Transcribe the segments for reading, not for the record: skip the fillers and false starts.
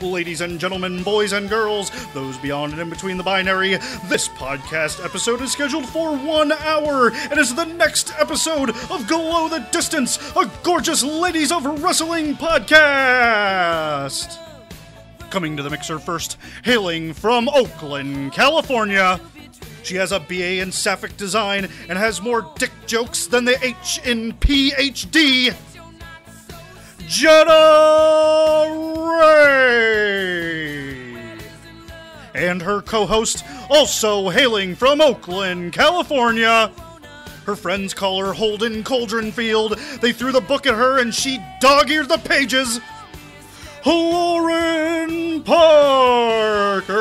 Ladies and gentlemen, boys and girls, those beyond and in between the binary, this podcast episode is scheduled for 1 hour and is the next episode of Glow the Distance, a gorgeous Ladies of Wrestling podcast. Coming to the mixer first, hailing from Oakland, California. She has a BA in Sapphic Design and has more dick jokes than the H in PhD. Jetta Ray. And her co-host, also hailing from Oakland, California. Her friends call her Holden Cauldronfield. They threw the book at her and she dog-eared the pages. Lauren Parker.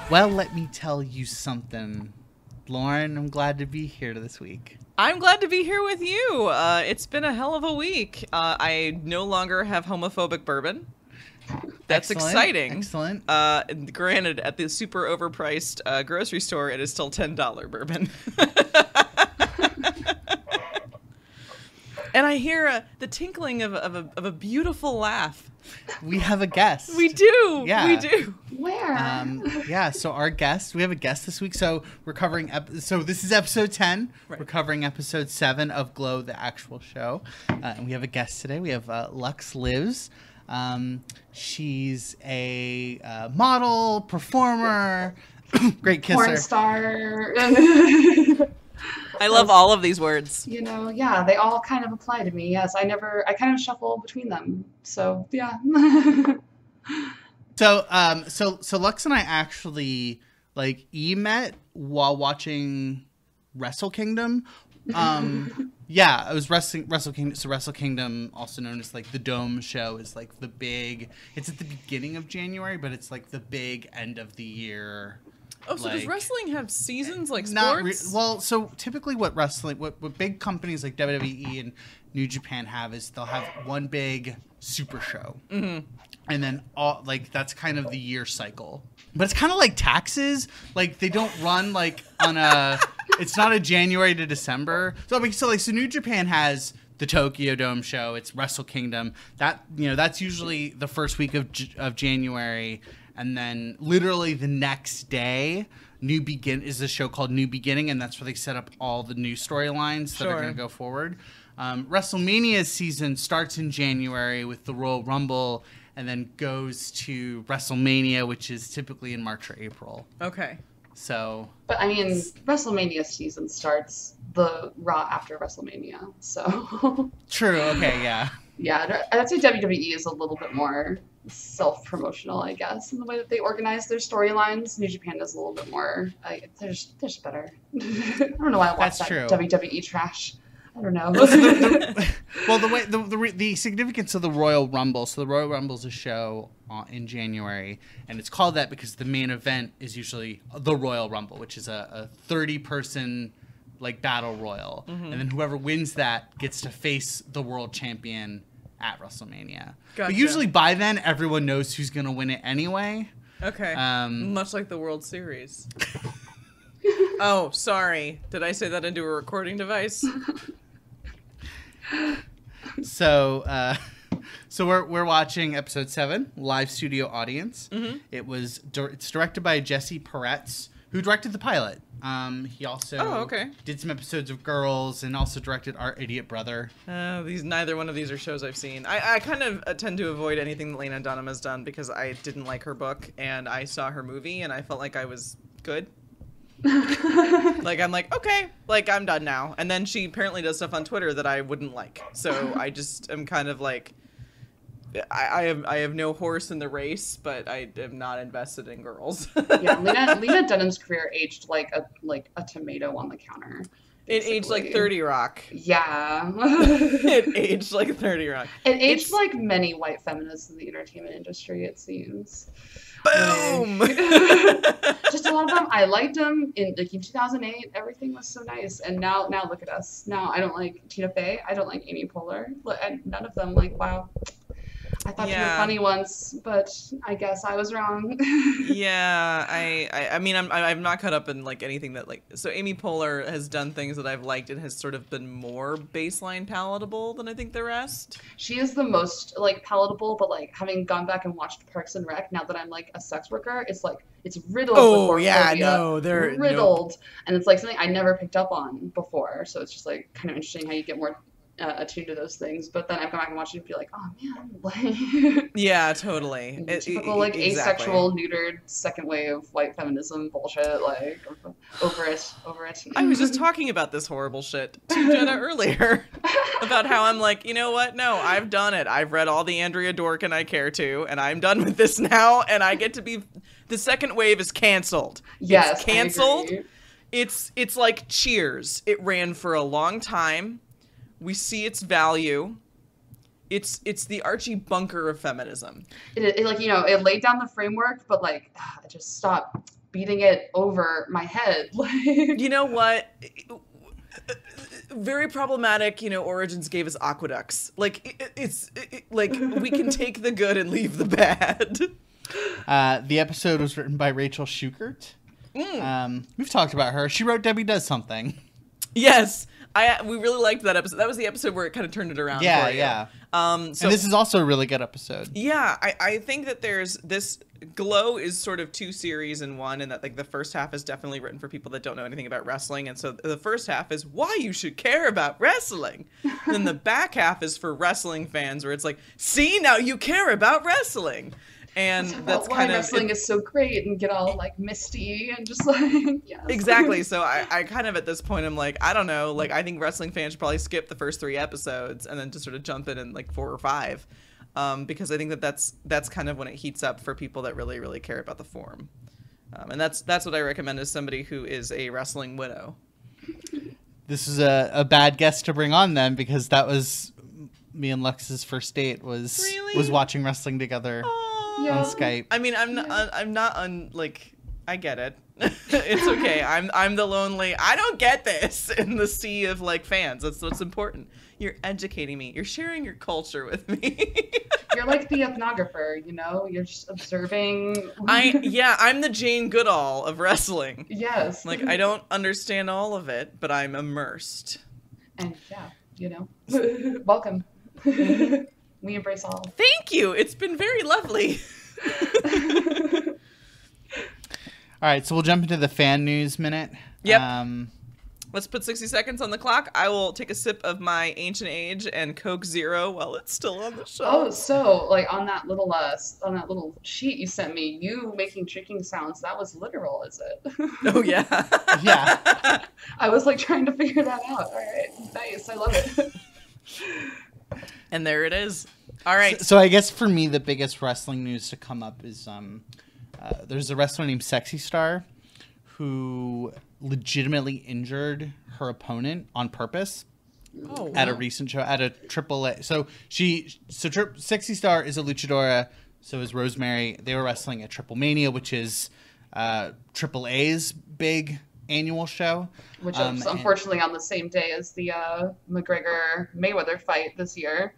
Well, let me tell you something. Lauren, I'm glad to be here this week. I'm glad to be here with you. It's been a hell of a week. I no longer have homophobic bourbon. That's exciting. Excellent. Granted, at the super overpriced grocery store, it is still $10 bourbon. And I hear the tinkling of a beautiful laugh. We have a guest. We do. Yeah. We do. Where? So our guest, we have a guest this week. So we're covering, so this is episode 10. Right. We're covering episode 7 of Glow, the actual show. And we have a guest today. We have Lux Lives. She's a model, performer, great kisser. Porn star. I love all of these words. You know, yeah, they all kind of apply to me. Yes, I kind of shuffle between them. So, yeah. So Lux and I actually met while watching Wrestle Kingdom. Yeah, it was Wrestle Kingdom. So Wrestle Kingdom, also known as the Dome show, is the big. It's at the beginning of January, but it's the big end of the year. Oh, so does wrestling have seasons like sports? Well, so typically what big companies like WWE and New Japan have is they'll have one big super show. Mm-hmm. And then all that's kind of the year cycle. But it's kind of like taxes. They don't run on a it's not a January to December. So New Japan has the Tokyo Dome show. It's Wrestle Kingdom. That's usually the first week of January. And then literally the next day, is a show called New Beginning, and that's where they set up all the new storylines that are going to go forward. WrestleMania's season starts in January with the Royal Rumble, and then goes to WrestleMania, which is typically in March or April. Okay. So. But I mean, WrestleMania season starts the Raw after WrestleMania, so. True. Okay. Yeah. Yeah, I'd say WWE is a little bit more self-promotional, I guess, in the way that they organize their storylines. New Japan is a little bit more, they're just better. I don't know why I watch that WWE trash. I don't know. Well, the significance of the Royal Rumble. So the Royal Rumble is a show in January, and it's called that because the main event is usually the Royal Rumble, which is a 30-person battle royal, and then whoever wins that gets to face the world champion at WrestleMania. Gotcha. But usually by then everyone knows who's gonna win it anyway. Okay. Much like the World Series. Oh, sorry. Did I say that into a recording device? So we're watching episode 7, live studio audience. Mm-hmm. It's directed by Jesse Peretz, who directed the pilot. He also did some episodes of Girls and also directed Our Idiot Brother. Neither one of these are shows I've seen. I kind of tend to avoid anything that Lena Dunham has done because I didn't like her book and I saw her movie and I felt like I was good. I'm okay, I'm done now. And then she apparently does stuff on Twitter that I wouldn't like. So I just am kind of I have no horse in the race, but I am not invested in Girls. Yeah, Lena Dunham's career aged like a tomato on the counter. It aged like 30 Rock. Yeah. It aged like 30 Rock. It aged like many white feminists in the entertainment industry, it seems. Boom! Just a lot of them. I liked them in 2008. Everything was so nice. And now look at us. Now I don't like Tina Fey. I don't like Amy Poehler. And none of them wow. I thought you were funny once, but I guess I was wrong. Yeah, I mean, I'm not caught up in like anything that like. So Amy Poehler has done things that I've liked and has sort of been more baseline palatable than I think the rest. She is the most like palatable, but like having gone back and watched Parks and Rec, now that I'm like a sex worker, it's like it's riddled. Oh with yeah, whorophobia. no, they're riddled, and it's like something I never picked up on before. So it's just like kind of interesting how you get more attuned to those things, but then I come back and watch it and be like, oh man, like yeah, totally. Typical like asexual, neutered second wave white feminism bullshit. Like over it. I was just talking about this horrible shit to Jetta earlier about how I'm like, you know what? No, I've done it. I've read all the Andrea Dworkin I care to, and I'm done with this now. And I get to be the second wave is canceled. Yes, it's canceled. It's like Cheers. It ran for a long time. We see its value. It's the Archie Bunker of feminism. It like, you know, it laid down the framework, but like, I just stopped beating it over my head. You know what? Very problematic, you know, Origins gave us aqueducts. Like, it's like, we can take the good and leave the bad. The episode was written by Rachel Schukert. We've talked about her. She wrote Debbie Does Something. Yes. We really liked that episode. That was the episode where it kind of turned it around for you. Yeah. And this is also a really good episode. Yeah, I think that there's this Glow is sort of two series in one, and that like the first half is definitely written for people that don't know anything about wrestling, and so the first half is why you should care about wrestling. Then the back half is for wrestling fans, where it's like, see, now you care about wrestling. And that's why kind of wrestling is so great and get all like misty and just like yes. Exactly. So I kind of at this point I'm like, I don't know, like I think wrestling fans should probably skip the first 3 episodes and then just sort of jump in like 4 or 5, because I think that's kind of when it heats up for people that really, really care about the form, and that's what I recommend as somebody who is a wrestling widow. This is a bad guest to bring on then, because that was me and Lux's first date was watching wrestling together. On Skype. I mean, I'm not like I get it. It's okay. I'm the lonely. I don't get this in the sea of like fans. That's what's important. You're educating me. You're sharing your culture with me. You're like the ethnographer, you know. You're just observing. I'm the Jane Goodall of wrestling. Yes. Like I don't understand all of it, but I'm immersed. And yeah, you know, welcome. We embrace all. Thank you. It's been very lovely. All right, so we'll jump into the fan news minute. Yep. Let's put 60 seconds on the clock. I will take a sip of my Ancient Age and Coke Zero while it's still on the shelf. Oh, so like on that little sheet you sent me, you making drinking sounds, that was literal, is it? Oh yeah. Yeah. I was like trying to figure that out. All right, nice. I love it. And there it is. All right. So I guess for me, the biggest wrestling news to come up is there's a wrestler named Sexy Star who legitimately injured her opponent on purpose at a recent show at a AAA. So Sexy Star is a luchadora. So is Rosemary. They were wrestling at Triple Mania, which is AAA's big annual show, which is unfortunately on the same day as the McGregor Mayweather fight this year.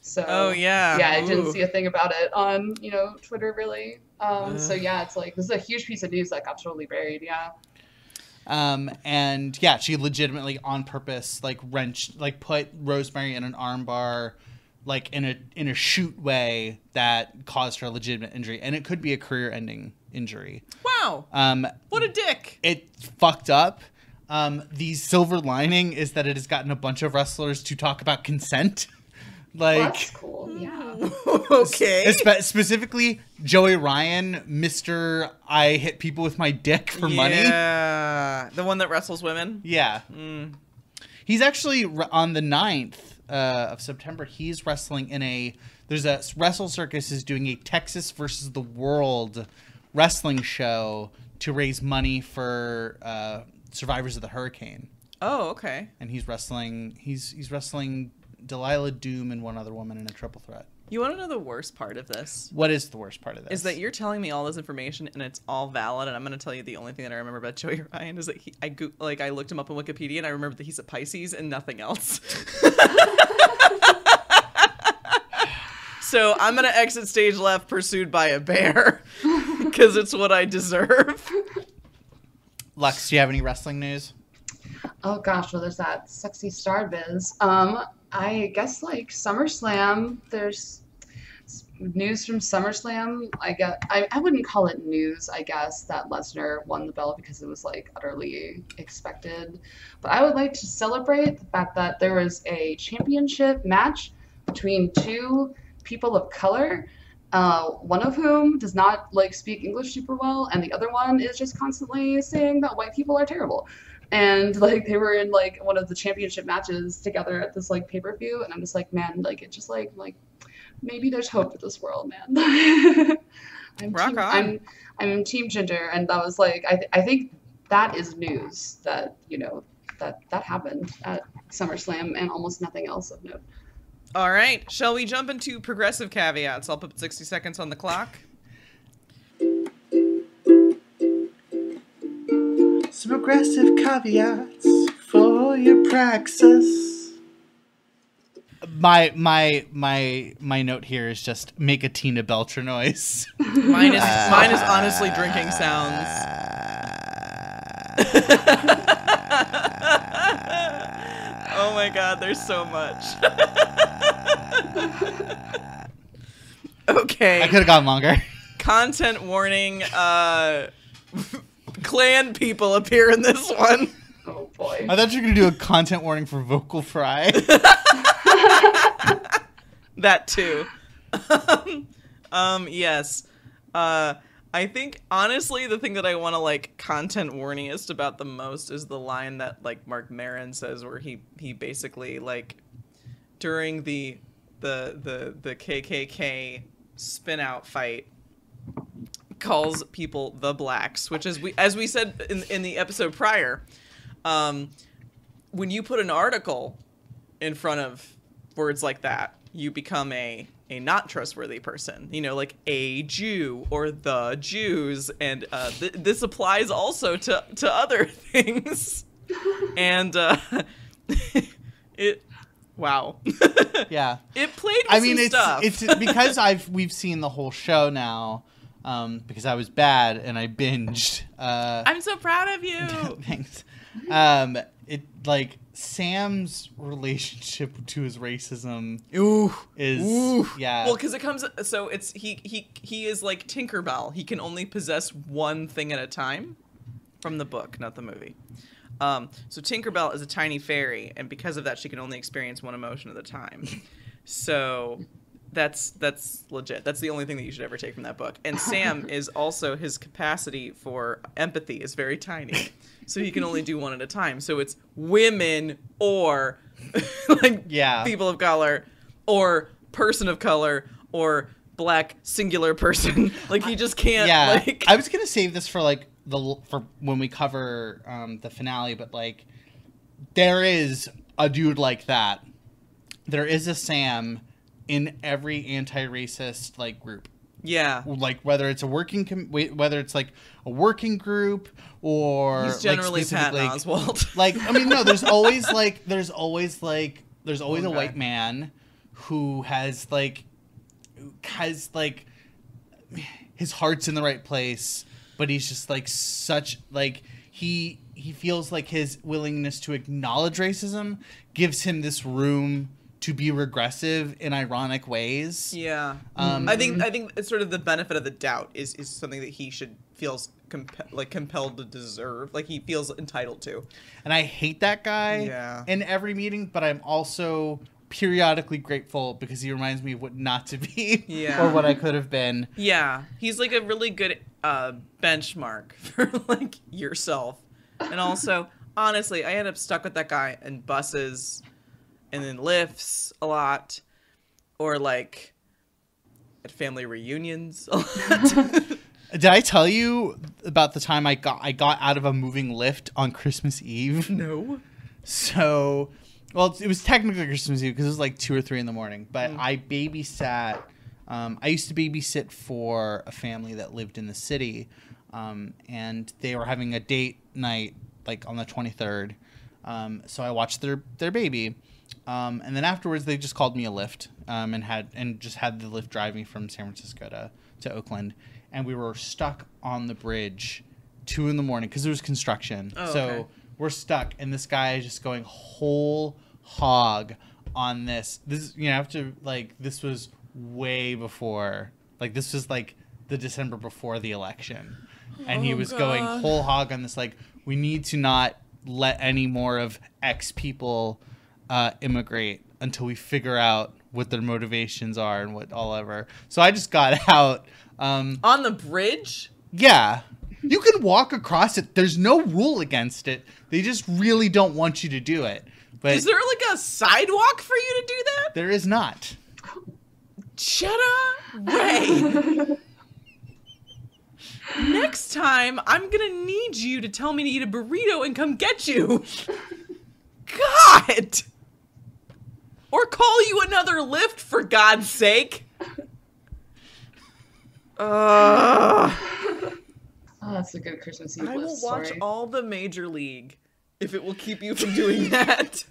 So I didn't see a thing about it on Twitter really. So yeah, it's like this is a huge piece of news that got totally buried. And yeah, she legitimately on purpose put Rosemary in an armbar, like in a shoot way that caused her a legitimate injury, and it could be a career-ending injury. Wow. What a dick. It fucked up. The silver lining is that it has gotten a bunch of wrestlers to talk about consent. That's cool. Yeah. Okay. Specifically, Joey Ryan, Mr. I hit people with my dick for money. Yeah. The one that wrestles women? Yeah. He's actually on the 9th of September. He's wrestling there's a Wrestle Circus is doing a Texas versus the World wrestling show to raise money for survivors of the hurricane. Oh, okay. And he's wrestling Delilah Doom and one other woman in a triple threat. You want to know the worst part of this? What is the worst part of this? Is that you're telling me all this information and it's all valid, and I'm going to tell you the only thing that I remember about Joey Ryan is that I looked him up on Wikipedia and I remember that he's a Pisces and nothing else. So I'm going to exit stage left pursued by a bear because it's what I deserve. Lux, do you have any wrestling news? Oh gosh, well there's that sexy star biz. I guess like SummerSlam, there's news from SummerSlam. I wouldn't call it news, I guess, that Lesnar won the belt because it was like utterly expected. But I would like to celebrate the fact that there was a championship match between two people of color, one of whom does not like speak English super well, and the other one is just constantly saying that white people are terrible. And like they were in like one of the championship matches together at this like pay-per-view, and I'm just like, man, like it just like maybe there's hope for this world, man. I'm team Ginger, and that was like I think that is news that that happened at SummerSlam and almost nothing else of note. All right, shall we jump into progressive caveats? I'll put 60 seconds on the clock. Some progressive caveats for your praxis. My note here is just make a Tina Belcher noise. Mine is honestly drinking sounds. Oh my god, there's so much. Okay. I could have gone longer. Content warning. Clan people appear in this one. Oh boy. I thought you were going to do a content warning for Vocal Fry. That too. Yes. I think, honestly, the thing that I want to, like, content warningest about the most is the line that, like, Marc Maron says where he basically, like, during the KKK spin-out fight, calls people the blacks, which is, as we said in the episode prior, when you put an article in front of words like that, you become a not trustworthy person, like a Jew or the Jews, and this applies also to other things. And wow. Yeah. It played with some stuff. it's because we've seen the whole show now. Because I was bad and I binged. I'm so proud of you. Thanks. Sam's relationship to his racism is yeah. Well, because it comes, so it's he is like Tinkerbelle. He can only possess one thing at a time, from the book, not the movie. So Tinkerbelle is a tiny fairy, and because of that, she can only experience one emotion at a time. So that's legit. That's the only thing that you should ever take from that book. And Sam is also, his capacity for empathy is very tiny. So he can only do one at a time. So it's women or people of color or person of color or black singular person. Like he just can't. Yeah. I was gonna save this for for when we cover the finale, but there is a dude like that. There is a Sam in every anti-racist group. Yeah. Whether it's a working a working group or he's generally Patton Oswalt. No, there's always a white man who has his heart's in the right place, but he's just he feels like his willingness to acknowledge racism gives him this room to be regressive in ironic ways. Yeah. I think it's sort of the benefit of the doubt is something that he feels compelled to deserve. He feels entitled to. And I hate that guy in every meeting, but I'm also periodically grateful because he reminds me of what not to be or what I could have been. Yeah. He's a really good benchmark for yourself. And also, honestly, I end up stuck with that guy in buses and then Lyfts a lot, or at family reunions a lot. Did I tell you about the time I got out of a moving Lyft on Christmas Eve? No. So, well, it was technically Christmas Eve because it was 2 or 3 in the morning. But I babysat. I used to babysit for a family that lived in the city, and they were having a date night on the 23rd. So I watched their baby. And then afterwards, they just called me a Lyft and just had the Lyft drive me from San Francisco to Oakland. And we were stuck on the bridge 2 a.m. because there was construction. Oh, so okay. we're stuck. And this guy is just going whole hog on this. This, this was way before. Like, this was like the December before the election. And he was going whole hog on this, like, we need to not let any more of X people immigrate until we figure out what their motivations are and what all ever. So I just got out. On the bridge? Yeah. You can walk across it. There's no rule against it. They just really don't want you to do it. But is there like a sidewalk for you to do that? There is not. Jetta Ray. Next time, I'm gonna need you to tell me to eat a burrito and come get you. God! Or call you another Lyft, for God's sake. Oh, that's a good Christmas Eve I will list, watch sorry. all the Major League if it will keep you from doing that.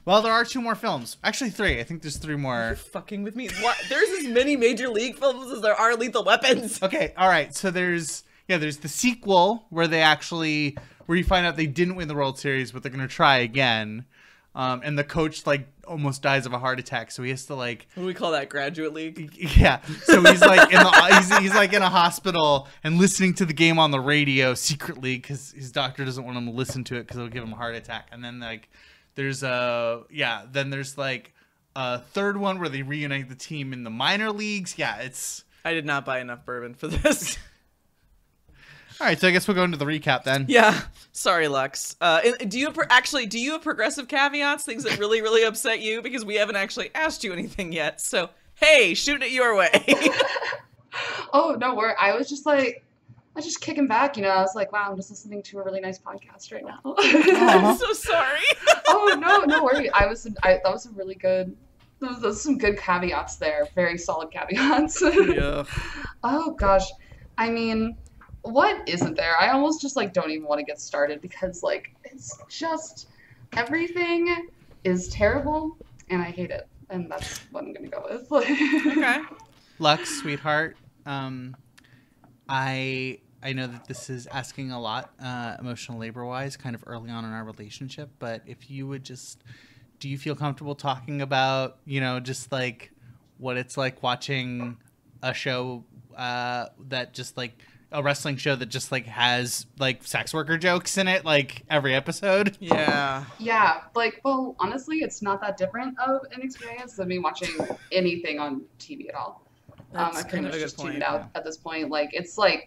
Well, there are 2 more films. Actually, 3. I think there's 3 more. You're fucking with me. What? There's as many Major League films as there are Lethal Weapons. Okay, all right. So there's the sequel where you find out they didn't win the World Series, but they're gonna try again. And the coach like almost dies of a heart attack, so he has to like. What do we call that? Graduate League? Yeah. So he's like he's like in a hospital and listening to the game on the radio secretly because his doctor doesn't want him to listen to it because it'll give him a heart attack. And then like there's like a third one where they reunite the team in the minor leagues. Yeah, it's. I did not buy enough bourbon for this. All right, so I guess we'll go into the recap then. Yeah. Sorry, Lux. Do you have progressive caveats, things that really, really upset you? Because we haven't actually asked you anything yet. So, hey, shoot it your way. Oh, no, I was just kicking back, I was like, wow, I'm just listening to a really nice podcast right now. I'm so sorry. Oh, no worry. That was a really good, those some good caveats there. Very solid caveats. Yeah. Oh, gosh. I mean, what isn't there? I almost just don't even want to get started because it's just everything is terrible and I hate it, and that's what I'm gonna go with. Okay. Lux, sweetheart, I know that this is asking a lot emotional labor wise, kind of early on in our relationship, but if you would do you feel comfortable talking about just like what it's like watching a show that just a wrestling show that just has sex worker jokes in it every episode? Yeah. Yeah, well, honestly, it's not that different of an experience than me watching anything on TV at all. That's I pretty much just tuned out at this point. It's I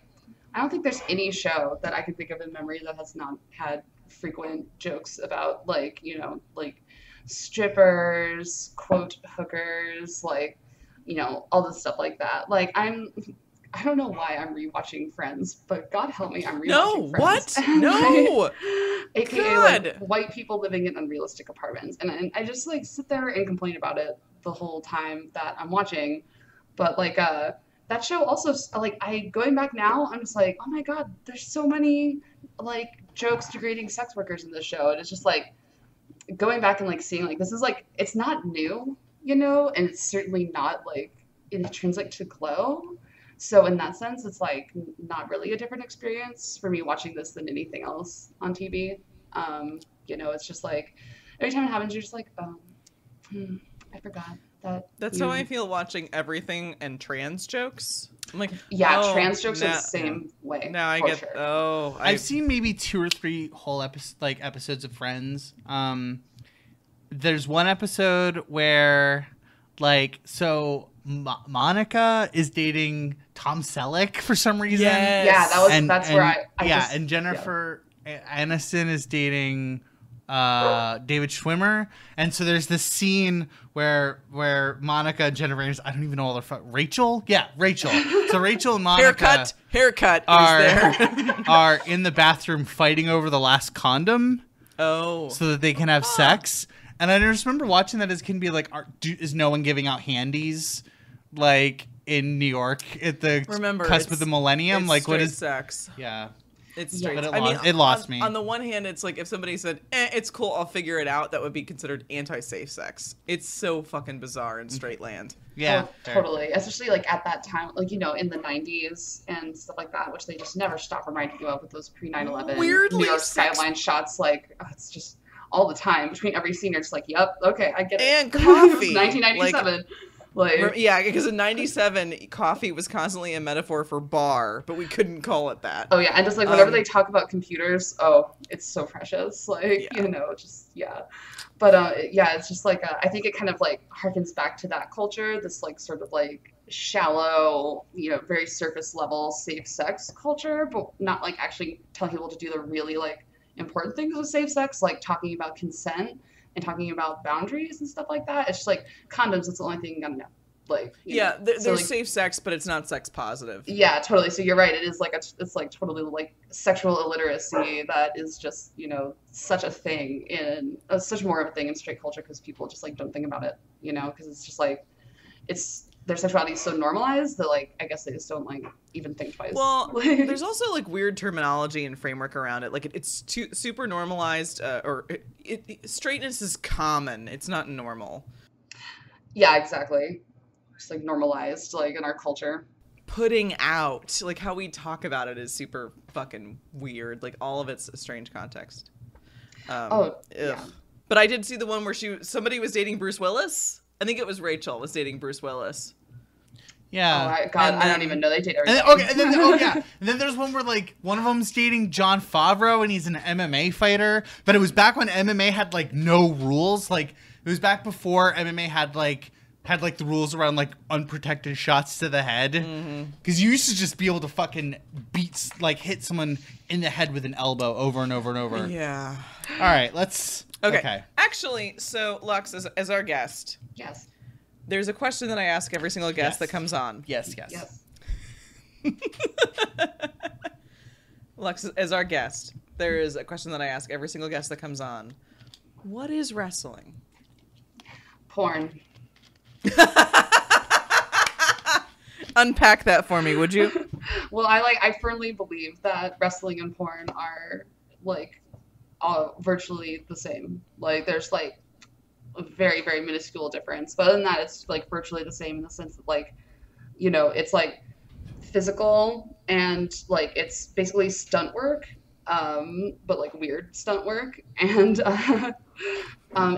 don't think there's any show that I can think of in memory that has not had frequent jokes about strippers, quote hookers, all this stuff like that. I don't know why I'm rewatching Friends, but God help me, I'm rewatching Friends. What? No! AKA white people living in unrealistic apartments. And I just sit there and complain about it the whole time that I'm watching. But that show also, going back now, I'm just like, oh my God, there's so many jokes degrading sex workers in this show. And it's just going back and seeing this is it's not new, and it's certainly not it translates to Glow. So in that sense, it's not really a different experience for me watching this than anything else on TV. It's just every time it happens, you're just I forgot that. That's how I feel watching everything and trans jokes. I'm trans jokes are the same way. Now I get. Sure. Oh, I've seen maybe 2 or 3 whole episodes of Friends. There's one episode where Monica is dating Tom Selleck for some reason. Yes. Yeah, that's where I and Jennifer Aniston is dating David Schwimmer, and so there's this scene where Monica and Jennifer Aniston, I don't even know all their Rachel. So Rachel and Monica haircut are in the bathroom fighting over the last condom. Oh, so that they can have sex. And I just remember watching that as can be is no one giving out handies in New York at the cusp of the millennium? What is sex? Yeah. It's strange. But it lost me. On the one hand, it's like if somebody said, it's cool, I'll figure it out, that would be considered anti-safe sex. It's so fucking bizarre in straight land. Yeah. Totally. Especially like at that time, like, you know, in the 90s and stuff like that, which they just never stop reminding you of with those pre-9/11 New York skyline shots. Like, it's just all the time between every scene. You're just like, yep, okay, I get it. And coffee. 1997. Yeah, because in 97, coffee was constantly a metaphor for bar, but we couldn't call it that. Oh, yeah. And just like whenever they talk about computers, it's so precious. Like, you know, just, yeah. But, yeah, it's just like, I think it kind of like harkens back to that culture, this like sort of like shallow, you know, very surface level safe sex culture, but not like actually telling people to do the really like important things with safe sex, like talking about consent and talking about boundaries and stuff like that. It's just like condoms. It's the only thing I'm like. There's like, safe sex, but it's not sex positive. Yeah, totally. So you're right. It is like it's like totally like sexual illiteracy that is just, you know, such a thing in such more of a thing in straight culture because people just like don't think about it, you know, because it's just like their sexuality is so normalized that like I guess they just don't like even think twice. Well, there's also like weird terminology and framework around it. Like it's super normalized, or straightness is common. It's not normal. Yeah, exactly. Just like normalized, like in our culture. Putting out, like how we talk about it is super fucking weird. Like all of it's a strange context. Yeah. But I did see the one where somebody was dating Bruce Willis. I think it was Rachel was dating Bruce Willis. Yeah. Oh, God, I don't even know they date everybody. And then there's one where like one of them's dating Jon Favreau and he's an MMA fighter, but it was back when MMA had like no rules. Like it was back before MMA had like the rules around like unprotected shots to the head. Because you used to just be able to fucking hit someone in the head with an elbow over and over and over. Yeah. All right, let's. Okay. Actually, so Lux, as our guest. Yes. There's a question that I ask every single guest that comes on. Yes. Lux, as our guest, there is a question that I ask every single guest that comes on. What is wrestling? Porn. Unpack that for me, would you? Well, I firmly believe that wrestling and porn are like virtually the same. Like there's like a very, very minuscule difference, but other than that, it's like virtually the same in the sense that like, you know, it's like physical and like it's basically stunt work, but like weird stunt work, and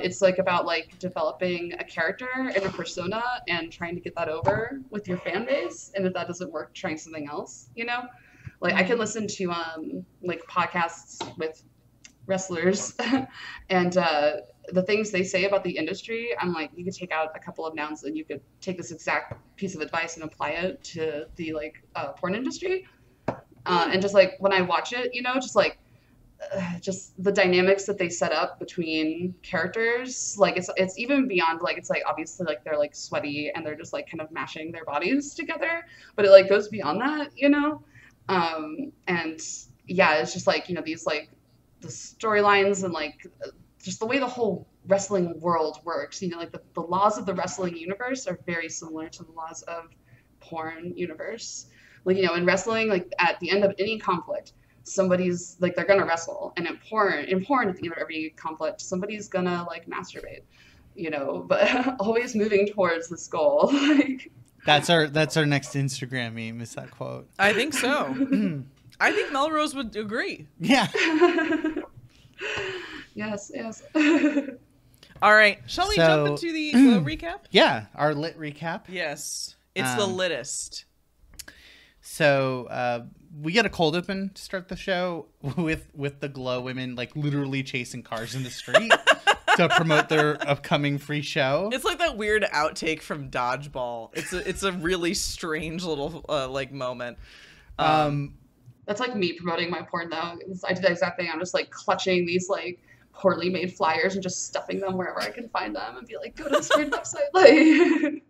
it's like about like developing a character and a persona and trying to get that over with your fan base, and if that doesn't work, trying something else, you know. Like I can listen to like podcasts with wrestlers and the things they say about the industry, I'm like, you could take out a couple of nouns and you could take this exact piece of advice and apply it to the like porn industry, and just like when I watch it, you know, just like just the dynamics that they set up between characters, like it's even beyond like, it's like obviously like they're like sweaty and they're just like kind of mashing their bodies together, but it like goes beyond that, you know. And yeah, it's just like, you know, these like the storylines and like just the way the whole wrestling world works, you know, like the laws of the wrestling universe are very similar to the laws of porn universe. Like, you know, in wrestling, like at the end of any conflict, somebody's like, they're gonna wrestle, and in porn at the end of every conflict, somebody's gonna like masturbate, you know, but always moving towards this goal. Like that's our next Instagram meme, is that quote. I think so. I think Melrose would agree. Yeah. Yes. All right. Shall we jump into the recap? Yeah, our lit recap. Yes. It's the littest. So we get a cold open to start the show with the Glow women like literally chasing cars in the street to promote their upcoming free show. It's like that weird outtake from Dodgeball. It's a really strange little like moment. That's like me promoting my porn though. I did the exact thing. I'm just like clutching these like poorly made flyers and just stuffing them wherever I can find them and be like, go to this weird website. Like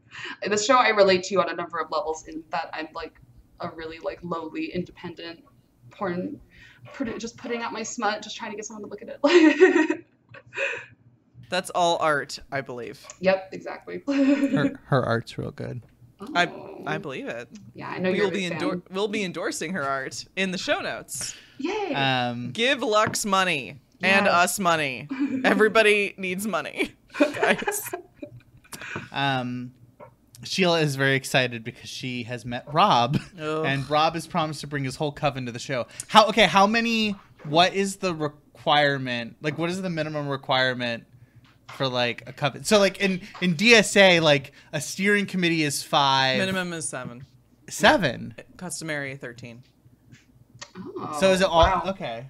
this show I relate to on a number of levels in that I'm like a really like lowly independent porn, just putting out my smut, just trying to get someone to look at it. That's all art, I believe. Yep, exactly. Her art's real good. Oh. I believe it. Yeah, I know you're a big fan. We'll be endorsing her art in the show notes. Yay! Give Lux money and us money. Everybody needs money, guys. Sheila is very excited because she has met Rob, and Rob has promised to bring his whole coven to the show. What is the requirement? Like, what is the minimum requirement for, like, a coven? So, like, in DSA, like, a steering committee is 5. Minimum is 7. 7? Customary 13. Oh, So is it all... wow. Okay.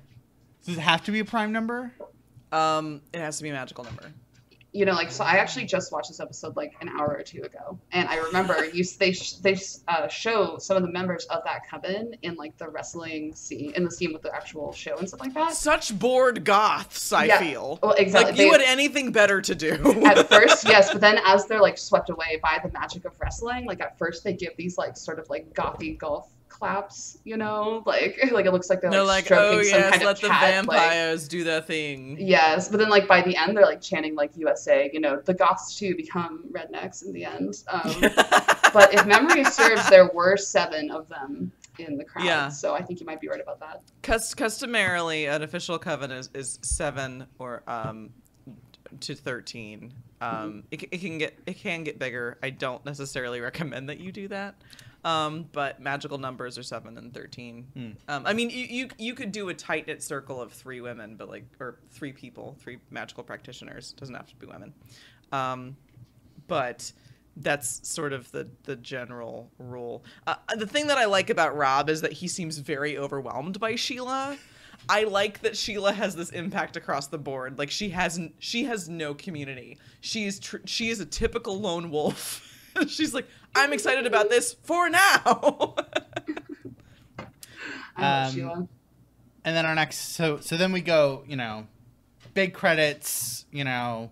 Does it have to be a prime number? It has to be a magical number. You know, like, so I actually just watched this episode like an hour or two ago, and I remember they show some of the members of that coven in like the wrestling scene, in the scene with the actual show and stuff like that. Such bored goths, I feel. Well, exactly. Like, you had anything better to do. At first, yes, but then as they're like swept away by the magic of wrestling, like at first they give these like sort of like gothy golf claps, you know, like it looks like they're like stroking some kind let of the cat, vampires do their thing. Yes, but then like by the end they're like chanting like USA, you know, the Goths too become rednecks in the end. But if memory serves, there were 7 of them in the crowd, so I think you might be right about that. Customarily, an official coven is 7 or to 13. It can get bigger. I don't necessarily recommend that you do that. But magical numbers are 7 and 13. I mean, you could do a tight-knit circle of 3 women, but like, or 3 people, 3 magical practitioners. It doesn't have to be women. But that's sort of the general rule. The thing that I like about Rob is that he seems very overwhelmed by Sheila. I like that Sheila has this impact across the board. Like, she has no community. She is a typical lone wolf. She's like, I'm excited about this for now. I love Sheila. And then our next, so then we go, you know, big credits, you know,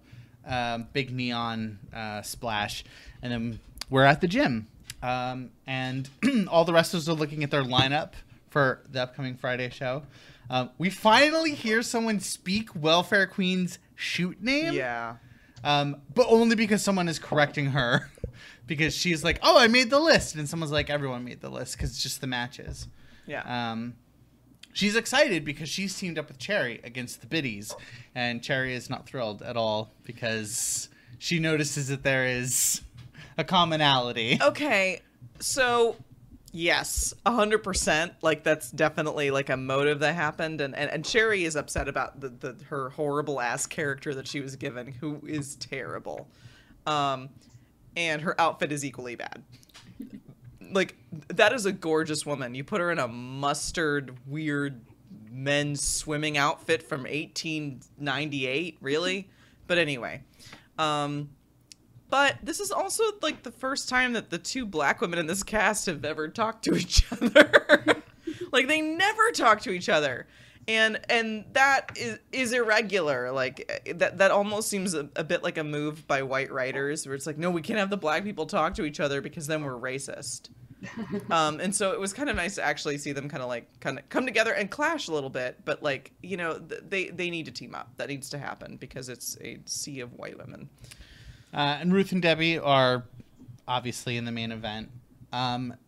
big neon splash, and then we're at the gym, and all the wrestlers are looking at their lineup for the upcoming Friday show. We finally hear someone speak Welfare Queen's shoot name. Yeah. But only because someone is correcting her. Because she's like, oh, I made the list. And someone's like, everyone made the list because it's just the matches. Yeah. She's excited because she's teamed up with Cherry against the Biddies. And Cherry is not thrilled at all because she notices that there is a commonality. Okay. So, yes, 100%. Like, that's definitely like a motive that happened. And Cherry is upset about her horrible ass character that she was given, who is terrible. And her outfit is equally bad. Like, that is a gorgeous woman. You put her in a mustard, weird men's swimming outfit from 1898, really? But anyway. But this is also, like, the first time that the 2 black women in this cast have ever talked to each other. Like, they never talk to each other. And that is irregular. Like, that almost seems a bit like a move by white writers, where it's like, no, we can't have the black people talk to each other because then we're racist. And so it was kind of nice to actually see them kind of come together and clash a little bit. But, like, you know, they need to team up. That needs to happen because it's a sea of white women. And Ruth and Debbie are obviously in the main event.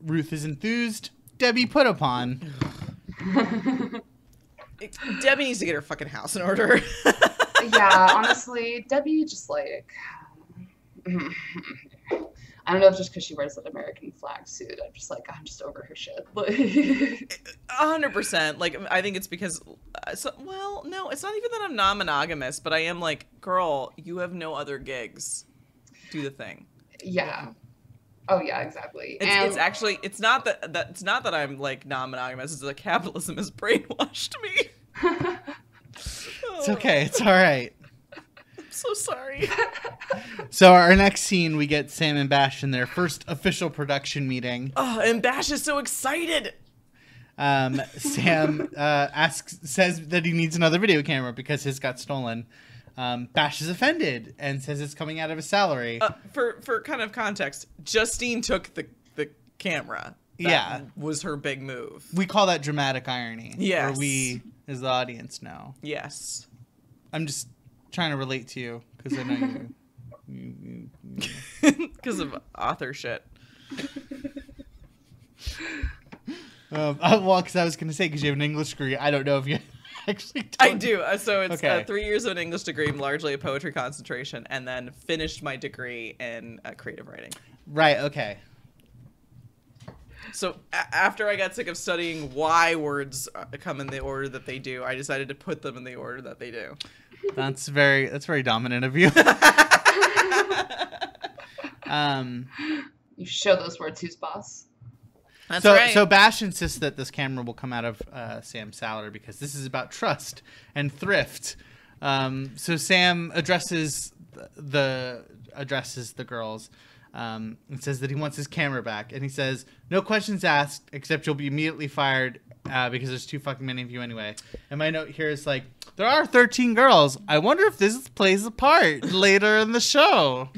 Ruth is enthused. Debbie put upon. Debbie needs to get her fucking house in order. Yeah, honestly, Debbie just like... I don't know if just because she wears that American flag suit, I'm just over her shit. 100%. Like, I think it's because... no, it's not even that I'm non-monogamous, but I am like, girl, you have no other gigs. Do the thing. Yeah. Oh yeah, exactly. It's not that I'm like non-monogamous. It's that capitalism has brainwashed me. It's okay. It's all right. I'm so sorry. So our next scene, we get Sam and Bash in their first official production meeting. Oh, and Bash is so excited. Sam says that he needs another video camera because his got stolen. Bash is offended and says it's coming out of his salary. For kind of context, Justine took the camera. That was her big move. We call that dramatic irony. Yes. Or we, as the audience, know. Yes. I'm just trying to relate to you because I know you. Because of author shit. Well, because I was going to say, because you have an English degree, I don't know if you actually don't. I do. So it's Okay. 3 years of an English degree, largely a poetry concentration, and then finished my degree in creative writing. Right, okay. So after I got sick of studying why words come in the order that they do, I decided to put them in the order that they do. That's very dominant of you. You show those words who's boss. That's right. So Bash insists that this camera will come out of Sam's salary because this is about trust and thrift. So Sam addresses the girls and says that he wants his camera back. And he says, no questions asked, except you'll be immediately fired because there's too fucking many of you anyway. And my note here is like, there are 13 girls. I wonder if this plays a part later in the show.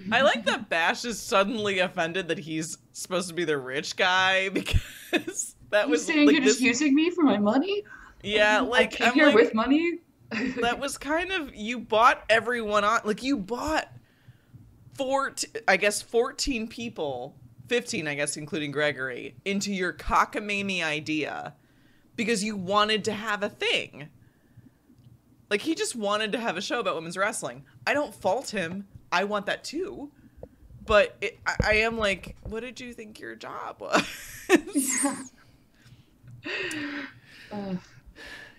I like that Bash is suddenly offended that he's supposed to be the rich guy because that was saying like you're just using me for my money. Yeah, I came here like, with money. That was kind of, you bought everyone on, like you bought 14 people, 15 I guess including Gregory, into your cockamamie idea because you wanted to have a thing. Like he just wanted to have a show about women's wrestling. I don't fault him. I want that too. But I am like, what did you think your job was?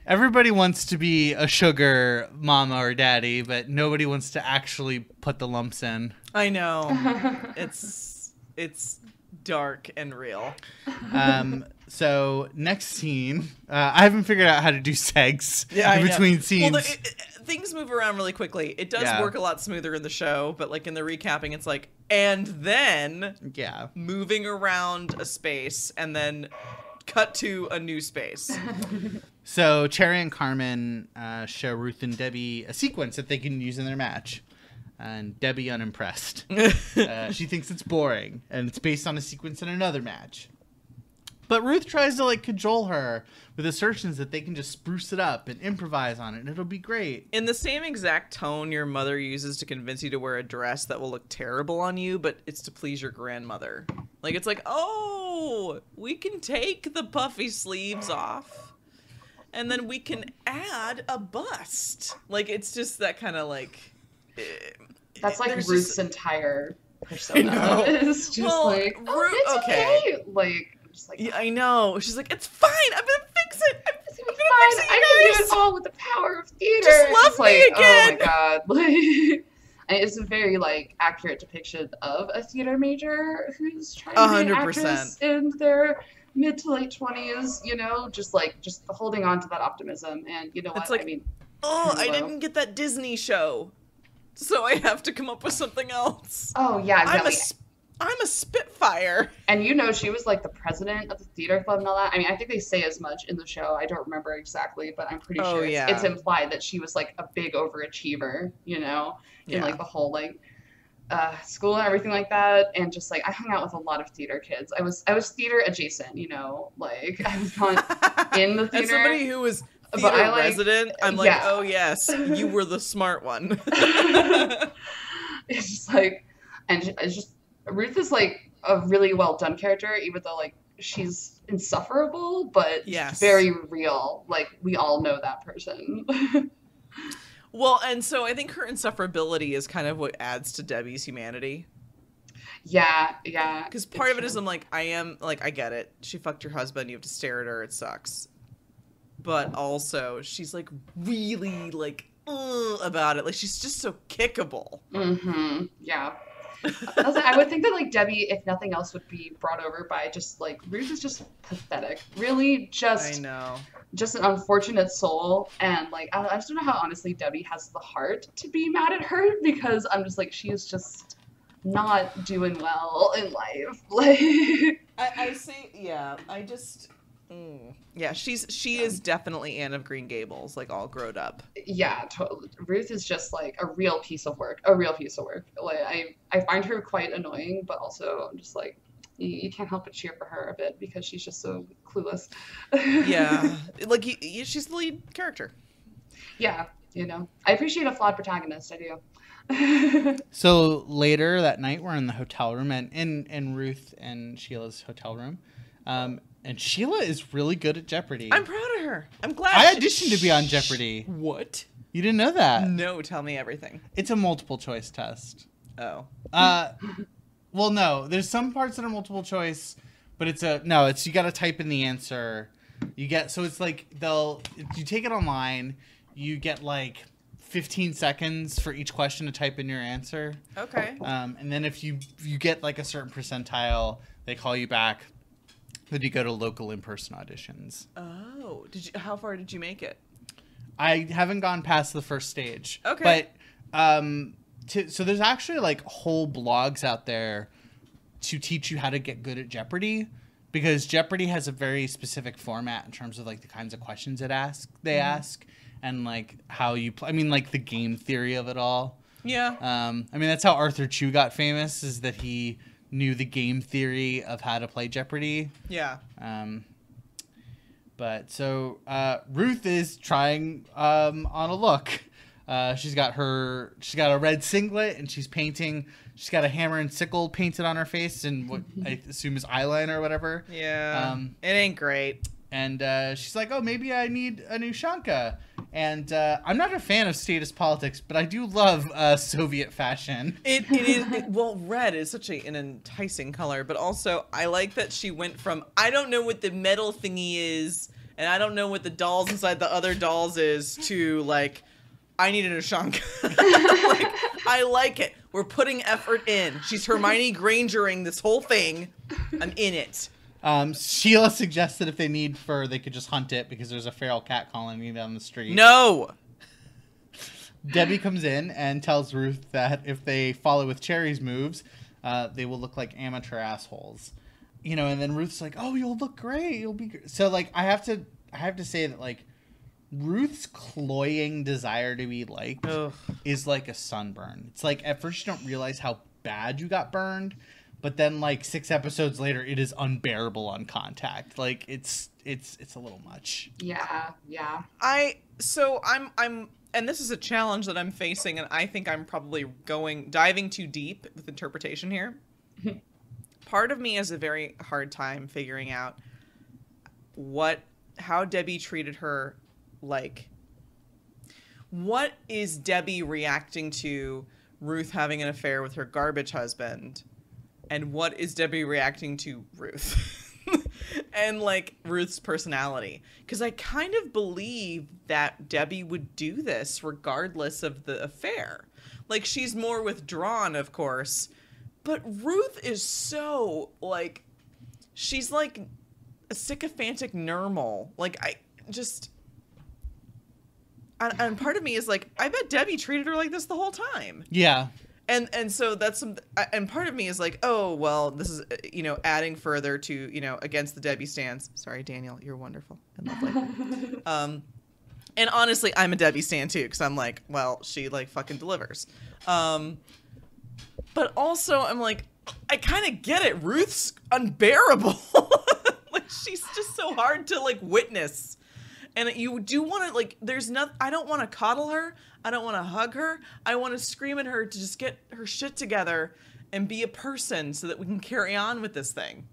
Everybody wants to be a sugar mama or daddy, but nobody wants to actually put the lumps in. I know. It's dark and real. So next scene, I haven't figured out how to do segs in between scenes. Well, things move around really quickly. It does work a lot smoother in the show, but like in the recapping, it's like, and then moving around a space and then cut to a new space. So Cherry and Carmen show Ruth and Debbie a sequence that they can use in their match. And Debbie unimpressed. She thinks it's boring, and it's based on a sequence in another match. But Ruth tries to like cajole her with assertions that they can just spruce it up and improvise on it, and it'll be great. In the same exact tone your mother uses to convince you to wear a dress that will look terrible on you, but it's to please your grandmother. Like, it's like, oh, we can take the puffy sleeves off, and then we can add a bust. Like, it's just that kind of like... That's like Ruth's entire persona. It's just like, oh, it's okay. Like, like, yeah, I know. She's like, it's fine. I'm gonna fix it. I'm gonna fix it. I can do it all with the power of theater. Just love me again. Oh my god. Like, and it's a very like accurate depiction of a theater major who's trying to be an actress in their mid to late 20s. You know, just holding on to that optimism. And you know what? It's like, I mean, I didn't get that Disney show, so I have to come up with something else. Oh yeah, exactly. I'm a Spitfire. And you know, she was like the president of the theater club and all that. I mean, I think they say as much in the show. I don't remember exactly, but I'm pretty sure it's implied that she was like a big overachiever, you know, in like the whole like school and everything like that. And just like I hung out with a lot of theater kids. I was theater adjacent, you know, like I was not in the theater. As somebody who was theater resident, I'm like, oh yes, you were the smart one. It's just like, and it's just. Ruth is like a really well done character, even though like she's insufferable, but very real. Like we all know that person. Well, and so I think her insufferability is kind of what adds to Debbie's humanity. Yeah. Because part of it is I'm like, I get it. She fucked your husband. You have to stare at her. It sucks. But also, she's like really like about it. Like she's just so kickable. Mm-hmm. Yeah. I would think that like Debbie, if nothing else, would be brought over by just like Ruth is just pathetic. Really, just an unfortunate soul, and like I just don't know how honestly Debbie has the heart to be mad at her, because I'm just like she is just not doing well in life. Like I say, I just. Yeah, she is definitely Anne of Green Gables, like all grown up. Yeah, totally. Ruth is just like a real piece of work. Like I find her quite annoying, but also I'm just like you can't help but cheer for her a bit because she's just so clueless. Yeah, like she's the lead character. Yeah, I appreciate a flawed protagonist. I do. So later that night, we're in the hotel room, and in Ruth and Sheila's hotel room. And Sheila is really good at Jeopardy. I'm proud of her. I'm glad. I auditioned to be on Jeopardy. What? You didn't know that? No, tell me everything. It's a multiple choice test. Oh. Well, no. There's some parts that are multiple choice, but it's you got to type in the answer. So it's like you take it online, you get like 15 seconds for each question to type in your answer. Okay. And then if you get like a certain percentile, they call you back. Then you go to local in-person auditions. Oh, how far did you make it? I haven't gone past the first stage. Okay. But so there's actually like whole blogs out there to teach you how to get good at Jeopardy, because Jeopardy has a very specific format in terms of like the kinds of questions they ask, and like how you play. I mean, like the game theory of it all. Yeah. I mean, that's how Arthur Chu got famous, is that he knew the game theory of how to play Jeopardy. Yeah. But so Ruth is trying on a look. She's got a red singlet, and she's painting. She's got a hammer and sickle painted on her face, and what I assume is eyeliner or whatever. Yeah. It ain't great. And she's like, "Oh, maybe I need a new Shanka." And I'm not a fan of status politics, but I do love Soviet fashion. It is. Well, red is such an enticing color, but also I like that she went from I don't know what the metal thingy is, and I don't know what the dolls inside the other dolls is, to like, I need an Ushanka. Like, I like it. We're putting effort in. She's Hermione Grangering this whole thing. I'm in it. Sheila suggests that if they need fur, they could just hunt it, because there's a feral cat colony down the street. No! Debbie comes in and tells Ruth that if they follow with Cherry's moves, they will look like amateur assholes. And then Ruth's like, "Oh, you'll look great. You'll be great." So like, I have to say that like, Ruth's cloying desire to be liked is like a sunburn. It's like at first you don't realize how bad you got burned, but then like 6 episodes later, it is unbearable on contact. Like it's a little much. Yeah. I'm and this is a challenge that I'm facing, and I think I'm probably diving too deep with interpretation here. Part of me has a very hard time figuring out how Debbie treated her. Like, what is Debbie reacting to Ruth having an affair with her garbage husband? And what is Debbie reacting to Ruth? And, like, Ruth's personality. Because I kind of believe that Debbie would do this regardless of the affair. Like, she's more withdrawn, of course. But Ruth is so, like, she's like a sycophantic normal. Like, and part of me is like, I bet Debbie treated her like this the whole time. Yeah. And so that's and part of me is like, oh, well, this is, adding further to, against the Debbie stance. Sorry, Daniel, you're wonderful and lovely. And honestly, I'm a Debbie stan too, because I'm like, well, she like fucking delivers. But also I'm like, I kind of get it. Ruth's unbearable. Like, she's just so hard to like witness. And you do want to, like, I don't want to coddle her. I don't want to hug her. I want to scream at her to just get her shit together and be a person so that we can carry on with this thing.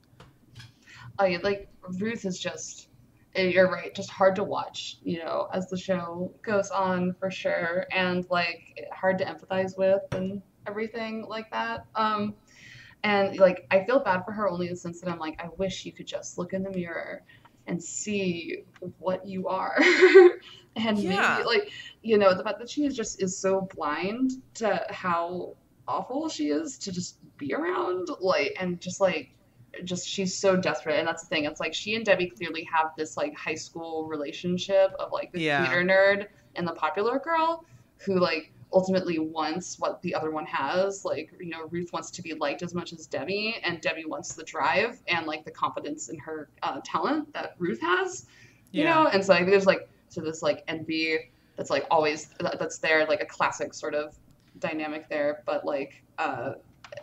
Like, Ruth is just, you're right, just hard to watch, as the show goes on, for sure. And, like, hard to empathize with and everything like that. And, like, I feel bad for her only in the sense that I'm like, I wish you could just look in the mirror and see what you are. And maybe, like, the fact that she is so blind to how awful she is to just be around, like, and just she's so desperate. And that's the thing. It's like she and Debbie clearly have this like high school relationship of like the theater nerd and the popular girl who like ultimately wants what the other one has. Like, Ruth wants to be liked as much as Debbie, and Debbie wants the drive and like the confidence in her talent that Ruth has, you know? And so like, there's like, this like envy that's like always, that's there, like a classic sort of dynamic there. But like,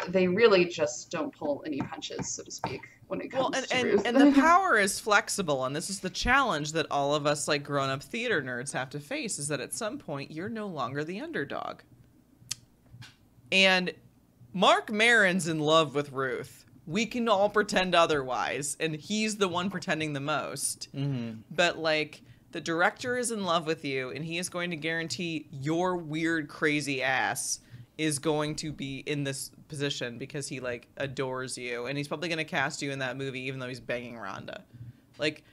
they really just don't pull any punches, so to speak, when it comes to Ruth. And the power is flexible, and this is the challenge that all of us like grown-up theater nerds have to face, is that at some point you're no longer the underdog. And Marc Maron's in love with Ruth. We can all pretend otherwise, and he's the one pretending the most. But like, the director is in love with you, and he is going to guarantee your weird, crazy ass is going to be in this position because he like adores you, and he's probably going to cast you in that movie even though he's banging Rhonda. Like,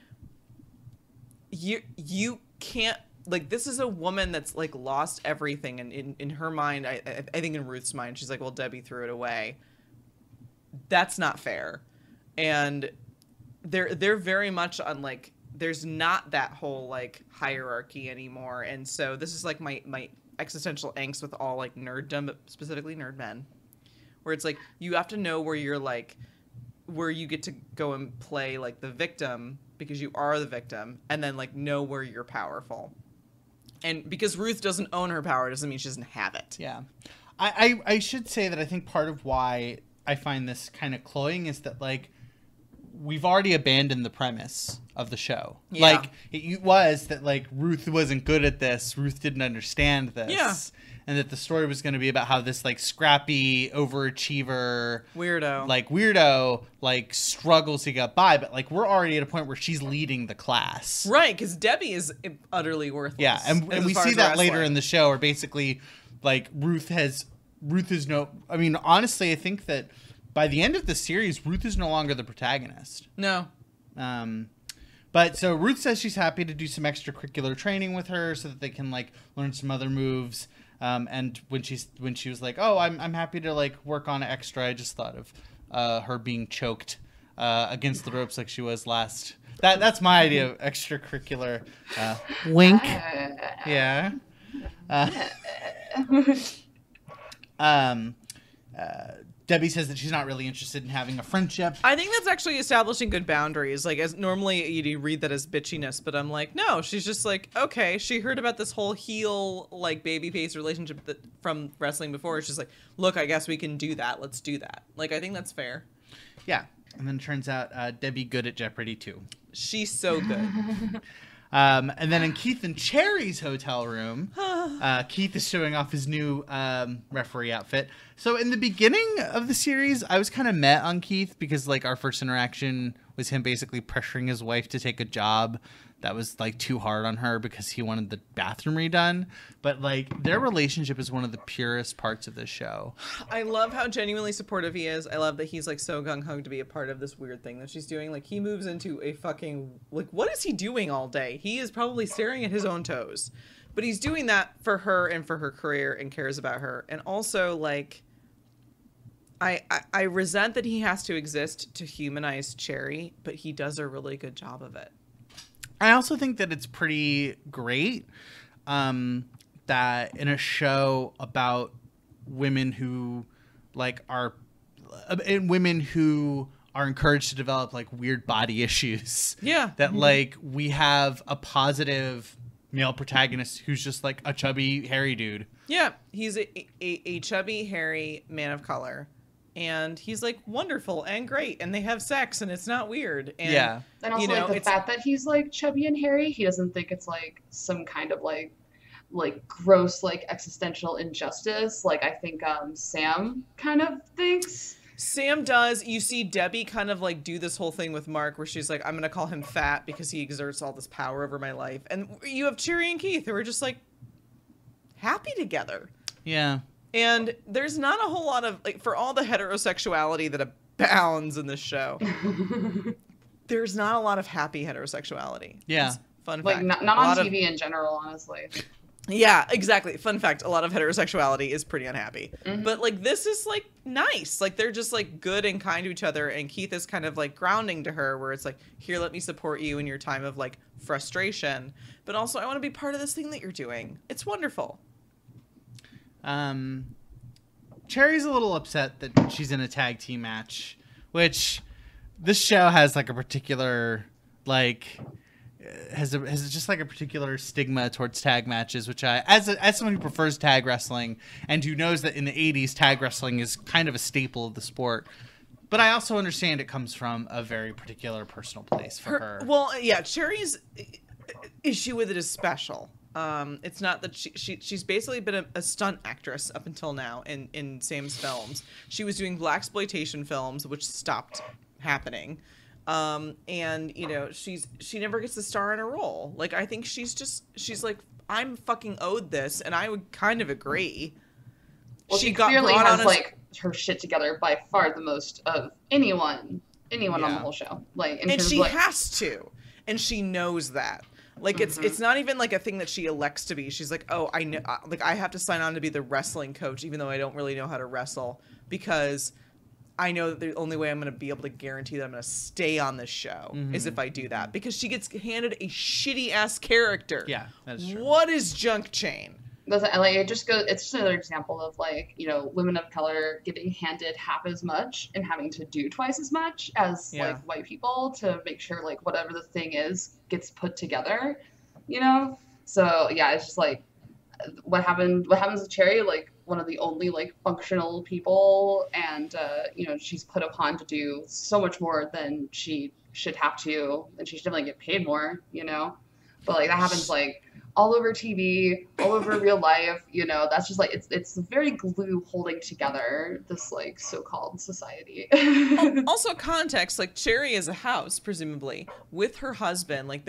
you can't, like, this is a woman that's like lost everything, and in her mind, I think in Ruth's mind, she's like, well, Debbie threw it away. That's not fair. And they're very much on like, there's not that whole like hierarchy anymore. And so this is like my existential angst with all like nerddom, but specifically nerd men, where it's like you have to know where you're like, where you get to go and play like the victim because you are the victim, and then like know where you're powerful. And because Ruth doesn't own her power doesn't mean she doesn't have it. Yeah. I should say that I think part of why I find this kind of cloying is that like we've already abandoned the premise of the show. Yeah. Like, it was that, like, Ruth wasn't good at this. Ruth didn't understand this. Yeah. And that the story was going to be about how this, like, scrappy, overachiever... weirdo, like, struggles to get by. But, like, we're already at a point where she's leading the class. Right, because Debbie is utterly worthless. Yeah, and we see that later in the show, where basically, like, Ruth is no... I mean, honestly, I think that by the end of the series, Ruth is no longer the protagonist. No. But so Ruth says she's happy to do some extracurricular training with her so that they can like learn some other moves. And when she was like, "Oh, I'm happy to like work on extra," I just thought of her being choked against the ropes like she was last. That's my idea of extracurricular. Wink. Yeah. Debbie says that she's not really interested in having a friendship. I think that's actually establishing good boundaries. Like, as normally you read that as bitchiness, but I'm like, no, she's just like, okay, she heard about this whole heel, like, babyface relationship from wrestling before. She's like, look, I guess we can do that. Let's do that. Like, I think that's fair. Yeah. And then it turns out Debbie good at Jeopardy too. She's so good. And then in Keith and Cherry's hotel room, Keith is showing off his new referee outfit. So in the beginning of the series, I was kind of met on Keith because like our first interaction was him basically pressuring his wife to take a job that was like too hard on her because he wanted the bathroom redone. But like their relationship is one of the purest parts of this show. I love how genuinely supportive he is. I love that he's like so gung-ho to be a part of this weird thing that she's doing. Like he moves into a fucking, like, what is he doing all day? He is probably staring at his own toes, but he's doing that for her and for her career and cares about her. And also like, I resent that he has to exist to humanize Cherry, but he does a really good job of it. I also think that it's pretty great that in a show about women who like are women who are encouraged to develop like weird body issues. Yeah. That like we have a positive male protagonist who's just like a chubby, hairy dude. Yeah. He's a chubby, hairy man of color. And he's like wonderful and great, and they have sex, and it's not weird. And, yeah, and also like the fact that he's like chubby and hairy, he doesn't think it's like some kind of like gross like existential injustice. Like I think Sam kind of thinks. Sam does. You see Debbie kind of like do this whole thing with Mark, where she's like, "I'm gonna call him fat because he exerts all this power over my life," and you have Cherry and Keith who are just like happy together. Yeah. And there's not a whole lot of, like, for all the heterosexuality that abounds in this show, there's not a lot of happy heterosexuality. Yeah. Fun like, fact. Not on TV in general, honestly. Yeah, exactly. Fun fact, a lot of heterosexuality is pretty unhappy. Mm-hmm. But, like, this is, like, nice. Like, they're just, like, good and kind to each other, and Keith is kind of, like, grounding to her, where it's like, here, let me support you in your time of, like, frustration. But also, I want to be part of this thing that you're doing. It's wonderful. Cherry's a little upset that she's in a tag team match, which this show has like a particular like has just like a particular stigma towards tag matches, which I, as someone who prefers tag wrestling and who knows that in the 80s tag wrestling is kind of a staple of the sport, but I also understand it comes from a very particular personal place for her. Well, yeah, Cherry's issue with it is special. It's not that she's basically been a stunt actress up until now in Sam's films. She was doing blaxploitation films, which stopped happening. And you know, she never gets to star in a role. Like, I think she's like, I'm fucking owed this, and I would kind of agree. Well, she clearly has like her shit together by far the most of anyone on the whole show. Like, and she has to, and she knows that. Like, it's not even like a thing that she elects to be. She's like, oh, I know, like, I have to sign on to be the wrestling coach, even though I don't really know how to wrestle, because I know that the only way I'm going to be able to guarantee that I'm going to stay on this show is if I do that, because she gets handed a shitty ass character. Yeah, that's true. What is Junk Chain? Like, it's just another example of, like, you know, women of color getting handed half as much and having to do twice as much as like white people to make sure like whatever the thing is gets put together, you know. So yeah, it's just like what happens with Cherry, like one of the only like functional people, and you know, she's put upon to do so much more than she should have to, and she should definitely get paid more, you know. But like that happens like all over TV, all over real life, you know. That's just like it's the very glue holding together this like so-called society. Also context, like Cherry is a house presumably with her husband, like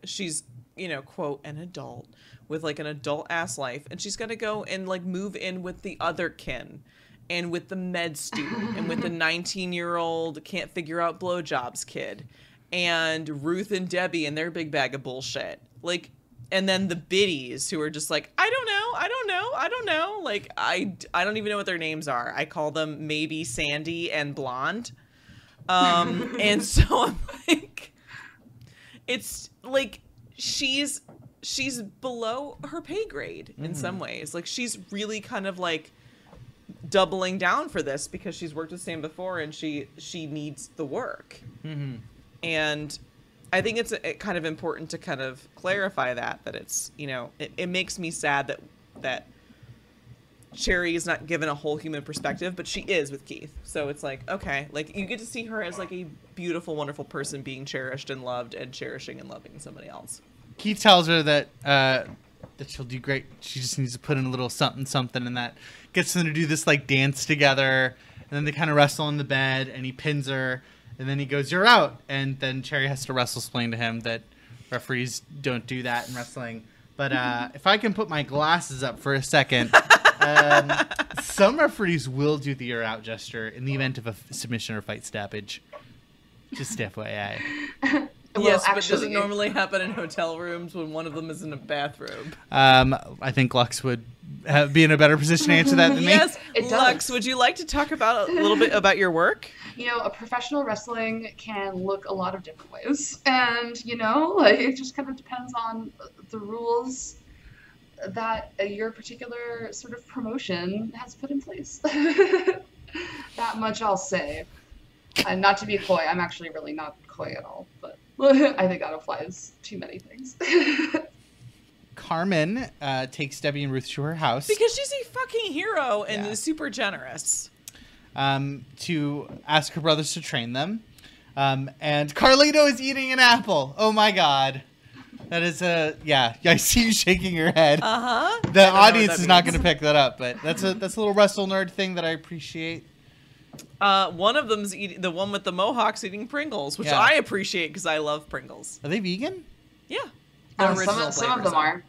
she's you know, quote, an adult with like an adult ass life, and she's gonna go and like move in with the other kin and with the med student and with the 19-year-old can't figure out blowjobs kid and Ruth and Debbie and their big bag of bullshit, like. And then the biddies who are just like, I don't know. Like, I don't even know what their names are. I call them maybe Sandy and Blonde. And so I'm like, it's like, she's below her pay grade in some ways. Like, she's really kind of like doubling down for this because she's worked with Sam before and she needs the work. And I think it's kind of important to kind of clarify that it's, you know, it makes me sad that Cherry is not given a whole human perspective, but she is with Keith. So it's like, okay, like you get to see her as like a beautiful, wonderful person being cherished and loved and cherishing and loving somebody else. Keith tells her that she'll do great. She just needs to put in a little something, and that gets them to do this like dance together. And then they kind of wrestle in the bed, and he pins her. And then he goes, "You're out." And then Cherry has to wrestle-splain to him that referees don't do that in wrestling. But if I can put my glasses up for a second, some referees will do the "you're out" gesture in the event of a submission or fight stoppage. Just FYI. Well, yes, actually, but does it normally happen in hotel rooms when one of them is in a bathrobe? I think Lux would be in a better position to answer that than me. Yes, Lux, would you like to talk about a little bit about your work? You know, a professional wrestling can look a lot of different ways. And, you know, like, it just kind of depends on the rules that your particular sort of promotion has put in place. That much I'll say. And not to be coy, I'm actually really not coy at all, but I think that applies to many things. Carmen takes Debbie and Ruth to her house. Because she's a fucking hero and is super generous. To ask her brothers to train them. And Carlito is eating an apple. Oh my god. That is I see you shaking your head. The audience is not going to pick that up, but that's a little wrestle nerd thing that I appreciate. One of them's eating, the one with the mohawks eating Pringles, which I appreciate because I love Pringles. Are they vegan? Yeah. Some of them are.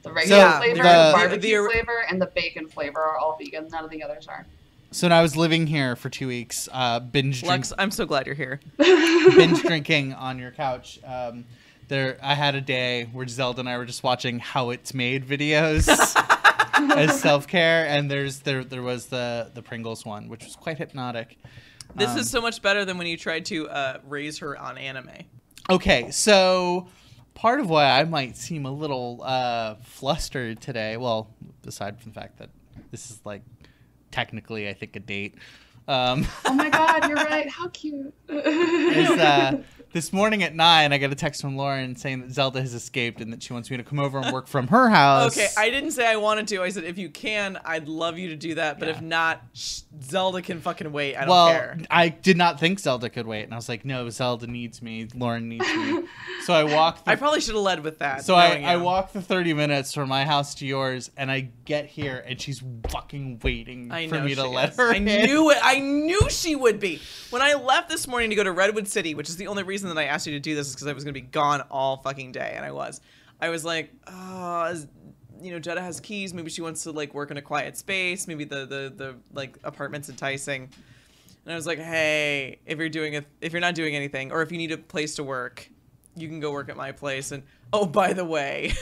The regular flavor, the barbecue flavor, and the bacon flavor are all vegan. None of the others are. So when I was living here for 2 weeks, Lex, I'm so glad you're here. Binge drinking on your couch. I had a day where Zelda and I were just watching how it's made videos as self-care, and there was the Pringles one, which was quite hypnotic. This is so much better than when you tried to raise her on anime. Okay, so part of why I might seem a little flustered today, well, aside from the fact that this is like technically, I think, a date. Oh my god, you're right. How cute. this morning at 9, I got a text from Lauren saying that Zelda has escaped and that she wants me to come over and work from her house. Okay, I didn't say I wanted to. I said if you can, I'd love you to do that. But if not, Zelda can fucking wait. I don't care. I did not think Zelda could wait, and I was like, no, Zelda needs me. Lauren needs me. So I walked. I probably should have led with that. So I walked the 30 minutes from my house to yours, and I get here, and she's fucking waiting for me to let her in. Knew it. I knew she would be. When I left this morning to go to Redwood City, which is the only reason that I asked you to do this, is because I was going to be gone all fucking day, and I was like, Jetta has keys. Maybe she wants to like work in a quiet space. Maybe the like apartment's enticing. And I was like, hey, if you're not doing anything, or if you need a place to work, you can go work at my place. And oh, by the way,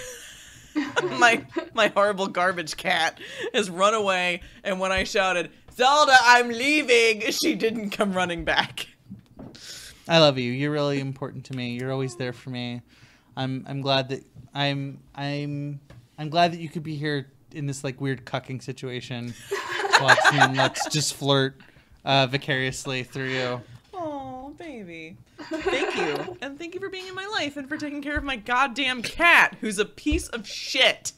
my horrible garbage cat has run away. And when I shouted, Zelda, I'm leaving, she didn't come running back. I love you. You're really important to me. You're always there for me. I'm glad that I'm glad that you could be here in this like weird cucking situation. Watch me and Lux just flirt vicariously through you. Oh, baby. Thank you. And thank you for being in my life and for taking care of my goddamn cat, who's a piece of shit.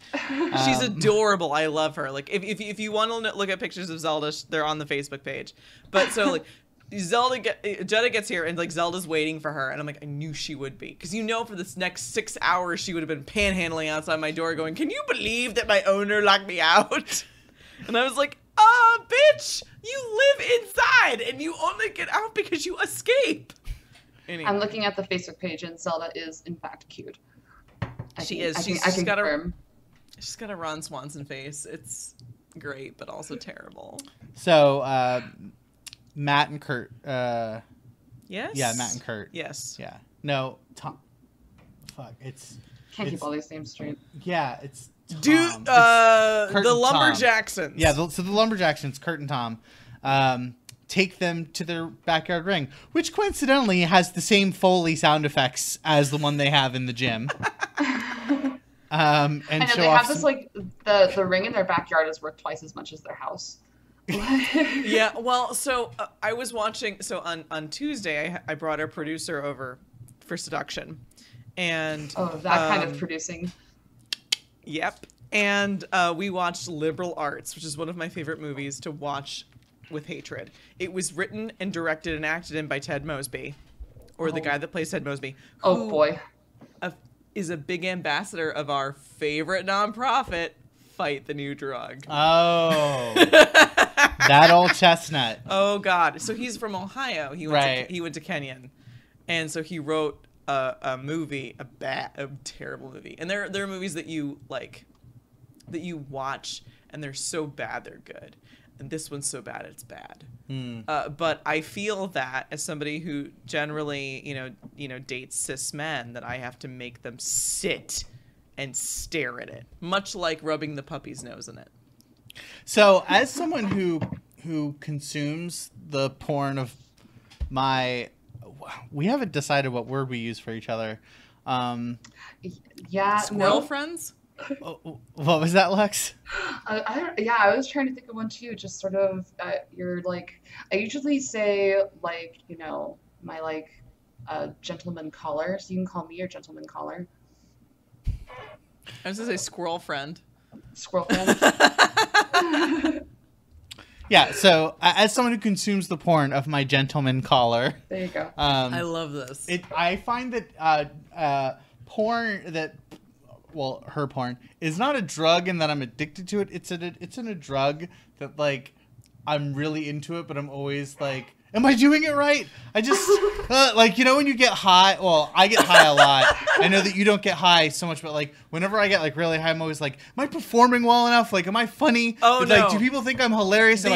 She's adorable. I love her. Like, if you want to look at pictures of Zelda, they're on the Facebook page. But so, like, Jetta gets here, and, like, Zelda's waiting for her. And I'm like, I knew she would be. Because you know for this next 6 hours, she would have been panhandling outside my door going, can you believe that my owner locked me out? And I was like, bitch, you live inside and you only get out because you escape. Anyway. I'm looking at the Facebook page and Zelda is in fact cute. She's got a Ron Swanson face. It's great, but also terrible. So, Matt and Kurt. Yes? Yeah, Matt and Kurt. Yes. Yeah. No, Tom. Fuck, Can't keep all these names straight. Yeah, it's Tom. Dude, the Lumberjacksons. Yeah, so the Lumberjacksons, Kurt and Tom, take them to their backyard ring, which coincidentally has the same Foley sound effects as the one they have in the gym. And I know they have this like the ring in their backyard is worth twice as much as their house. Yeah, well, so I was watching. So on Tuesday, I brought our producer over for seduction, and kind of producing. Yep. And we watched Liberal Arts, which is one of my favorite movies to watch with hatred. It was written and directed and acted in by Ted Mosby, or the guy that plays Ted Mosby. Oh, boy. Is a big ambassador of our favorite nonprofit, Fight the New Drug. Oh. That old chestnut. Oh, God. So he's from Ohio. He went to Kenyon. And so he wrote a movie, a terrible movie. And there are movies that you like, that you watch, and they're so bad they're good. And this one's so bad it's bad. But I feel that as somebody who generally, dates cis men, that I have to make them sit and stare at it, much like rubbing the puppy's nose in it. So, as someone who consumes the porn of we haven't decided what word we use for each other. Squirrel friends? What was that, Lux? I was trying to think of one too. Just sort of, you're like, I usually say like, my like gentleman caller. So you can call me your gentleman caller. I was gonna say squirrel friend. Squirrel friend. Yeah, so as someone who consumes the porn of my gentleman caller, there you go. I love this. I find that her porn is not a drug and that I'm addicted to it. It's in a drug that like I'm really into it, but I'm always like, am I doing it right? I just when you get high. Well, I get high a lot. I know that you don't get high so much, but like whenever I get like really high, I'm always like, am I performing well enough? Like, am I funny? Oh, no. Like, do people think I'm hilarious?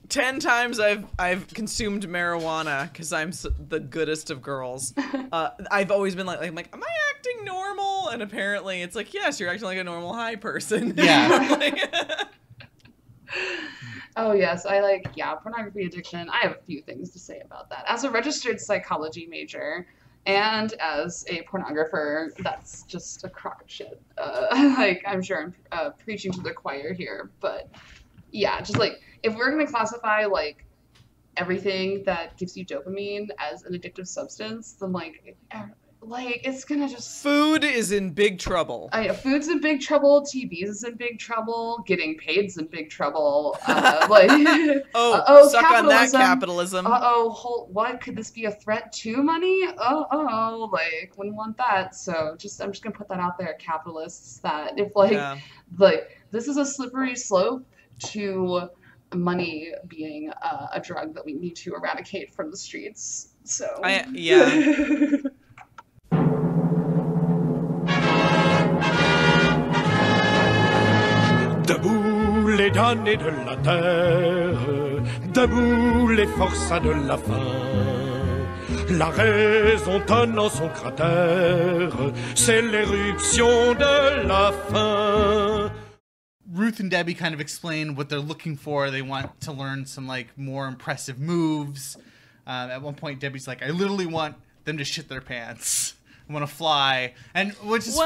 10 times I've consumed marijuana because I'm the goodest of girls. I've always been like, am I acting normal? And apparently it's like, yes, you're acting like a normal high person. Yeah. Oh, yes. Pornography addiction. I have a few things to say about that. As a registered psychology major and as a pornographer, that's just a crock of shit. I'm sure I'm preaching to the choir here. But, yeah, just like, if we're going to classify, like, everything that gives you dopamine as an addictive substance, then like it's gonna just... Food is in big trouble. Food's in big trouble. TVs is in big trouble. Getting paid's in big trouble. suck on that capitalism. What could this be a threat to money? Like wouldn't want that. So I'm just gonna put that out there, capitalists. That if this is a slippery slope to money being a drug that we need to eradicate from the streets. So Debout les damnés de la terre, debout les forçats de la faim. La raison tonne en son cratère, c'est l'éruption de la faim. Ruth and Debbie kind of explain what they're looking for. They want to learn some like more impressive moves. At one point, Debbie's like, "I literally want them to shit their pants. I want to fly," and which is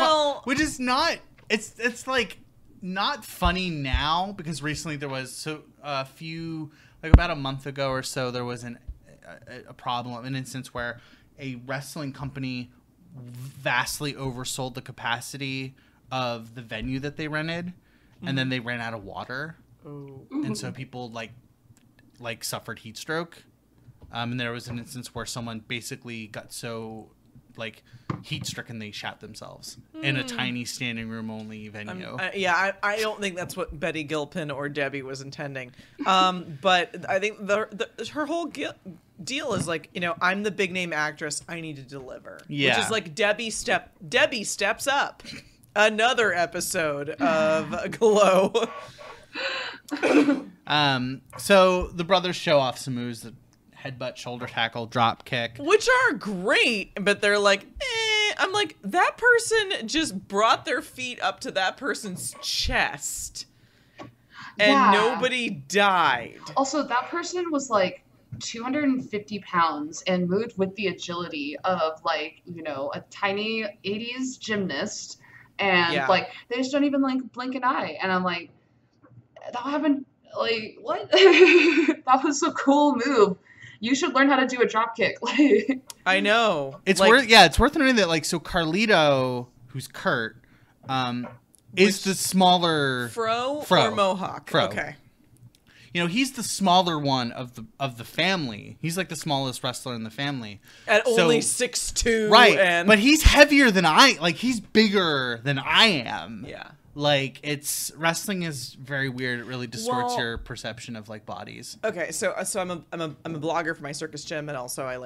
not. It's like not funny now because recently there was about a month ago or so there was a problem, an instance where a wrestling company vastly oversold the capacity of the venue that they rented. And then they ran out of water, and so people like suffered heat stroke. And there was an instance where someone basically got so like heat stricken they shat themselves in a tiny standing room only venue. I don't think that's what Betty Gilpin or Debbie was intending. But I think her whole deal is like, I'm the big name actress. I need to deliver. Yeah, which is like Debbie steps up. Another episode of Glow. So the brothers show off some moves: the headbutt, shoulder tackle, drop kick, which are great. But they're like, I'm like, that person just brought their feet up to that person's chest, and nobody died. Also, that person was like 250 pounds and moved with the agility of like a tiny 80s gymnast. And like they just don't even like blink an eye, and I'm like, that happened. Like what? That was a cool move. You should learn how to do a drop kick. Like I know it's worth noting that like so Carlito, who's Kurt, is the smaller Fro or Mohawk. Fro. Okay. He's the smaller one of the family. He's like the smallest wrestler in the family. At only 6'2". Right. But he's heavier than he's bigger than I am. Yeah. Like wrestling is very weird. It really distorts your perception of like bodies. Okay, so I'm a blogger for my circus gym, and also I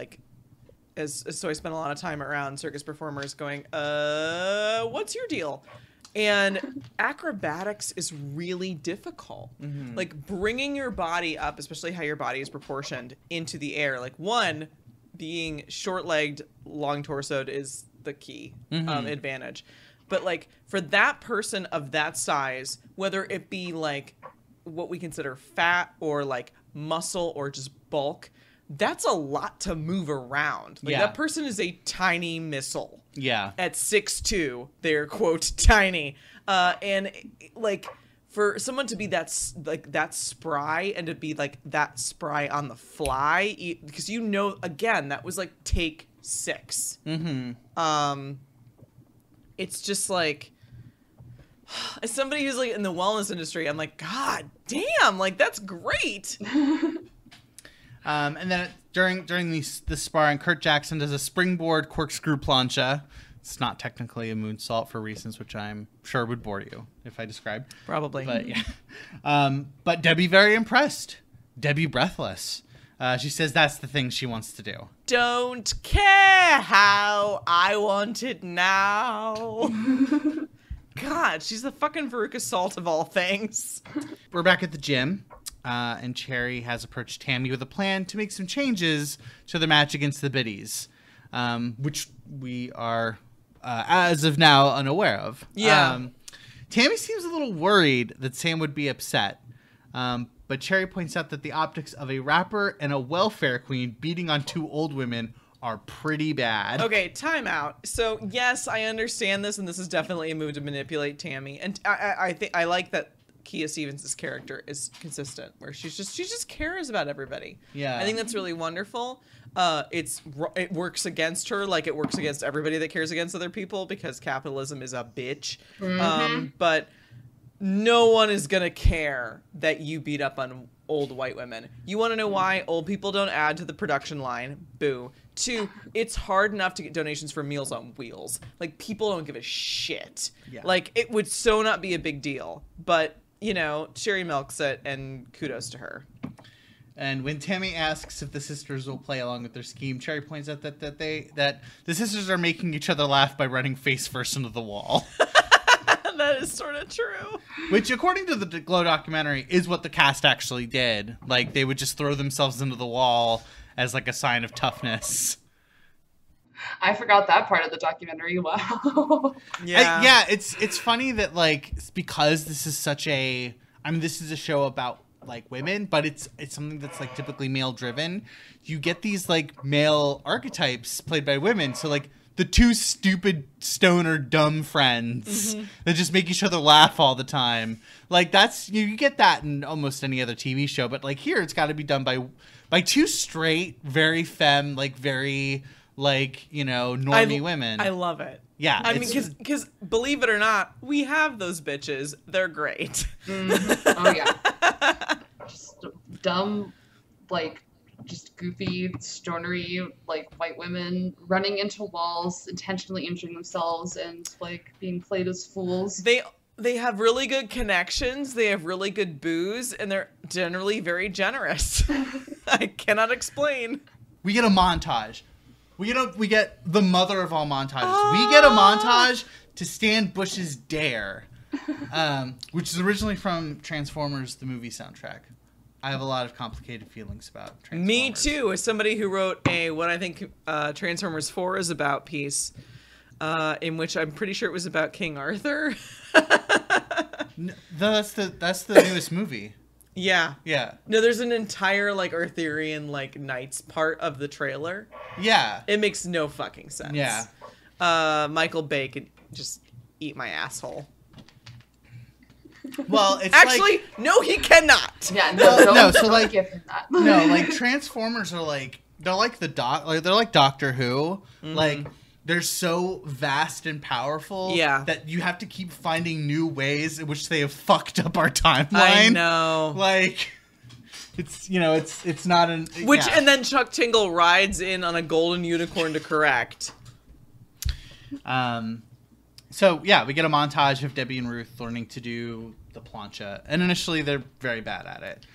so I spend a lot of time around circus performers going, what's your deal? And acrobatics is really difficult. Mm-hmm. Like bringing your body up, especially how your body is proportioned, into the air. Like being short-legged, long-torsoed is the key advantage. But like for that person of that size, whether it be like what we consider fat or like muscle or just bulk, that's a lot to move around. Like that person is a tiny missile. Yeah. At 6'2", they're quote tiny. And like for someone to be that spry and to be like that spry on the fly, because again, that was like take 6. Mm-hmm. It's just like, as somebody who's like in the wellness industry, I'm like, God damn, like that's great. And then during the sparring, Kurt Jackson does a springboard corkscrew plancha. It's not technically a moonsault for reasons which I'm sure would bore you if I described. Probably. But yeah. But Debbie very impressed. Debbie breathless. She says that's the thing she wants to do. Don't care how I want it now. God, she's the fucking Veruca Salt of all things. We're back at the gym. And Cherry has approached Tammy with a plan to make some changes to the match against the Biddies, which we are, as of now, unaware of. Yeah. Tammy seems a little worried that Sam would be upset, but Cherry points out that the optics of a rapper and a welfare queen beating on 2 old women are pretty bad. Okay, time out. So, yes, I understand this, and this is definitely a move to manipulate Tammy. And I think I like that Kia Stevens' character is consistent, where she just cares about everybody. Yeah. I think that's really wonderful. It works against her like it works against everybody that cares against other people, because capitalism is a bitch. But no one is gonna care that you beat up on old white women. You want to know why? Old people don't add to the production line. Boo. 2, it's hard enough to get donations for Meals on Wheels. Like, people don't give a shit. Yeah. Like, it would so not be a big deal. But, you know, Sherry milks it, and kudos to her. And when Tammy asks if the sisters will play along with their scheme, Cherry points out that the sisters are making each other laugh by running face first into the wall. That is sort of true. Which, according to the Glow documentary, is what the cast actually did. Like, they would just throw themselves into the wall as, like, a sign of toughness. I forgot that part of the documentary. Wow. Yeah. It's funny that, like, because this is such a... I mean, this is a show about, like, women, but it's something that's, like, typically male-driven. You get these, like, male archetypes played by women. So, like, the two stupid stoner dumb friends that just make each other laugh all the time. Like, that's you get that in almost any other TV show, but like here it's got to be done by two straight, very femme, like very like, you know, normie women. I love it. Yeah. I mean, because believe it or not, we have those bitches. They're great. Oh yeah. Just dumb, like, just goofy, stonery, like, white women running into walls, intentionally injuring themselves, and, like, being played as fools. They have really good connections, they have really good booze, and they're generally very generous. I cannot explain. We get a montage. We get the mother of all montages. We get a montage to Stan Bush's Dare, which is originally from Transformers, the movie soundtrack. I have a lot of complicated feelings about Transformers. Me too, as somebody who wrote what I think Transformers 4 is about piece, in which I'm pretty sure it was about King Arthur. That's the newest movie. Yeah. Yeah. No, there's an entire, like, Arthurian, like, knights part of the trailer. Yeah. It makes no fucking sense. Yeah. Michael Bay could just eat my asshole. Well, it's actually, no, he cannot. Yeah, don't give him that. No, like, Transformers are like, they're like they're like Doctor Who. Like, they're so vast and powerful that you have to keep finding new ways in which they have fucked up our timeline. I know. Like, it's, you know, it's not an... Which, and then Chuck Tingle rides in on a golden unicorn to correct. So, yeah, we get a montage of Debbie and Ruth learning to do the plancha. And initially, they're very bad at it.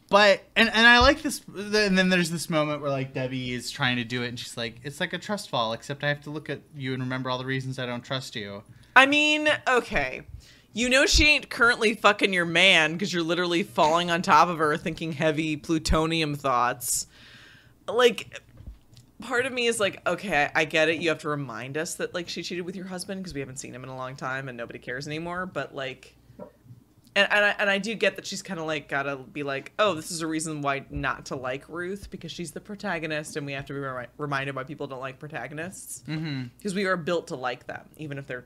But, and I like this, and then there's this moment where, like, Debbie is trying to do it, and she's like, it's like a trust fall, except I have to look at you and remember all the reasons I don't trust you. I mean, okay. You know she ain't currently fucking your man, because you're literally falling on top of her thinking heavy plutonium thoughts. Like... Part of me is like, okay, I get it. You have to remind us that, like, she cheated with your husband because we haven't seen him in a long time and nobody cares anymore. But, like, and I do get that she's kind of, like, gotta be like, oh, this is a reason why not to like Ruth, because she's the protagonist and we have to be reminded why people don't like protagonists. Because we are built to like them, even if they're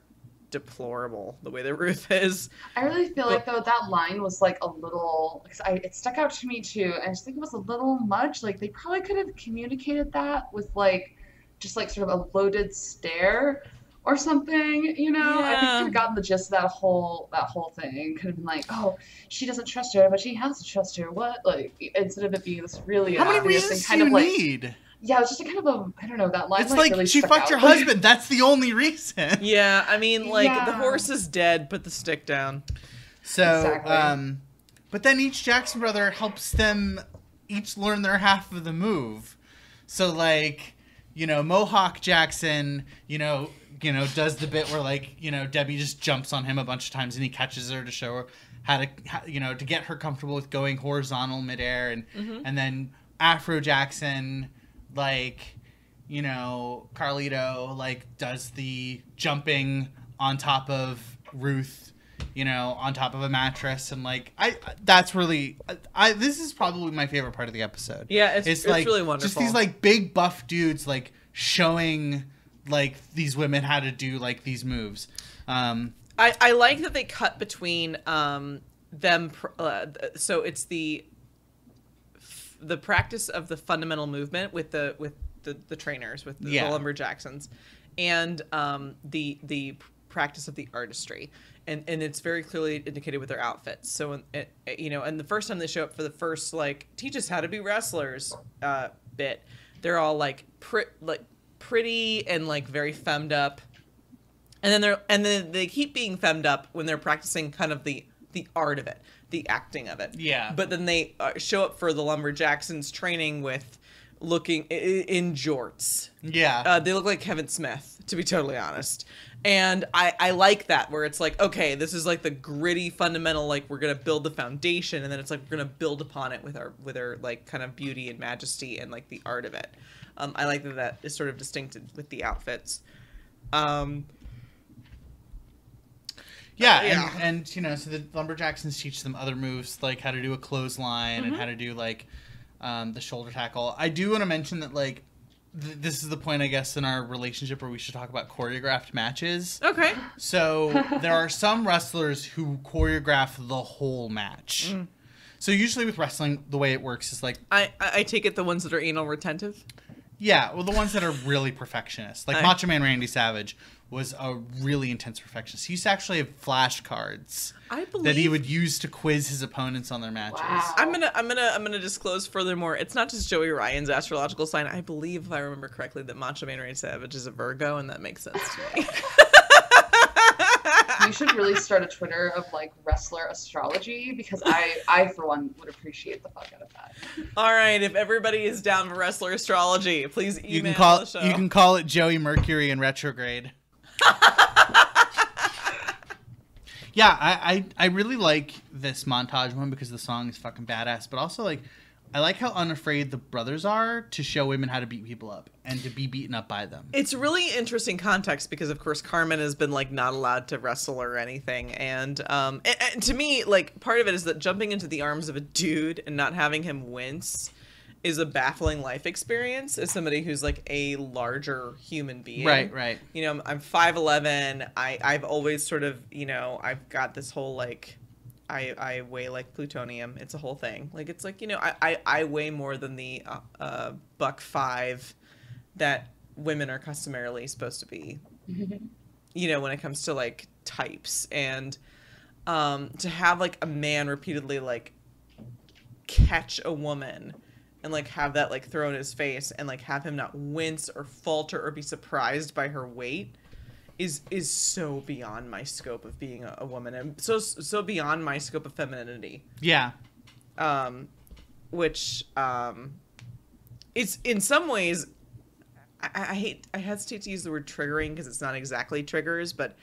deplorable the way that Ruth is. I really feel like, though, that line was, like, a little... it stuck out to me, too. I just think it was a little much. Like, they probably could have communicated that with, like, just, like, sort of a loaded stare or something, you know? Yeah. I think I could have gotten the gist of that whole thing. Could have been like, oh, she doesn't trust her, but she has to trust her. What? Like, instead of it being this really How many obvious reasons and kind do of, you like... need? Yeah, it was just a kind of a, I don't know, that line It's like like really she stuck fucked out. your husband. That's the only reason. Yeah, I mean, like, the Yeah. horse is dead, put the stick down. So, Exactly. but then each Jackson brother helps them each learn their half of the move. So, like, you know, Mohawk Jackson, you know, does the bit where, like, you know, Debbie just jumps on him a bunch of times and he catches her to show her how to get her comfortable with going horizontal midair. And then Afro Jackson, like, you know, Carlito, like, does the jumping on top of Ruth, you know, on top of a mattress. And, like, that's really, this is probably my favorite part of the episode. Yeah, it's like, really wonderful. Just these, like, big buff dudes, like, showing, like, these women how to do, like, these moves. I like that they cut between them. So it's the practice of the fundamental movement with the trainers, with the lumberjacksons, and the practice of the artistry. And it's very clearly indicated with their outfits. So, and the first time they show up for the first, like, teach us how to be wrestlers bit, they're all, like, pretty and, like, very femmed up. And then they keep being femmed up when they're practicing kind of the art of it, the acting of it. Yeah. But then they show up for the Lumberjacksons training with looking in jorts. Yeah. They look like Kevin Smith, to be totally honest. And I like that, where it's like, okay, this is like the gritty fundamental, like, we're going to build the foundation, and then it's like we're going to build upon it with our like kind of beauty and majesty and like the art of it. I like that is sort of distinct with the outfits. Yeah, and you know, so the Lumberjacksons teach them other moves, like how to do a clothesline and how to do like the shoulder tackle. I do want to mention that, like, this is the point, I guess, in our relationship where we should talk about choreographed matches. Okay. So there are some wrestlers who choreograph the whole match. So usually with wrestling, the way it works is like... I take it the ones that are anal retentive? Yeah, well, the ones that are really perfectionist. Like Macho Man Randy Savage was a really intense perfectionist. He used to actually have flashcards that he would use to quiz his opponents on their matches. Wow. I'm gonna disclose furthermore. It's not just Joey Ryan's astrological sign. I believe, if I remember correctly, that Macho Man Randy Savage is a Virgo, and that makes sense to me. You should really start a Twitter of, like, wrestler astrology, because I for one would appreciate the fuck out of that. All right, if everybody is down for wrestler astrology, please email the show. You can call it Joey Mercury in retrograde. Yeah, I really like this montage one because the song is fucking badass, but also, like, I like how unafraid the brothers are to show women how to beat people up and to be beaten up by them. It's really interesting context because, of course, Carmen has been, like, not allowed to wrestle or anything. And to me, like, part of it is that jumping into the arms of a dude and not having him wince is a baffling life experience as somebody who's, like, a larger human being. Right. You know, I'm 5'11". I've always sort of, you know, I've got this whole, like... I weigh like plutonium. It's a whole thing. Like, it's like, you know, I weigh more than the $1.5 that women are customarily supposed to be, you know, when it comes to, like, types. And to have, like, a man repeatedly, like, catch a woman and, like, have that, like, throw in his face and, like, have him not wince or falter or be surprised by her weight is so beyond my scope of being a woman, and so beyond my scope of femininity. Yeah. Which it's in some ways, I hesitate to use the word triggering because it's not exactly triggers, but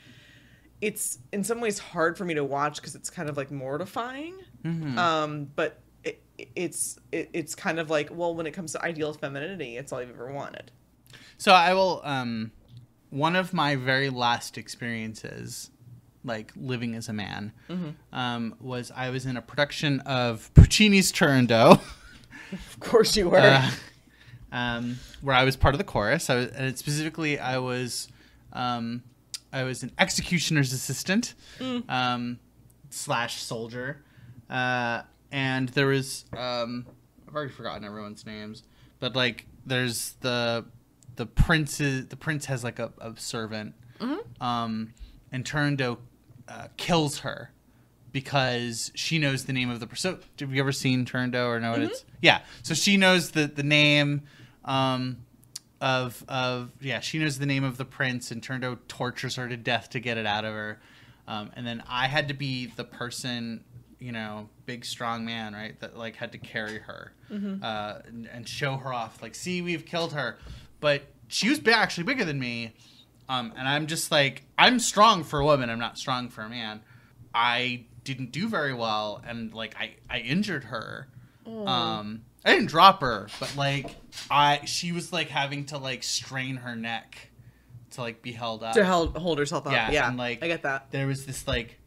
it's in some ways hard for me to watch because it's kind of like mortifying. But it's kind of like, well, when it comes to ideal femininity, it's all I've ever wanted. So I will one of my very last experiences, like, living as a man, was I was in a production of Puccini's Turandot. Of course you were. Where I was part of the chorus. And specifically, I was an executioner's assistant / soldier. And there was, I've already forgotten everyone's names, but, like, there's the prince has, like, a servant, and Turandot kills her because she knows the name of the person. So, have you ever seen Turandot or know what it's? Yeah. So she knows the name she knows the name of the prince, and Turandot tortures her to death to get it out of her. And then I had to be the person, you know, big strong man, right, that, like, had to carry her and show her off, like, see, we've killed her. But she was actually bigger than me, and I'm just like, I'm strong for a woman, I'm not strong for a man. I didn't do very well, and, like, I injured her. I didn't drop her, but, like, she was, like, having to, like, strain her neck to, like, be held up. To hold herself up. Yeah, and, like, I get that. There was this, like,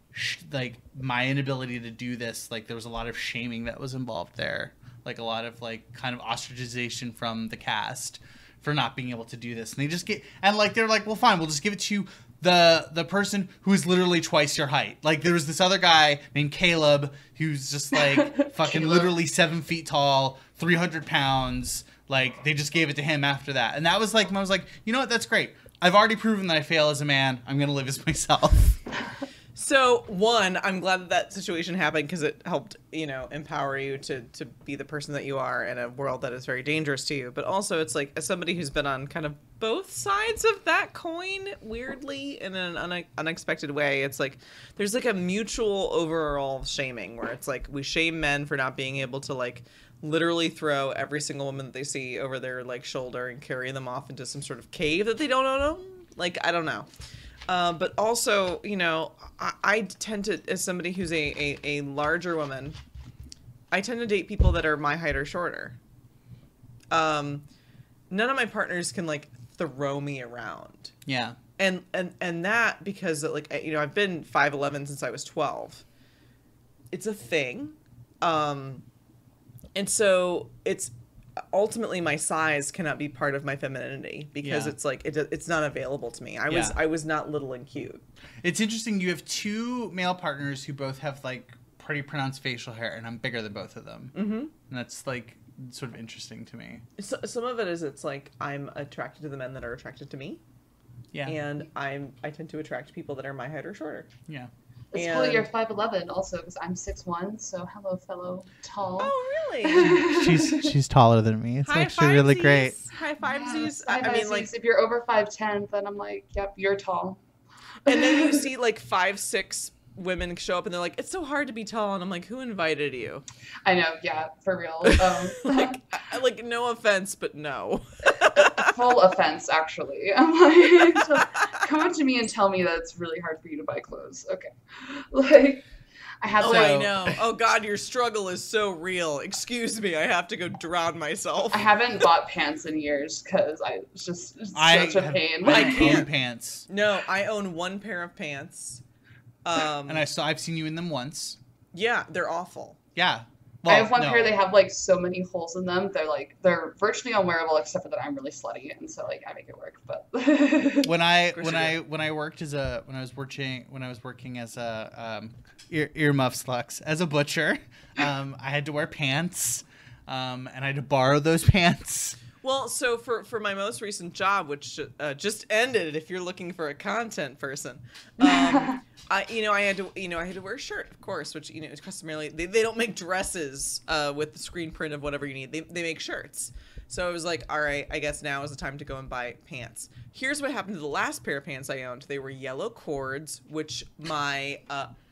my inability to do this, like, there was a lot of shaming that was involved there. Like, a lot of, like, kind of ostracization from the cast for not being able to do this. And they just they're like, well, fine, we'll just give it to you the person who is literally twice your height. Like there was this other guy named Caleb who's just like fucking literally 7 feet tall, 300 pounds. Like they just gave it to him after that. And that was like, I was like, you know what? That's great. I've already proven that I fail as a man. I'm going to live as myself. So, one, I'm glad that situation happened because it helped, empower you to be the person that you are in a world that is very dangerous to you. But also, it's like, as somebody who's been on kind of both sides of that coin, weirdly, in an unexpected way, it's like, there's like a mutual overall shaming where it's like, we shame men for not being able to like, literally throw every single woman that they see over their like shoulder and carry them off into some sort of cave that they don't know. Like, I don't know. But also, I tend to, as somebody who's a larger woman, I tend to date people that are my height or shorter. None of my partners can like throw me around. Yeah. And that because like, I've been 5'11" since I was 12. It's a thing. And so it's ultimately my size cannot be part of my femininity because it's like it's not available to me. I was not little and cute. It's interesting. You have two male partners who both have like pretty pronounced facial hair, and I'm bigger than both of them. Mm-hmm. And that's like sort of interesting to me. So, some of it is it's like I'm attracted to the men that are attracted to me. Yeah. And I tend to attract people that are my height or shorter. Yeah. It's cool you're 5'11" also because I'm 6'1", so hello, fellow tall. Oh, really? she's taller than me. It's actually really great. High fivesies. I mean, like, if you're over 5'10", then I'm like, yep, you're tall. And then you see like 5'6" women show up and they're like, it's so hard to be tall, and I'm like, who invited you? I know, yeah, for real. Like no offense, but no. Full offense, actually. I'm like, so come up to me and tell me that it's really hard for you to buy clothes. Okay, like I have. I know. Oh God, your struggle is so real. Excuse me, I have to go drown myself. I haven't bought pants in years because it's such a pain. I can't own pants. No, I own one pair of pants. And I've seen you in them once. Yeah, they're awful. Yeah. Well, I have one pair. They have like so many holes in them. They're virtually unwearable except for that I'm really slutty, and so like I make it work. But when I was working as a earmuffs Lux as a butcher, I had to wear pants, and I had to borrow those pants. Well, so for my most recent job, which just ended, if you're looking for a content person, I had to wear a shirt, of course, which is customarily they don't make dresses with the screen print of whatever you need. They make shirts. So I was like, all right, I guess now is the time to go and buy pants. Here's what happened to the last pair of pants I owned. They were yellow cords, which my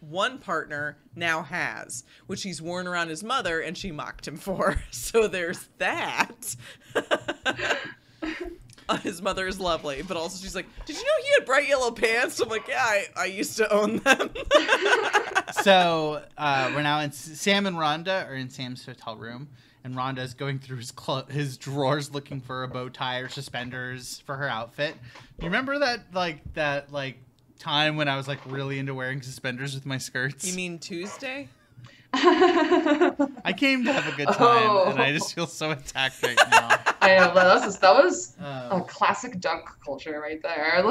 one partner now has, which he's worn around his mother, and she mocked him for. So there's that. His mother is lovely, but also she's like, did you know he had bright yellow pants? I'm like, yeah, I used to own them. So we're now in Sam and Rhonda are in Sam's hotel room. And Rhonda's going through his drawers looking for a bow tie or suspenders for her outfit. You remember that time when I was like really into wearing suspenders with my skirts? You mean Tuesday? I came to have a good time, and I just feel so attacked right now. I know, that was a classic dunk culture right there.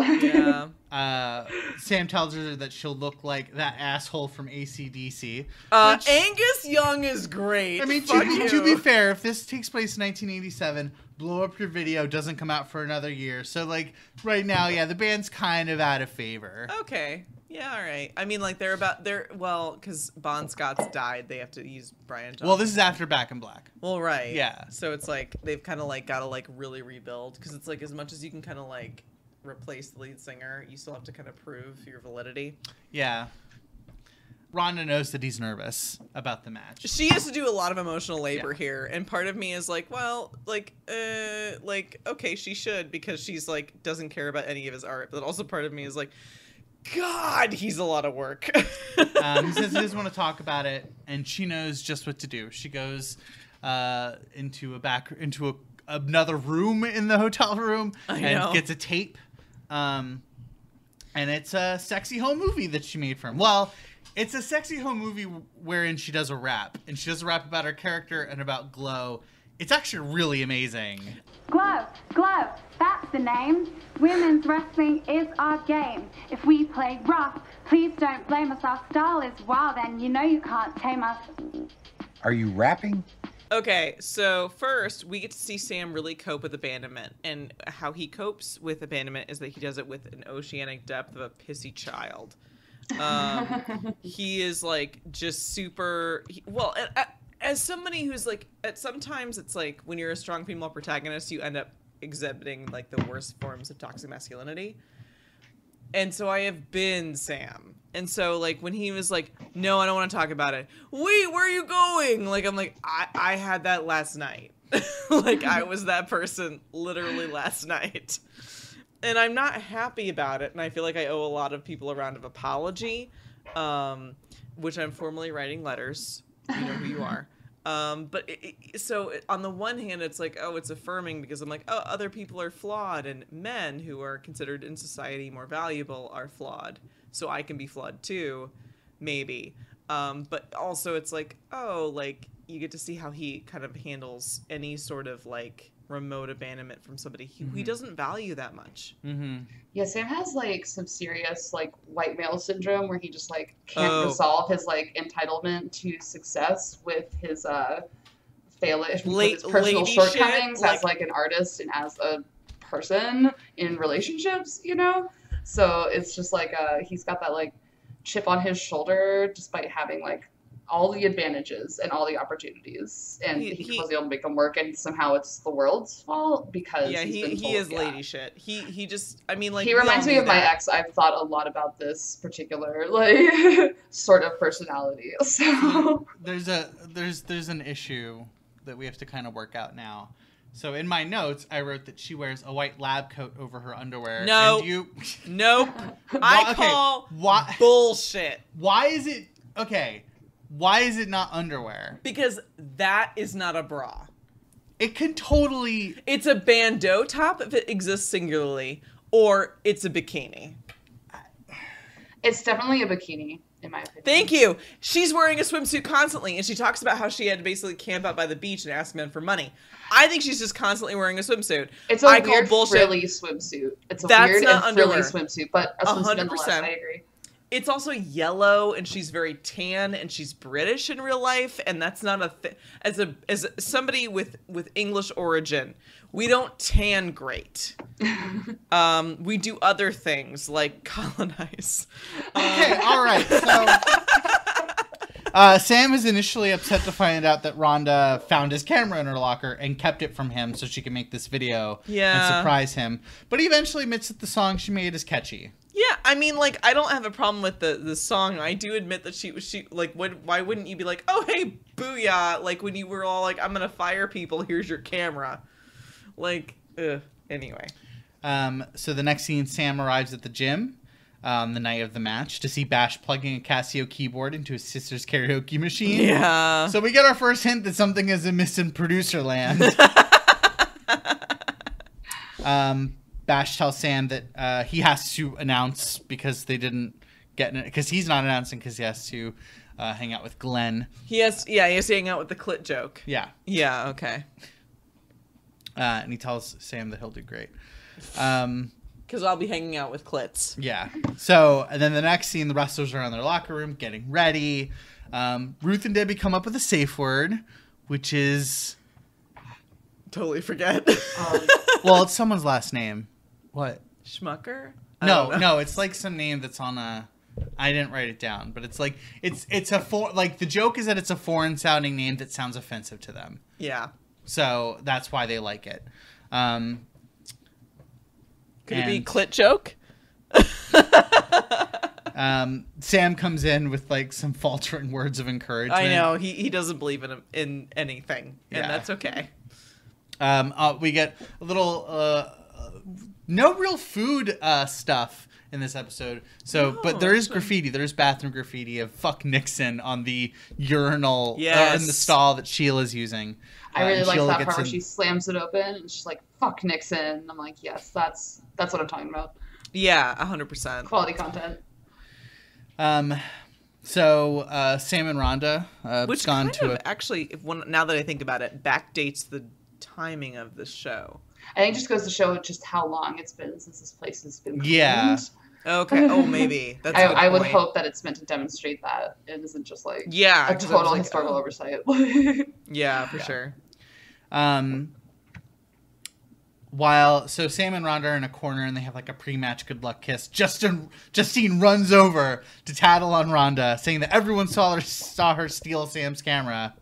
Yeah. Sam tells her that she'll look like that asshole from AC/DC. Angus Young is great. I mean, to be fair, if this takes place in 1987, Blow Up Your Video doesn't come out for another year. So, like, right now, yeah, the band's kind of out of favor. Okay. Yeah, all right. I mean, like, because Bon Scott's died, they have to use Brian Johnson. Well, this is after Back in Black. Well, right. Yeah. So it's like, they've kind of, like, got to, like, really rebuild. Because it's like, as much as you can kind of, like, replace the lead singer, you still have to kind of prove your validity. Yeah. Rhonda knows that he's nervous about the match. She has to do a lot of emotional labor here. And part of me is like, well, okay, she should, because she's, like, doesn't care about any of his art. But also part of me is like, God, he's a lot of work. He says he doesn't want to talk about it, and she knows just what to do. She goes into another room in the hotel room and gets a tape. And it's a sexy home movie that she made for him. Well, it's a sexy home movie wherein she does a rap, and she does a rap about her character and about Glow. It's actually really amazing. Glow, glow, that the name. Women's wrestling is our game. If we play rough, please don't blame us. Our style is wild and you know you can't tame us. Are you rapping? Okay, so first we get to see Sam really cope with abandonment, and how he copes with abandonment is that he does it with an oceanic depth of a pissy child. He is like just super as somebody who's like, sometimes it's like when you're a strong female protagonist, you end up exhibiting like the worst forms of toxic masculinity. And so I have been Sam. And so, like, when he was like, no, I don't want to talk about it. Wait, where are you going? Like, I'm like, I had that last night. Like, I was that person literally last night. And I'm not happy about it. And I feel like I owe a lot of people a round of apology, which I'm formally writing letters. You know who you are. But so on the one hand, it's like, oh, it's affirming because I'm like, oh, other people are flawed, and men who are considered in society more valuable are flawed. So I can be flawed too, maybe. But also it's like, oh, like you get to see how he kind of handles any sort of like remote abandonment from somebody he doesn't value that much. Yeah, Sam has like some serious like white male syndrome where he just like can't resolve his like entitlement to success with his personal shortcomings as like an artist and as a person in relationships, you know? So it's just like he's got that like chip on his shoulder despite having like all the advantages and all the opportunities, and he was able to make them work, and somehow it's the world's fault because he is lady shit. He just, I mean, like, he reminds me of my ex. I've thought a lot about this particular like sort of personality. So there's an issue that we have to kind of work out now. So in my notes, I wrote that she wears a white lab coat over her underwear. No. And you... Nope. I call bullshit. Why is it... Okay. Why is it not underwear? Because that is not a bra. It can totally... It's a bandeau top if it exists singularly, or it's a bikini. It's definitely a bikini, in my opinion. Thank you. She's wearing a swimsuit constantly, and she talks about how she had to basically camp out by the beach and ask men for money. I think she's just constantly wearing a swimsuit. It's a weird frilly swimsuit. It's a weird and frilly swimsuit, but a swimsuit nonetheless, I agree. It's also yellow, and she's very tan, and she's British in real life, and that's not a thing. As somebody with English origin, we don't tan great. We do other things like colonize. Okay, all right. So Sam is initially upset to find out that Rhonda found his camera in her locker and kept it from him so she could make this video and surprise him. But he eventually admits that the song she made is catchy. Yeah, I mean, like, I don't have a problem with the song. I do admit that she like, why wouldn't you be like, oh, hey, booyah, like, when you were all like, I'm gonna fire people, here's your camera. Like, anyway. So the next scene, Sam arrives at the gym the night of the match to see Bash plugging a Casio keyboard into his sister's karaoke machine. Yeah. So we get our first hint that something is amiss in producer land. Bash tells Sam that he has to announce because they didn't get it, because he's not announcing because he has to hang out with Glenn. He has to hang out with the clit joke. Yeah. Yeah, okay. And he tells Sam that he'll do great. Because I'll be hanging out with clits. Yeah. So, and then the next scene, the wrestlers are in their locker room getting ready. Ruth and Debbie come up with a safe word, which is... Totally forget. Well, it's someone's last name. What? Schmucker? No, it's like some name that's on a... I didn't write it down, but it's like... It's like, the joke is that it's a foreign-sounding name that sounds offensive to them. Yeah. So, that's why they like it. Could it be clit joke? Sam comes in with like some faltering words of encouragement. I know he doesn't believe in anything, and that's okay. We get a little no real food stuff in this episode. So, but there is graffiti. There's bathroom graffiti of "fuck Nixon" on the urinal in the stall that Sheila's using. I really like that part where she slams it open and she's like, "Fuck Nixon." I'm like, yes, that's what I'm talking about. Yeah, 100%. Quality content. So Sam and Rhonda which gone kind to of actually, now that I think about it, backdates the timing of the show. I think it just goes to show just how long it's been since this place has been cleaned. Yeah. Okay. Oh, maybe. That's a good I would point. hope that it's meant to demonstrate that it isn't just like Yeah, a 'cause it was total like, historical oh. oversight. Yeah, for sure. So Sam and Rhonda are in a corner and they have like a pre-match good luck kiss. Justine runs over to tattle on Rhonda, saying that everyone saw her steal Sam's camera,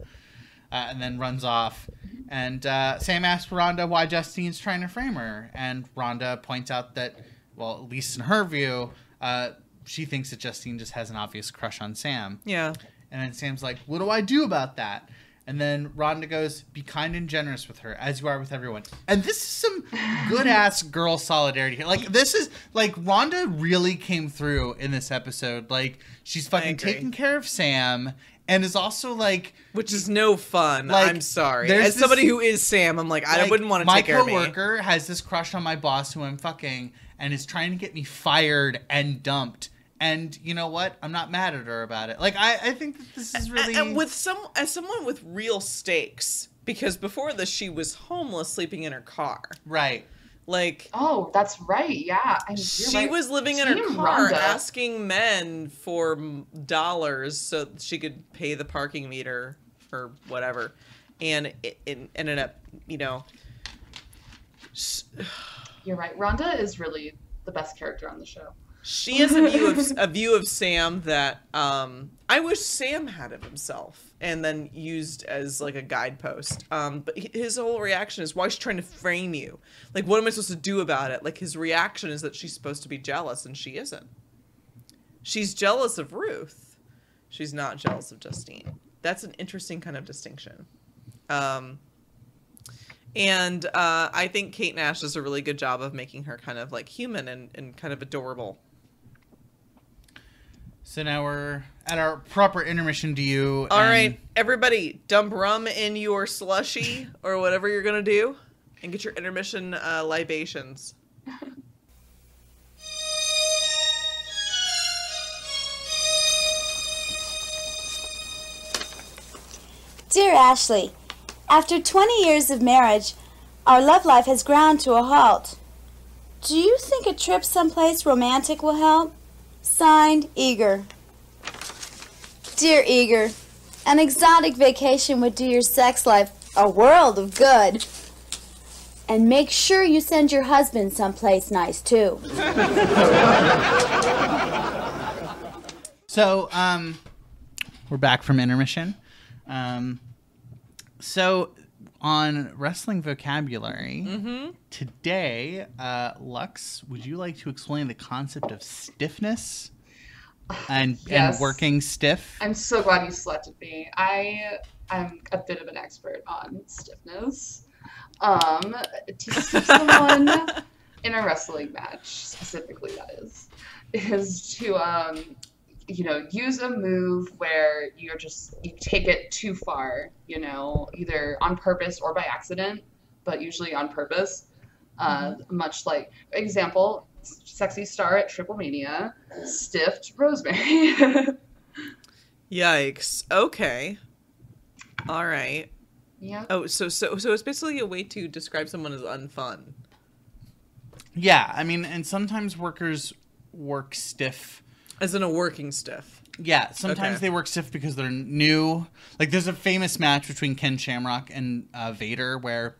and then runs off. And Sam asks Rhonda why Justine's trying to frame her, and Rhonda points out that, well, at least in her view, she thinks that Justine just has an obvious crush on Sam. Yeah. And then Sam's like, what do I do about that? And then Rhonda goes, be kind and generous with her, as you are with everyone. And this is some good-ass girl solidarity here. Like, this is, like, Rhonda really came through in this episode. Like, she's fucking taking care of Sam, and is also, like... Which is no fun, like, I'm sorry. there's As somebody who is Sam, I'm like, I wouldn't want to take care of me. My coworker has this crush on my boss who I'm fucking, and is trying to get me fired and dumped. And you know what? I'm not mad at her about it. Like, I think that this is really... And as someone with real stakes, because before this, she was homeless, sleeping in her car. Right. Like... Oh, that's right, yeah. She was living in her car, asking men for dollars so she could pay the parking meter or whatever. And it ended up, you know... You're right. Rhonda is really the best character on the show. She has a view of Sam that I wish Sam had of himself, and then used as like a guidepost. But his whole reaction is, why is she trying to frame you? Like, what am I supposed to do about it? Like, his reaction is that she's supposed to be jealous, and she isn't. She's jealous of Ruth. She's not jealous of Justine. That's an interesting kind of distinction. And I think Kate Nash does a really good job of making her kind of like human and kind of adorable. So now we're at our proper intermission to you. All right, everybody, dump rum in your slushy or whatever you're going to do and get your intermission libations. Dear Ashley, after 20 years of marriage, our love life has ground to a halt. Do you think a trip someplace romantic will help? Signed, Eager. Dear Eager, an exotic vacation would do your sex life a world of good. And make sure you send your husband someplace nice, too. So, we're back from intermission. So, on wrestling vocabulary, today, Lux, would you like to explain the concept of stiffness and working stiff? I'm so glad you selected me. I'm a bit of an expert on stiffness. To stiff someone in a wrestling match, specifically, that is to use a move where you take it too far, either on purpose or by accident, but usually on purpose. Much like, example, Sexy Star at Triple Mania stiffed Rosemary. Yikes. Okay. All right. Yeah. Oh, so it's basically a way to describe someone as unfun. Yeah, I mean, and sometimes workers work stiff. As in a working stiff. Yeah, sometimes they work stiff because they're new. Like, there's a famous match between Ken Shamrock and Vader where,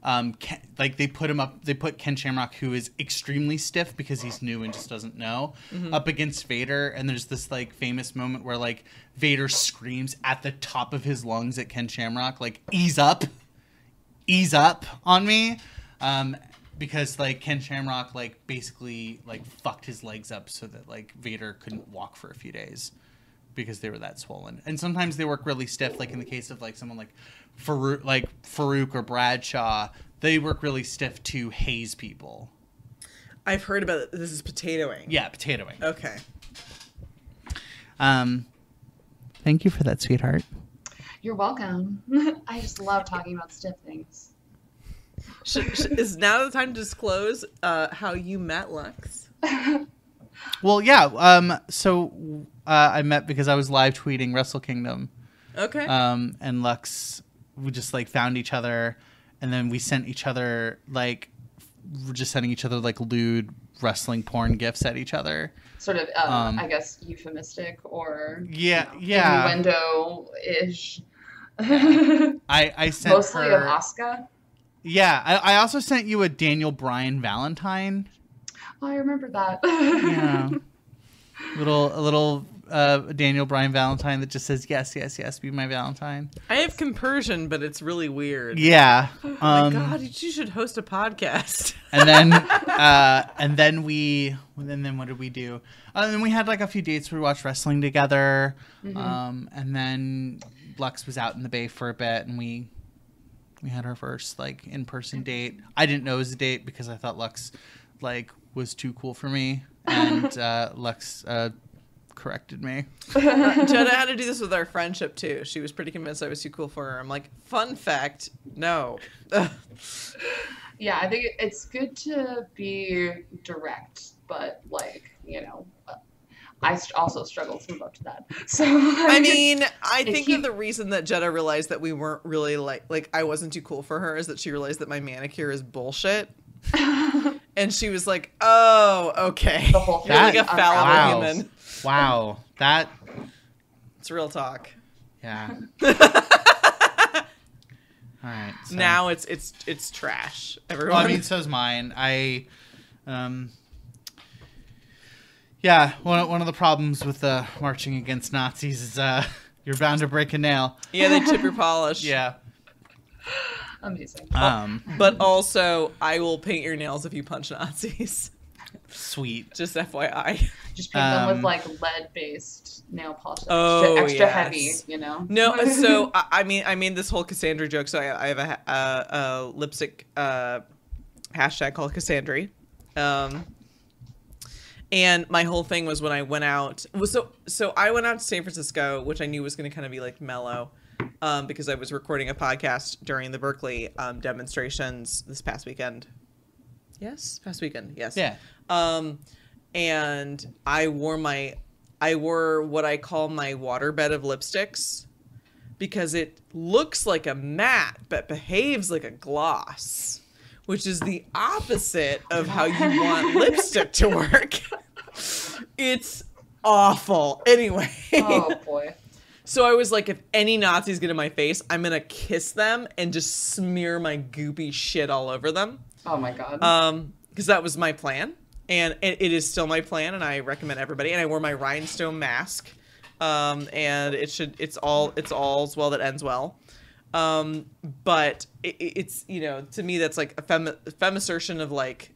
they put Ken Shamrock, who is extremely stiff because he's new and just doesn't know, up against Vader, and there's this like famous moment where like Vader screams at the top of his lungs at Ken Shamrock, like, ease up on me. Because like Ken Shamrock like basically like fucked his legs up so that like Vader couldn't walk for a few days because they were that swollen. And sometimes they work really stiff, like in the case of like someone like Farouk or Bradshaw, they work really stiff to haze people. I've heard about it. This is potatoing. Yeah, potatoing. Okay. Thank you for that, sweetheart. You're welcome. I just love talking about stiff things. Is now the time to disclose how you met Lux? Well, yeah. So I met because I was live tweeting Wrestle Kingdom. Okay. And Lux, we just like found each other, and then we sent each other like we're just sending each other like lewd wrestling porn gifs at each other. Sort of, I guess, euphemistic or innuendo-ish. I sent mostly her, of Asuka. Yeah, I also sent you a Daniel Bryan Valentine. Oh, I remember that. Yeah, a little Daniel Bryan Valentine that just says yes, yes, yes, be my Valentine. I have compersion, but it's really weird. Yeah. Oh my God, you should host a podcast. And then what did we do? Then we had like a few dates where we watched wrestling together. Mm-hmm. And then Lux was out in the Bay for a bit, and we had our first like in-person date. I didn't know it was a date because I thought Lux like was too cool for me, and Lux corrected me. Jetta had to do this with our friendship too. She was pretty convinced I was too cool for her. I'm like, fun fact, no. Yeah, I think it's good to be direct, but like, I also struggle to live up to that. So I mean, I think that the reason that Jetta realized that we weren't really like I wasn't too cool for her is that she realized that my manicure is bullshit. And she was like, "Oh, okay." The whole thing. You're like a fallible human. Wow, it's real talk. Yeah. All right. So. Now it's trash. Everyone. Well, I mean, so's mine. Yeah, one of the problems with marching against Nazis is you're bound to break a nail. Yeah, they chip your polish. Yeah. Amazing. But also, I will paint your nails if you punch Nazis. Sweet. Just FYI. Just paint them with like lead-based nail polish. Extra heavy, No, so I mean this whole Cassandra joke. So I have a lipstick hashtag called Cassandra. And my whole thing was when I went out. So I went out to San Francisco, which I knew was going to kind of be like mellow. Because I was recording a podcast during the Berkeley demonstrations this past weekend. Yes, past weekend. Yes. Yeah. And I wore what I call my waterbed of lipsticks because it looks like a matte but behaves like a gloss, which is the opposite of how you want lipstick to work. It's awful. Anyway. Oh boy. So I was like, if any Nazis get in my face, I'm going to kiss them and just smear my goopy shit all over them. Oh my God. Because that was my plan. And it is still my plan, and I recommend everybody. And I wore my rhinestone mask. And it's all's well that ends well. But it's, to me, that's like a femme assertion of like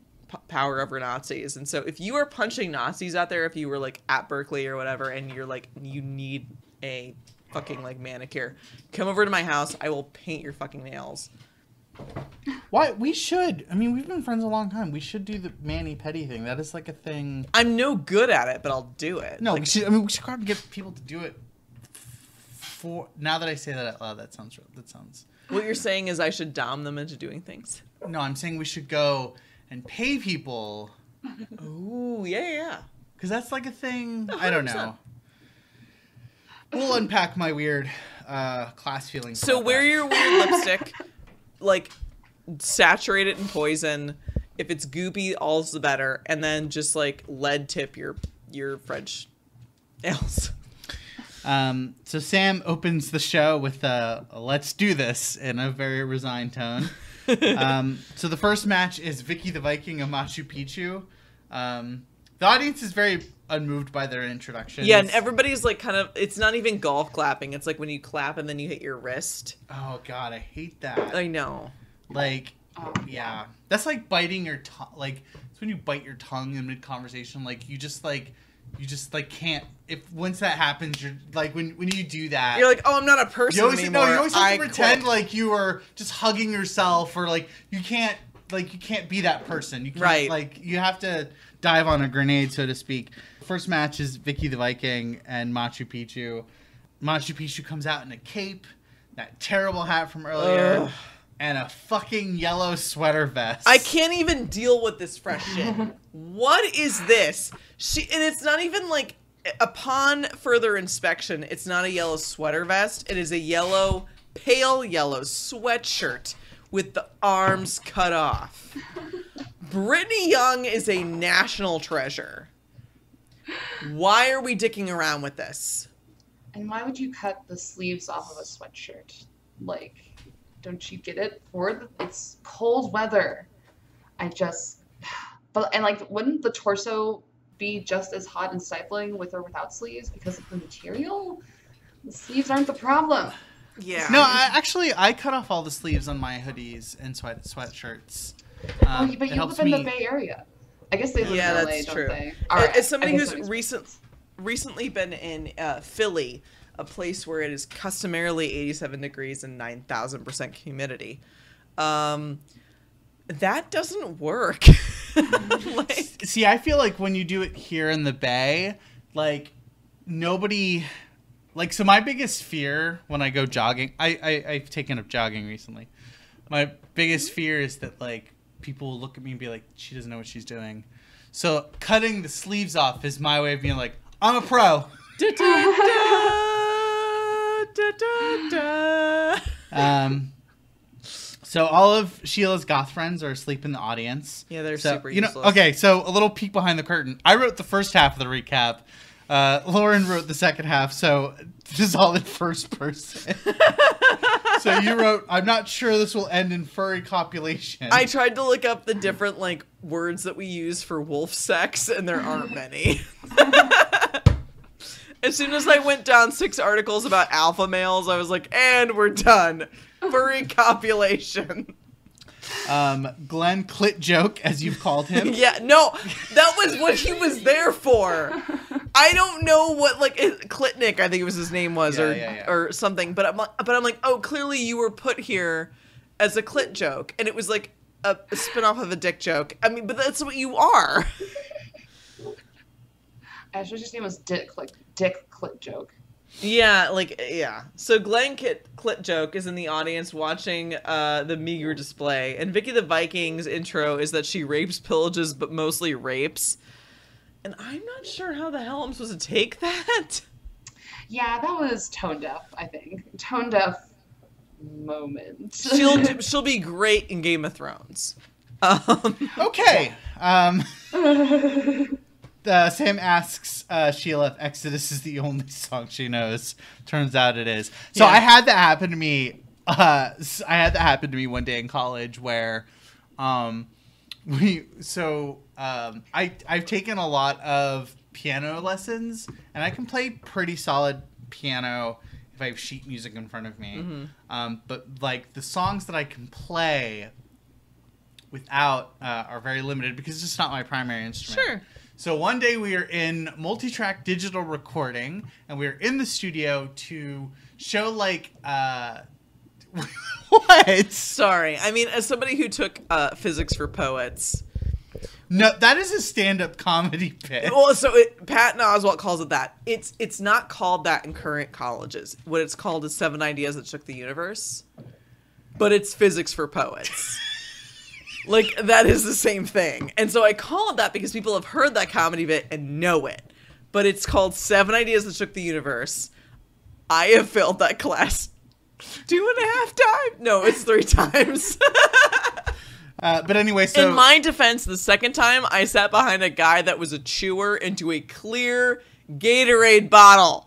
power over Nazis. And so if you are punching Nazis out there, if you were like at Berkeley or whatever, and you're like, you need a fucking like manicure, come over to my house. I will paint your fucking nails. Why? We should. I mean, we've been friends a long time. We should do the mani-pedi thing. That is like a thing. I'm no good at it, but I'll do it. No, we should go out and get people to do it. Now that I say that out loud, that sounds. What you're saying is I should dom them into doing things. No, I'm saying we should go and pay people. Ooh, yeah. Because that's like a thing. 100%. I don't know. We'll unpack my weird class feelings. So wear your weird lipstick, like saturate it in poison. If it's goopy, all's the better. And then just like lead tip your French nails. So Sam opens the show with "Let's do this" in a very resigned tone. So the first match is Vicky the Viking of Machu Picchu. The audience is very unmoved by their introduction. Yeah, and everybody's like kind of, it's not even golf clapping. It's like when you clap and then you hit your wrist. Oh God, I hate that. I know. Like, yeah. That's like biting your tongue. Like, it's when you bite your tongue in mid-conversation. Like, you just can't. Once that happens, you're like, when you do that, you're like, oh, I'm not a person anymore. No, you always have to pretend like you are just hugging yourself, or like you can't be that person. You can't, right. Like, you have to dive on a grenade, so to speak. First match is Vicky the Viking and Machu Picchu. Machu Picchu comes out in a cape, that terrible hat from earlier, and a fucking yellow sweater vest. I can't even deal with this fresh shit. What is this? And it's not even like, upon further inspection, it's not a yellow sweater vest. It is a pale yellow sweatshirt with the arms cut off. Brittany Young is a national treasure. Why are we dicking around with this? And why would you cut the sleeves off of a sweatshirt? Like, don't you get it? It's cold weather. Wouldn't the torso be just as hot and stifling with or without sleeves because of the material? The sleeves aren't the problem. Yeah. No, I cut off all the sleeves on my hoodies and sweatshirts. But you live in the Bay Area. I guess they live in LA, that's don't true. they? Right. As somebody who's recently been in Philly, a place where it is customarily 87 degrees and 9,000% humidity, that doesn't work. See, I feel like when you do it here in the Bay, like, nobody... Like, so my biggest fear when I go jogging... I've taken up jogging recently. My biggest fear is that, like, people will look at me and be like, she doesn't know what she's doing. So cutting the sleeves off is my way of being like, I'm a pro. Da, da, da, da, da. So all of Sheila's goth friends are asleep in the audience. Yeah, they're super useless. Okay, so a little peek behind the curtain. I wrote the first half of the recap. Lauren wrote the second half, so this is all in first person. So you wrote, I'm not sure this will end in furry copulation. I tried to look up the different, like, words that we use for wolf sex, and there aren't many. As soon as I went down 6 articles about alpha males, I was like, and we're done. Furry copulation. Glenn Clit Joke, as you've called him. Yeah, no, that was what he was there for. I don't know what, like, Klitnik, I think it was his name was, or something. But I'm like, oh, clearly you were put here as a clit joke, and it was like a spinoff of a dick joke. I mean, but that's what you are. I should his name was Dick Clit Joke. Yeah, like, yeah. So Glenn Clit Joke is in the audience watching the meager display, and Vicky the Viking's intro is that she rapes, pillages, but mostly rapes. And I'm not sure how the hell I'm supposed to take that. Yeah, that was tone deaf, I think. Tone deaf moment. She'll be great in Game of Thrones. Okay. Sam asks Sheila if Exodus is the only song she knows. Turns out it is. So yeah. I had that happen to me. One day in college where I've taken a lot of piano lessons, and I can play pretty solid piano if I have sheet music in front of me. Mm-hmm. But like the songs that I can play without are very limited because it's just not my primary instrument. Sure. So one day we are in multi-track digital recording, and we are in the studio to show like what? Sorry, I mean, as somebody who took physics for poets. No, that is a stand-up comedy bit. Well, so Patton Oswalt calls it that. It's not called that in current colleges. What it's called is 7 Ideas That Shook the Universe, but it's physics for poets. Like, that is the same thing. And so I call it that because people have heard that comedy bit and know it. But it's called 7 Ideas That Shook the Universe. I have failed that class 2.5 times. No, it's 3 times. But anyway, so... In my defense, the second time, I sat behind a guy that was a chewer into a clear Gatorade bottle.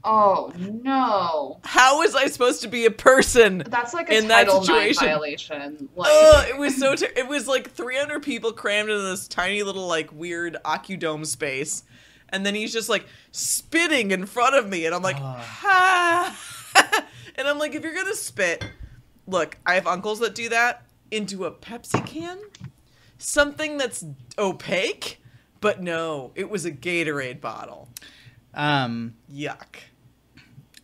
Oh, no. How was I supposed to be a person That's like a in Title that situation? IX violation. Like... It was so... it was like 300 people crammed into this tiny little, like, weird Ocudome space. And then he's just, like, spitting in front of me. And I'm like, ha. And I'm like, if you're gonna spit... Look, I have uncles that do that into a Pepsi can. Something that's opaque. But no, it was a Gatorade bottle. Yuck.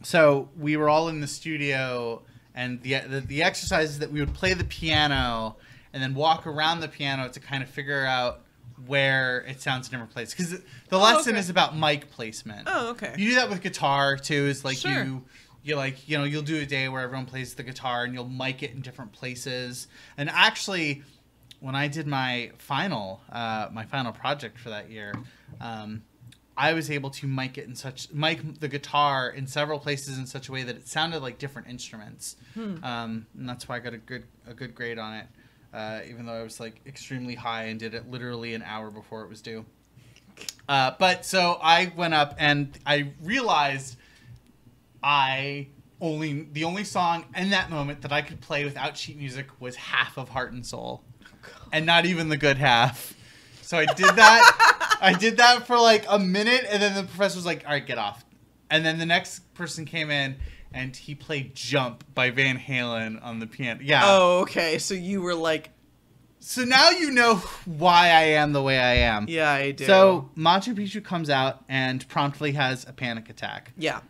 So we were all in the studio, and the exercise is that we would play the piano and then walk around the piano to kind of figure out where it sounds in different places. Because the lesson is about mic placement. Oh, okay. You do that with guitar too. Is like sure. you like, you know, you'll do a day where everyone plays the guitar and you'll mic it in different places. And actually, when I did my final project for that year, I was able to mic the guitar in several places in such a way that it sounded like different instruments. And that's why I got a good grade on it, even though I was like extremely high and did it literally an hour before it was due. But so I went up and I realized the only song in that moment that I could play without sheet music was half of Heart and Soul, and not even the good half. So I did that. I did that for like a minute, and then the professor was like, "All right, get off." And then the next person came in, and he played "Jump" by Van Halen on the piano. Yeah. Oh, okay. So you were like. So now you know why I am the way I am. Yeah, I do. So Machu Picchu comes out and promptly has a panic attack. Yeah.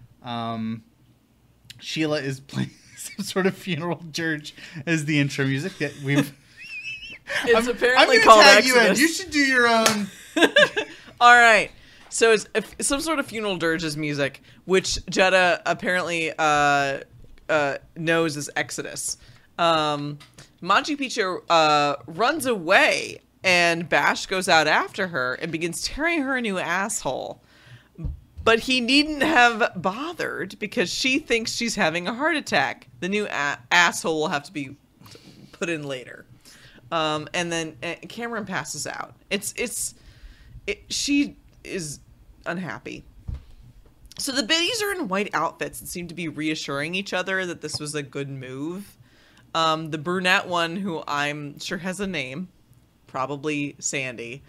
Sheila is playing some sort of funeral dirge as the intro music that we've. It's apparently I'm called tag you in. Exodus. You should do your own. All right. So it's some sort of funeral dirge's music, which Jetta apparently knows as Exodus. Machu Picchu runs away, and Bash goes out after her and begins tearing her a new asshole. But he needn't have bothered because she thinks she's having a heart attack. The new asshole will have to be put in later. And then Cameron passes out. She is unhappy. So the biddies are in white outfits and seem to be reassuring each other that this was a good move. The brunette one, who I'm sure has a name, probably Sandy,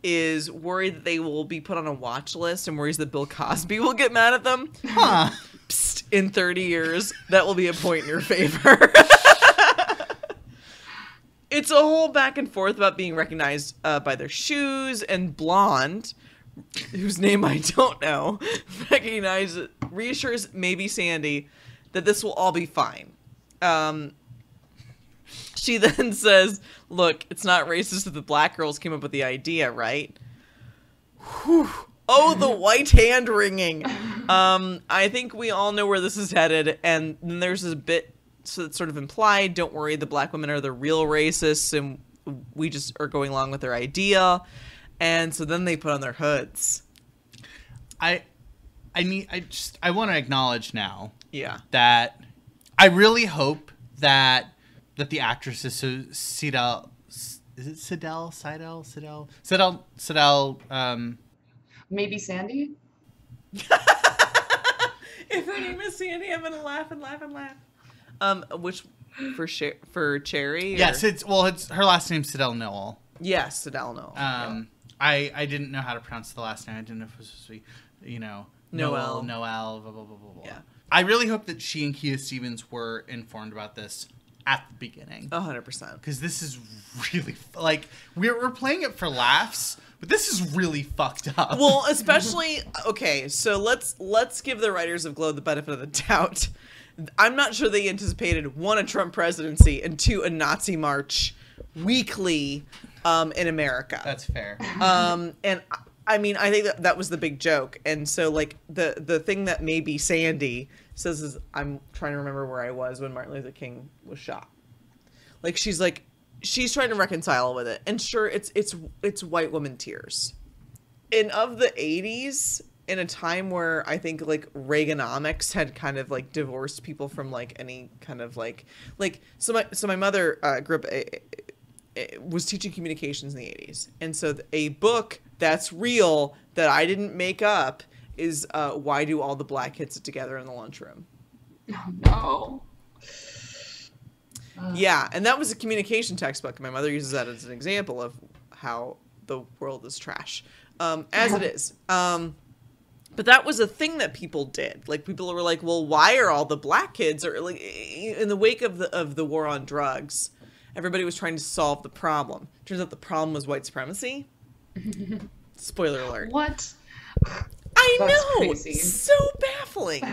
is worried that they will be put on a watch list and worries that Bill Cosby will get mad at them. Huh. Psst, in 30 years, that will be a point in your favor. It's a whole back and forth about being recognized by their shoes, and Blonde, whose name I don't know, reassures maybe Sandy that this will all be fine. She then says, "Look, it's not racist if the black girls came up with the idea, right?" Whew. Oh, the white hand wringing. I think we all know where this is headed, and then there's this bit so that's sort of implied, don't worry, the black women are the real racists, and we just are going along with their idea. And so then they put on their hoods. I want to acknowledge now. Yeah. That I really hope that the actress is Sidel. Is it Sidel? Maybe Sandy. If her name is Sandy, I'm gonna laugh and laugh and laugh. Which for Cherry? Or? Yes, it's her last name's Sidel Noel. Yes, Sidel Noel. Yeah. I didn't know how to pronounce the last name. I didn't know if it was supposed to be, Noel, blah, blah, blah, blah, blah. Yeah. I really hope that she and Kia Stevens were informed about this at the beginning. 100%. Because this is really, we're playing it for laughs, but this is really fucked up. Well, especially, okay, so let's give the writers of Glow the benefit of the doubt. I'm not sure they anticipated, 1, a Trump presidency, and 2, a Nazi march weekly in America. That's fair. And I mean, I think that was the big joke. And so, the thing that maybe Sandy says is, I'm trying to remember where I was when Martin Luther King was shot. She's trying to reconcile with it. And sure, it's white woman tears. And of the 80s, in a time where I think Reaganomics had kind of divorced people from any kind of so my mother grew up was teaching communications in the 80s, and so a book that's real that I didn't make up is Why Do All the Black Kids Sit Together in the Lunchroom? Oh no. Yeah, and that was a communication textbook. My mother uses that as an example of how the world is trash, as it is. But that was a thing that people did. People were like, well, why are all the black kids, or in the wake of the war on drugs, everybody was trying to solve the problem. Turns out the problem was white supremacy. Spoiler alert. What? I That's know. crazy. So baffling.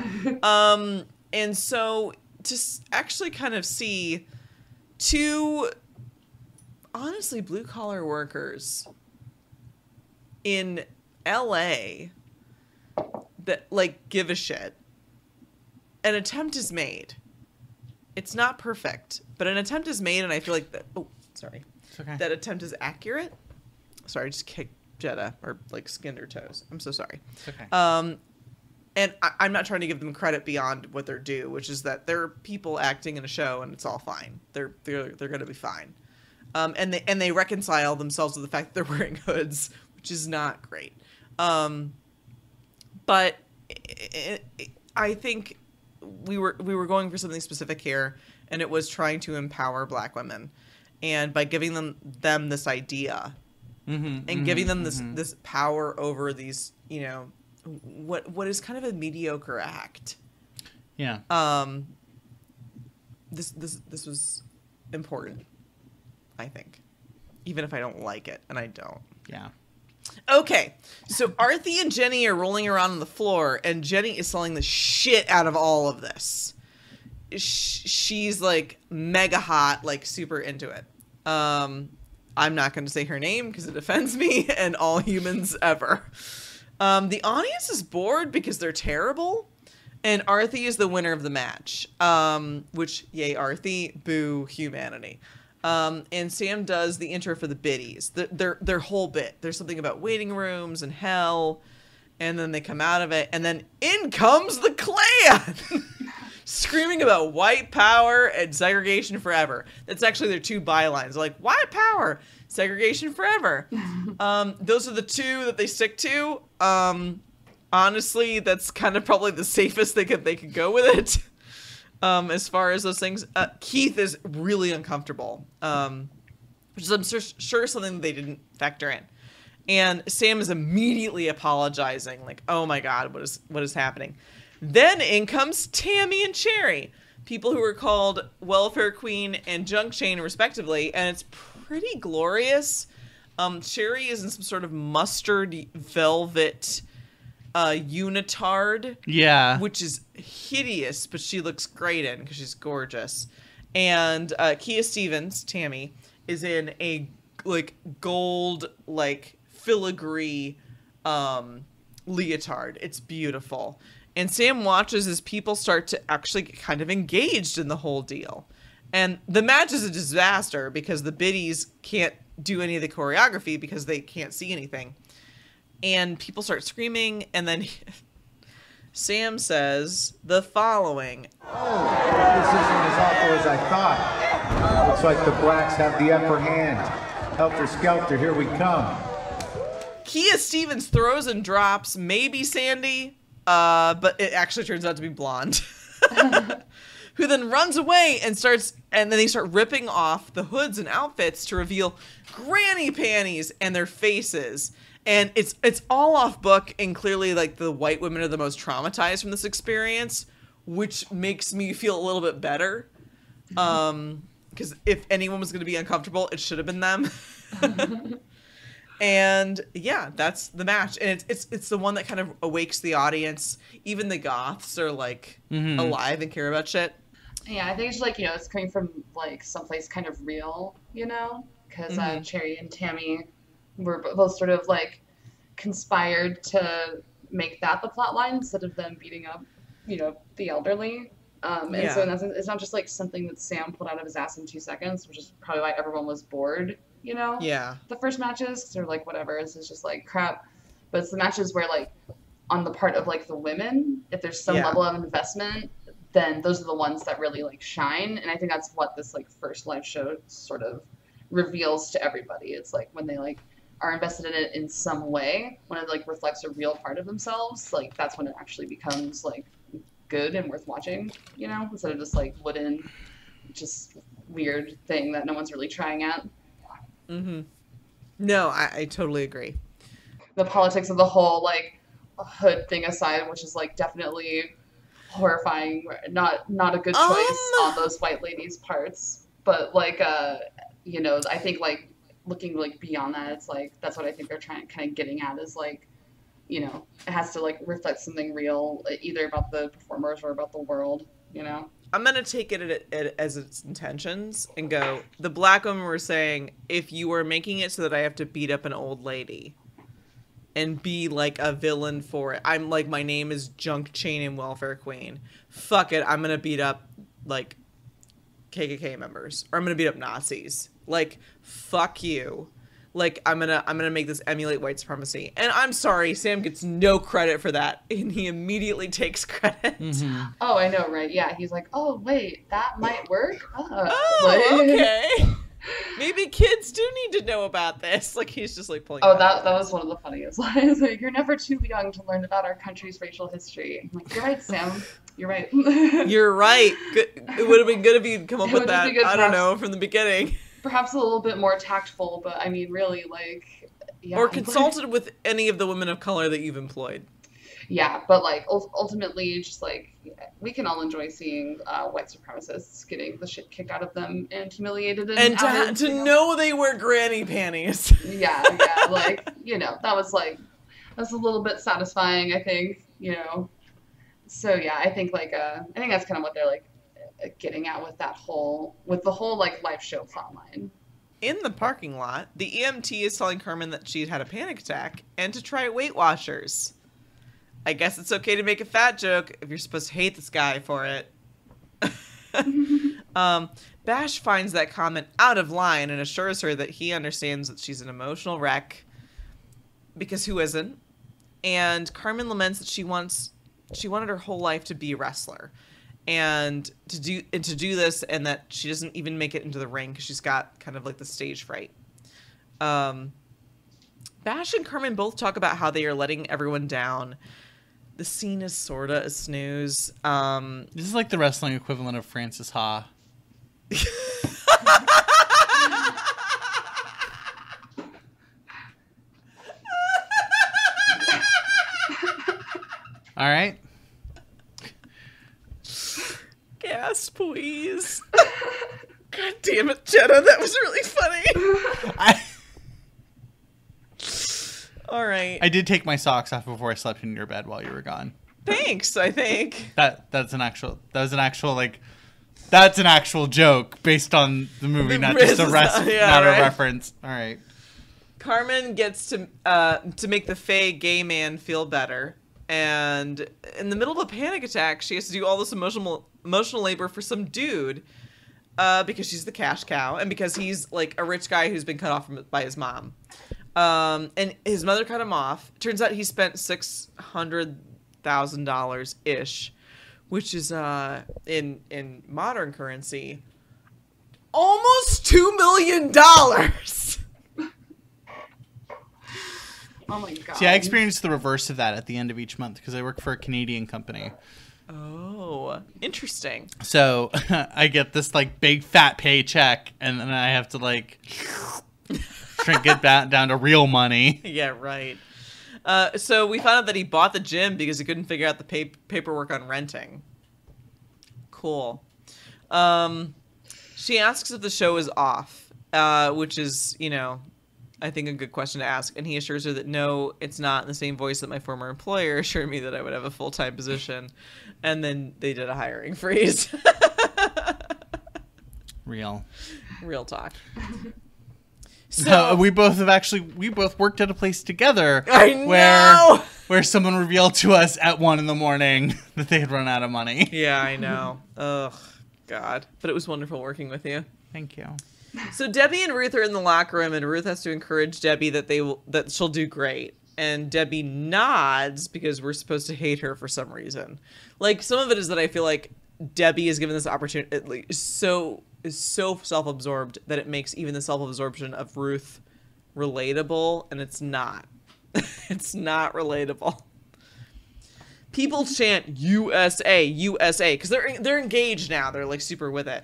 And so to actually kind of see 2 honestly blue collar workers in LA that give a shit. An attempt is made. It's not perfect, but an attempt is made, and I feel like that. Oh, sorry. It's okay. That attempt is accurate. Sorry, I just kicked Jetta, or like skinned her toes. I'm so sorry. It's okay. And I'm not trying to give them credit beyond what they're due, which is that they're people acting in a show and it's all fine. They're going to be fine. And they reconcile themselves with the fact that they're wearing hoods, which is not great. But I think we were going for something specific here, and it was trying to empower Black women, and by giving them this idea, and giving them this power over these, you know, what is kind of a mediocre act. Yeah. This was important, I think, even if I don't like it, and I don't. Yeah. Okay, so Arthi and Jenny are rolling around on the floor, and Jenny is selling the shit out of all of this. She's like mega hot, like super into it. I'm not going to say her name because it offends me and all humans ever. The audience is bored because they're terrible, and Arthi is the winner of the match. Which, yay Arthi, boo humanity. And Sam does the intro for the biddies. Their whole bit. There's something about waiting rooms and hell, and then they come out of it, and then in comes the Klan! Screaming about white power and segregation forever. That's actually their two bylines. They're like, white power, segregation forever. Those are the two that they stick to. Honestly, that's kind of probably the safest they could go with it. As far as those things, Keith is really uncomfortable, which is I'm sure something that they didn't factor in. And Sam is immediately apologizing, like, "Oh my God, what is happening?" Then in comes Tammy and Cherry, people who are called Welfare Queen and Junk Chain respectively, and it's pretty glorious. Cherry is in some sort of mustard velvet unitard, which is hideous, but she looks great in because she's gorgeous. And Kia Stevens, Tammy, is in a like gold like filigree leotard. It's beautiful. And Sam watches as people start to actually get kind of engaged in the whole deal. And the match is a disaster because the biddies can't do any of the choreography because they can't see anything. And people start screaming, and then Sam says the following. Oh, this isn't as awful as I thought. Looks like the blacks have the upper hand. Helter Skelter, here we come. Kia Stevens throws and drops maybe Sandy, but it actually turns out to be Blonde. Who then runs away and then they start ripping off the hoods and outfits to reveal granny panties and their faces. And it's all off book, and clearly like the white women are the most traumatized from this experience, which makes me feel a little bit better. Because if anyone was going to be uncomfortable, it should have been them. And yeah, that's the match, and it's the one that kind of awakes the audience. Even the goths are like alive and care about shit. Yeah, I think it's like, you know, it's coming from like someplace kind of real, you know, because Cherry and Tammy were both sort of like conspired to make that the plot line instead of them beating up, you know, the elderly. And so in that sense, it's not just like something that Sam pulled out of his ass in 2 seconds, which is probably why everyone was bored, you know? Yeah. The first matches, because they're like, whatever, this is just like crap. But it's the matches where like on the part of like the women, if there's some level of investment, then those are the ones that really like shine. And I think that's what this like first live show sort of reveals to everybody. It's like when they like are invested in it in some way, when it like reflects a real part of themselves, like that's when it actually becomes like good and worth watching, you know, instead of just like wooden, just weird thing that no one's really trying at. No, I totally agree. The politics of the whole like hood thing aside, which is like definitely horrifying, not a good choice on those white ladies' parts, but like you know, I think like looking like beyond that, it's like that's what I think they're trying kind of getting at is like, you know, it has to like reflect something real, either about the performers or about the world, you know. I'm gonna take it as its intentions and go, the black women were saying, if you are making it so that I have to beat up an old lady and be like a villain for it, I'm like, my name is Junk Chain and Welfare Queen, fuck it, I'm gonna beat up like KKK members, or I'm gonna beat up Nazis. Like, fuck you. like, I'm gonna make this emulate white supremacy. And I'm sorry, Sam gets no credit for that, and he immediately takes credit. Mm-hmm. Oh, I know, right? Yeah, he's like, oh wait, that might work. Okay. Maybe kids do need to know about this. Like, he's just like pulling. Oh, that was one of the funniest lines. Like, you're never too young to learn about our country's racial history. I'm like, you're right, Sam. You're right. You're right. Good. It would have been good if you'd come up with that. Good, I don't know, from the beginning. Perhaps a little bit more tactful, but I mean, really, like, yeah. Or consulted with any of the women of color that you've employed. Yeah, but like ultimately, just like we can all enjoy seeing white supremacists getting the shit kicked out of them and humiliated and outed, to know they wear granny panties. Yeah, like that was a little bit satisfying, I think, So yeah, I think that's kind of what they're like getting at with the whole like live show plotline. In the parking lot, the EMT is telling Carmen that she'd had a panic attack and to try Weight Watchers. I guess it's okay to make a fat joke if you're supposed to hate this guy for it. Bash finds that comment out of line and assures her that he understands that she's an emotional wreck, because who isn't? And Carmen laments that she wanted her whole life to be a wrestler, and to do this, and that she doesn't even make it into the ring because she's got kind of like the stage fright. Bash and Carmen both talk about how they are letting everyone down. The scene is sorta a snooze. This is like the wrestling equivalent of Francis Ha. All right. Gas, please. God damn it, Jetta. That was really funny. All right. I did take my socks off before I slept in your bed while you were gone. Thanks, I think. That's an actual joke based on the movie, not just a reference. All right. Carmen gets to make the fey gay man feel better, and in the middle of a panic attack, she has to do all this emotional labor for some dude, because she's the cash cow, and because he's like a rich guy who's been cut off by his mom. And his mother cut him off. Turns out he spent $600,000 ish, which is in modern currency almost $2 million. Oh my god. See, I experienced the reverse of that at the end of each month because I work for a Canadian company. Oh, interesting. So I get this like big fat paycheck, and then I have to like shrink it down to real money. Yeah, right. So we found out that he bought the gym because he couldn't figure out the paperwork on renting. Cool. She asks if the show is off, which is, I think a good question to ask. And he assures her that no, it's not, in the same voice that my former employer assured me that I would have a full-time position. And then they did a hiring freeze. Real talk. So we both worked at a place together. I know. Where someone revealed to us at 1 a.m. that they had run out of money. Yeah, I know. Ugh, God. But it was wonderful working with you. Thank you. So Debbie and Ruth are in the locker room, and Ruth has to encourage Debbie that she'll do great. And Debbie nods because we're supposed to hate her for some reason. Like, some of it is that I feel like Debbie is given this opportunity, is so self-absorbed that it makes even the self-absorption of Ruth relatable, and it's not. It's not relatable. People chant USA, USA, because they're engaged now. They're like super with it.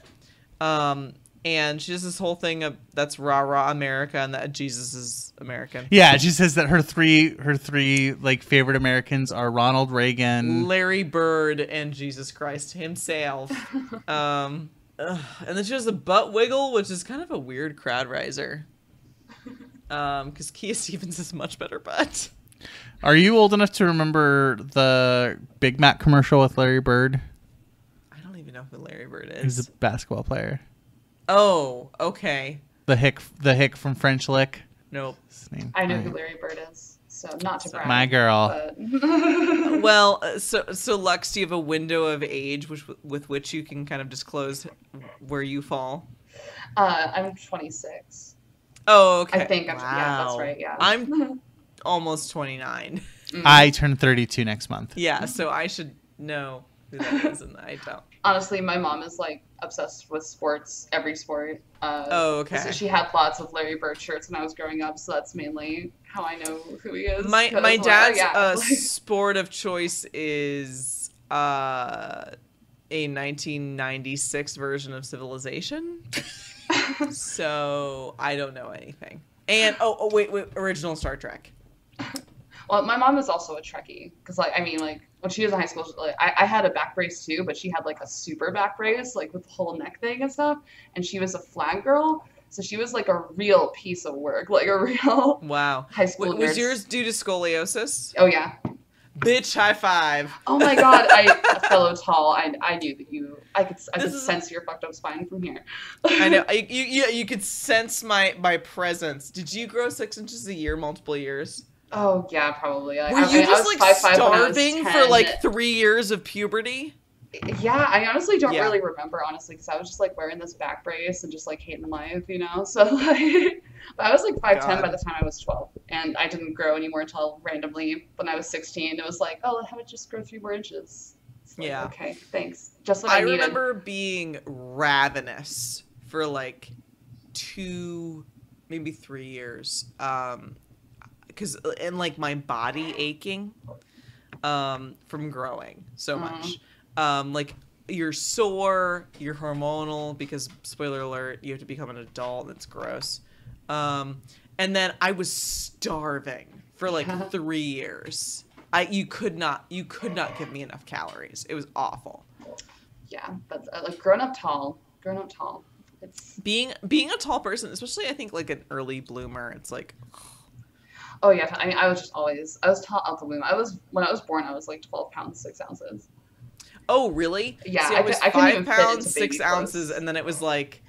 And she does this whole thing of that's rah rah America and that Jesus is American. Yeah, she says that her three like favorite Americans are Ronald Reagan, Larry Bird, and Jesus Christ himself. And then she does the butt wiggle, which is kind of a weird crowd riser. Because Kia Stevens has much better butt. Are you old enough to remember the Big Mac commercial with Larry Bird? I don't even know who Larry Bird is. He's a basketball player. Oh, okay. The hick from French Lick. Nope. I know who Larry Bird is, so not to brag. My girl. But... Well, so Lux, do you have a window of age with which you can kind of disclose where you fall? I'm 26. Oh, okay. I think. Yeah, that's right. Yeah. I'm almost 29. I turn 32 next month. Yeah, so I should know who that is, and I don't. Honestly, my mom is like obsessed with sports, every sport. Okay. So she had lots of Larry Bird shirts when I was growing up, so that's mainly how I know who he is. My dad's sport of choice is a 1996 version of Civilization. So I don't know anything. And wait, original Star Trek. Well, my mom is also a Trekkie because, like, I mean, like when she was in high school, like, I had a back brace too, but she had like a super back brace, like with the whole neck thing and stuff. And she was a flag girl, so she was like a real piece of work, like a real high school. Was yours due to scoliosis? Oh yeah. Bitch, high five. Oh my god, a fellow tall. I knew that I could sense your fucked up spine from here. I know. You could sense my presence. Did you grow 6 inches a year, multiple years? Oh yeah, probably. Were you just like starving for like 3 years of puberty? Yeah, I honestly don't really remember, because I was just like wearing this back brace and just like hating life, you know. So like, but I was like 5'10" by the time I was 12, and I didn't grow anymore until randomly when I was 16. It was like, oh, how about just grow 3 more inches? Like, yeah. Okay, thanks. Just like I needed. Remember being ravenous for like 2, maybe 3 years. And like my body aching from growing so much. Like you're sore, you're hormonal because, spoiler alert, you have to become an adult. That's gross. And then I was starving for like 3 years. You could not give me enough calories. It was awful. Yeah, that's like grown up tall. It's being a tall person, especially I think like an early bloomer. It's like. Oh yeah, I mean, I was tall out the womb. When I was born, I was like 12 pounds 6 ounces. Oh really? Yeah, see, I was 5 pounds 6 ounces, and then it was like,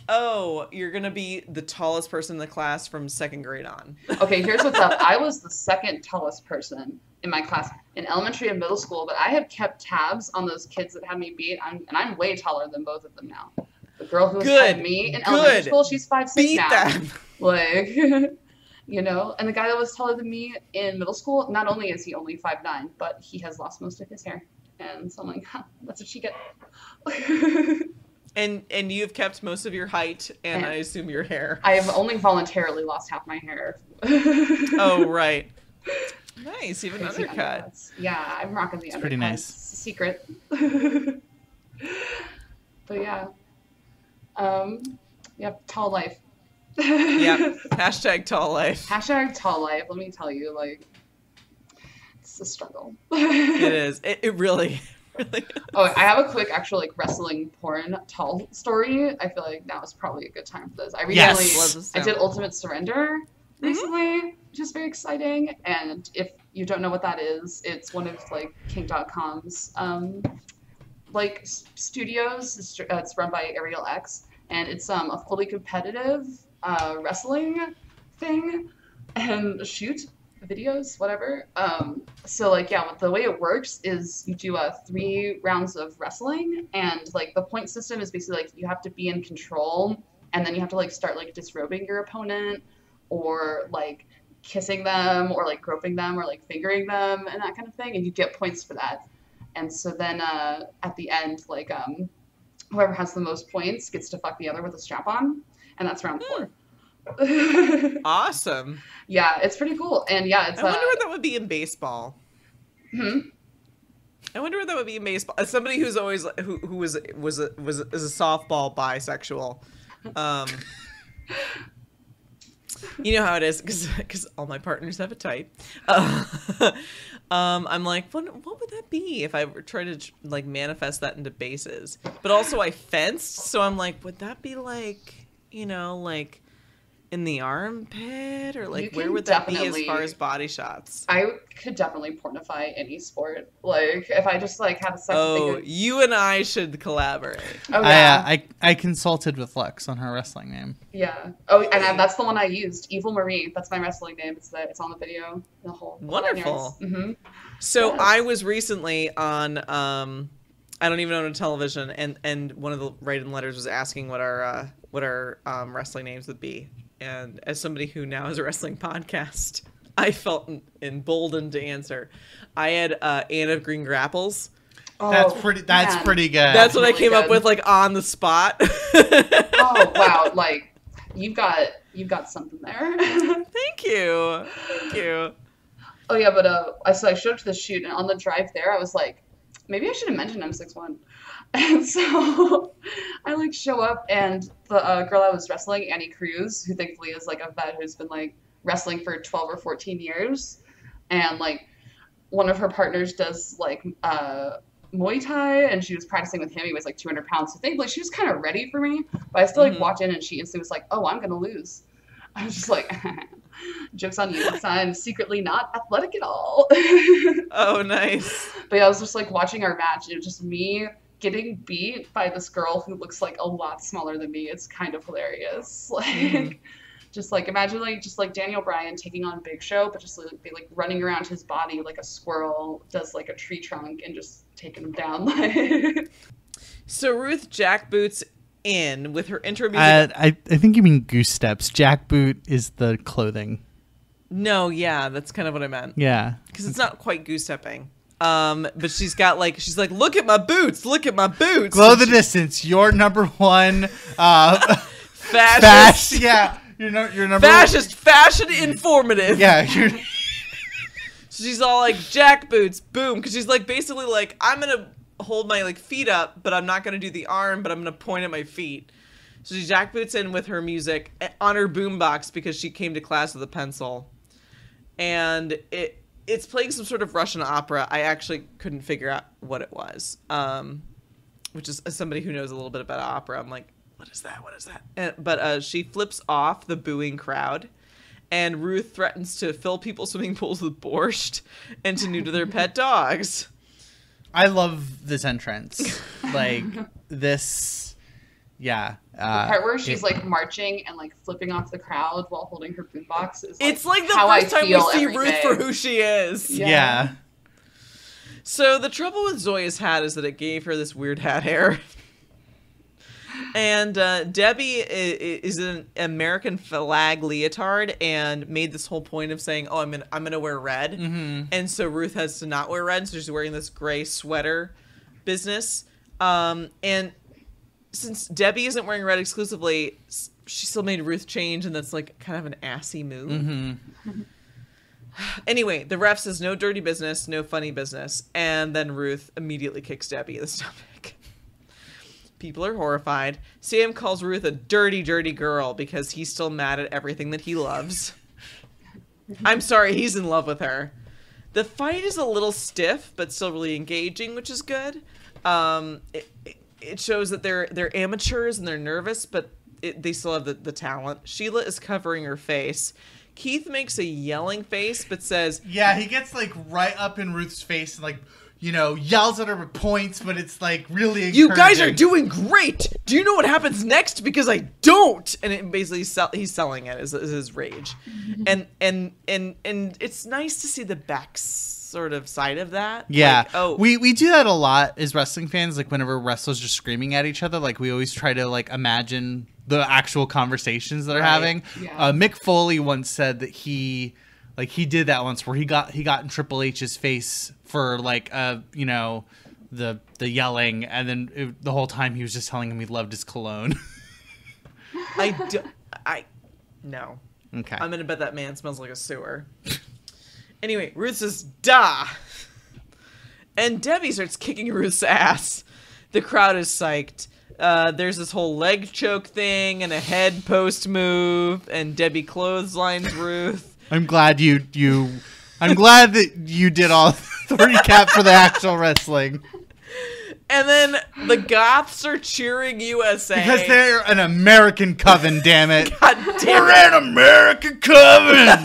oh, you're gonna be the tallest person in the class from 2nd grade on. Okay, here's what's up. I was the 2nd tallest person in my class in elementary and middle school, but I have kept tabs on those kids that had me beat, and I'm way taller than both of them now. The girl who had me in elementary school, she's 5'6" beat now. Them. Like. You know, and the guy that was taller than me in middle school, not only is he only 5'9", but he has lost most of his hair. And so I'm like, that's what you get. And you've kept most of your height, and I assume your hair. I have only voluntarily lost half my hair. Oh, right. Nice, you have an undercut. Yeah, I'm rocking the undercut. Pretty nice. It's a secret. But yeah. Yep, tall life. Yeah. Hashtag tall life. Hashtag tall life. Let me tell you, like, it's a struggle. It is. It really is. Oh, I have a quick actual like wrestling porn tall story. I feel like now is probably a good time for this. I did Ultimate Surrender recently, which is very exciting. And if you don't know what that is, it's one of like King.com's like studios. It's run by Ariel X, and it's a fully competitive wrestling thing and shoot videos, whatever. So like, yeah, the way it works is you do 3 rounds of wrestling, and like the point system is basically like you have to be in control, and then you have to like start like disrobing your opponent, or like kissing them, or like groping them, or like fingering them, and that kind of thing, and you get points for that. And so then at the end, like whoever has the most points gets to fuck the other with a strap on, and that's round 4. Awesome. Yeah, it's pretty cool. And yeah, it's I wonder what that would be in baseball. I wonder what that would be in baseball. As somebody who's always who is a softball bisexual, you know how it is, because all my partners have a type. I'm like, what would that be if I were trying to like manifest that into bases? But also I fenced, so I'm like, would that be like, you know, like in the armpit, or like where would that be as far as body shots? I could definitely pornify any sport. Like if I just like had a second. Oh, you and I should collaborate. Oh yeah. I consulted with Lux on her wrestling name. Yeah. Oh, and that's the one I used. Evil Marie. That's my wrestling name. It's on the video. The whole. Wonderful. So yes. I was recently on I don't even own a television, and one of the write-in letters was asking what our wrestling names would be. and as somebody who now has a wrestling podcast, I felt emboldened to answer. I had Anne of Green Grapples. That's pretty good. That's what really I came up with, like, on the spot. Oh wow, like you've got something there. Thank you. Oh yeah, but I showed up to the shoot, and on the drive there, I was like, maybe I should have mentioned I'm 6'1". And so I like show up, and the girl I was wrestling, Annie Cruz, who thankfully is like a vet who's been like wrestling for 12 or 14 years, and like one of her partners does like Muay Thai, and she was practicing with him. He was like 200 pounds, so thankfully she was kind of ready for me. But I still like walked in, and she instantly was like, "Oh, I'm gonna lose." I was just like, "Joke's on you, because I'm secretly not athletic at all." Oh, nice. But yeah, I was just like watching our match. It was just me getting beat by this girl who looks like a lot smaller than me. It's kind of hilarious. Like, just like imagine like just like Daniel Bryan taking on Big Show, but just like running around his body like a squirrel does like a tree trunk and just taking him down. Like. So Ruth jackboots in with her intro music. I think you mean goose steps. Jackboot is the clothing. No, yeah, that's kind of what I meant. Yeah, because it's not quite goose stepping. But she's like, look at my boots, look at my boots. Glow the distance. Your number one fascist. Yeah, your number fascist, fashion informative. Yeah. So she's all like jack boots, boom, because she's like basically like, I'm gonna hold my like feet up, but I'm not gonna do the arm, but I'm gonna point at my feet. So she jack boots in with her music on her boombox because she came to class with a pencil, and it's playing some sort of Russian opera. I actually couldn't figure out what it was, which is, as somebody who knows a little bit about opera, I'm like, what is that? But she flips off the booing crowd, and Ruth threatens to fill people's swimming pools with borscht and to neuter their pet dogs. I love this entrance. Like, this, yeah. The part where she's like marching and like flipping off the crowd while holding her boombox is like, it's like the first time we see Ruth for who she is. Yeah. So the trouble with Zoya's hat is that it gave her this weird hat hair. And Debbie is an American flag leotard and made this whole point of saying, "Oh, I'm gonna wear red," and so Ruth has to not wear red, so she's wearing this gray sweater business. And since Debbie isn't wearing red exclusively, she still made Ruth change, and that's like kind of an assy move. Anyway, the ref says no dirty business, no funny business, and then Ruth immediately kicks Debbie in the stomach. People are horrified. Sam calls Ruth a dirty, dirty girl because he's still mad at everything that he loves. I'm sorry, he's in love with her. The fight is a little stiff, but still really engaging, which is good. It shows that they're amateurs and they're nervous, but they still have the talent. Sheila is covering her face. Keith makes a yelling face, but says... Yeah, he gets like right up in Ruth's face and like... yells at her with points, but it's like really encouraging. You guys are doing great. Do you know what happens next? Because I don't. And it basically he's selling it as his rage, and it's nice to see the back sort of side of that. Yeah. Like, we do that a lot as wrestling fans. Like whenever wrestlers are screaming at each other, like we always try to like imagine the actual conversations that are having. Yeah. Mick Foley once said that he did that once where he got in Triple H's face for like the yelling, and then the whole time he was just telling him he loved his cologne. No. Okay. I'm gonna bet that man smells like a sewer. Anyway, Ruth says "da," and Debbie starts kicking Ruth's ass. The crowd is psyched. There's this whole leg choke thing and a head post move, and Debbie clotheslines Ruth. I'm glad I'm glad that you did all the recap for the actual wrestling. And then the Goths are cheering USA. Because they're an American coven, damn it. God damn We're an American coven!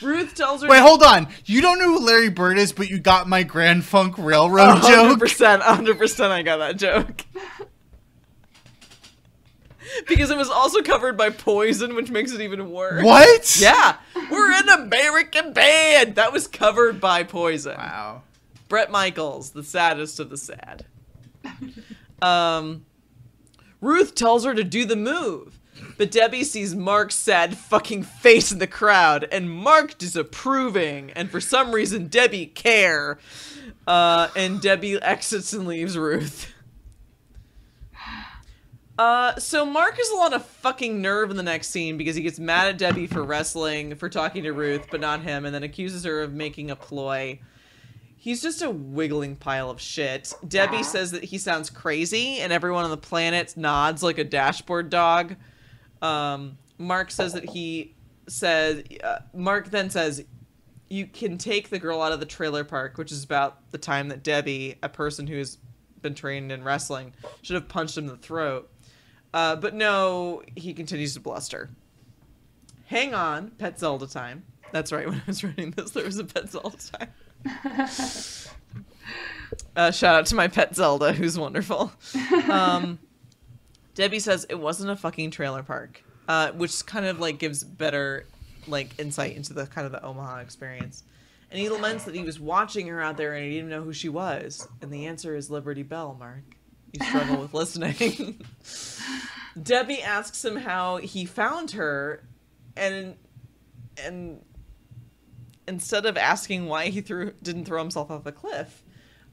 Ruth tells her... Wait, hold on. You don't know who Larry Bird is, but you got my Grand Funk Railroad joke? 100% I got that joke. Because it was also covered by Poison, which makes it even worse. What? Yeah. We're an American band. That was covered by Poison. Ruth tells her to do the move. But Debbie sees Marc's sad fucking face in the crowd, and Marc disapproving, and for some reason Debbie care. And Debbie exits and leaves Ruth. So Marc is a lot of fucking nerve in the next scene because he gets mad at Debbie for wrestling, for talking to Ruth, but not him, and then accuses her of making a ploy. He's just a wiggling pile of shit. Debbie says that he sounds crazy, and everyone on the planet nods like a dashboard dog. Marc says that Marc then says, you can take the girl out of the trailer park, which is about the time that Debbie, a person who's been trained in wrestling, should have punched him in the throat. But no, he continues to bluster. Hang on, Pet Zelda time. That's right, when I was writing this, there was a Pet Zelda time. Shout out to my pet Zelda, who's wonderful. Debbie says it wasn't a fucking trailer park, which kind of like gives better like insight into the kind of the Omaha experience. And he laments that he was watching her out there and he didn't know who she was. And the answer is Liberty Bell, Marc. You struggle with listening. Debbie asks him how he found her, and instead of asking why he didn't throw himself off a cliff,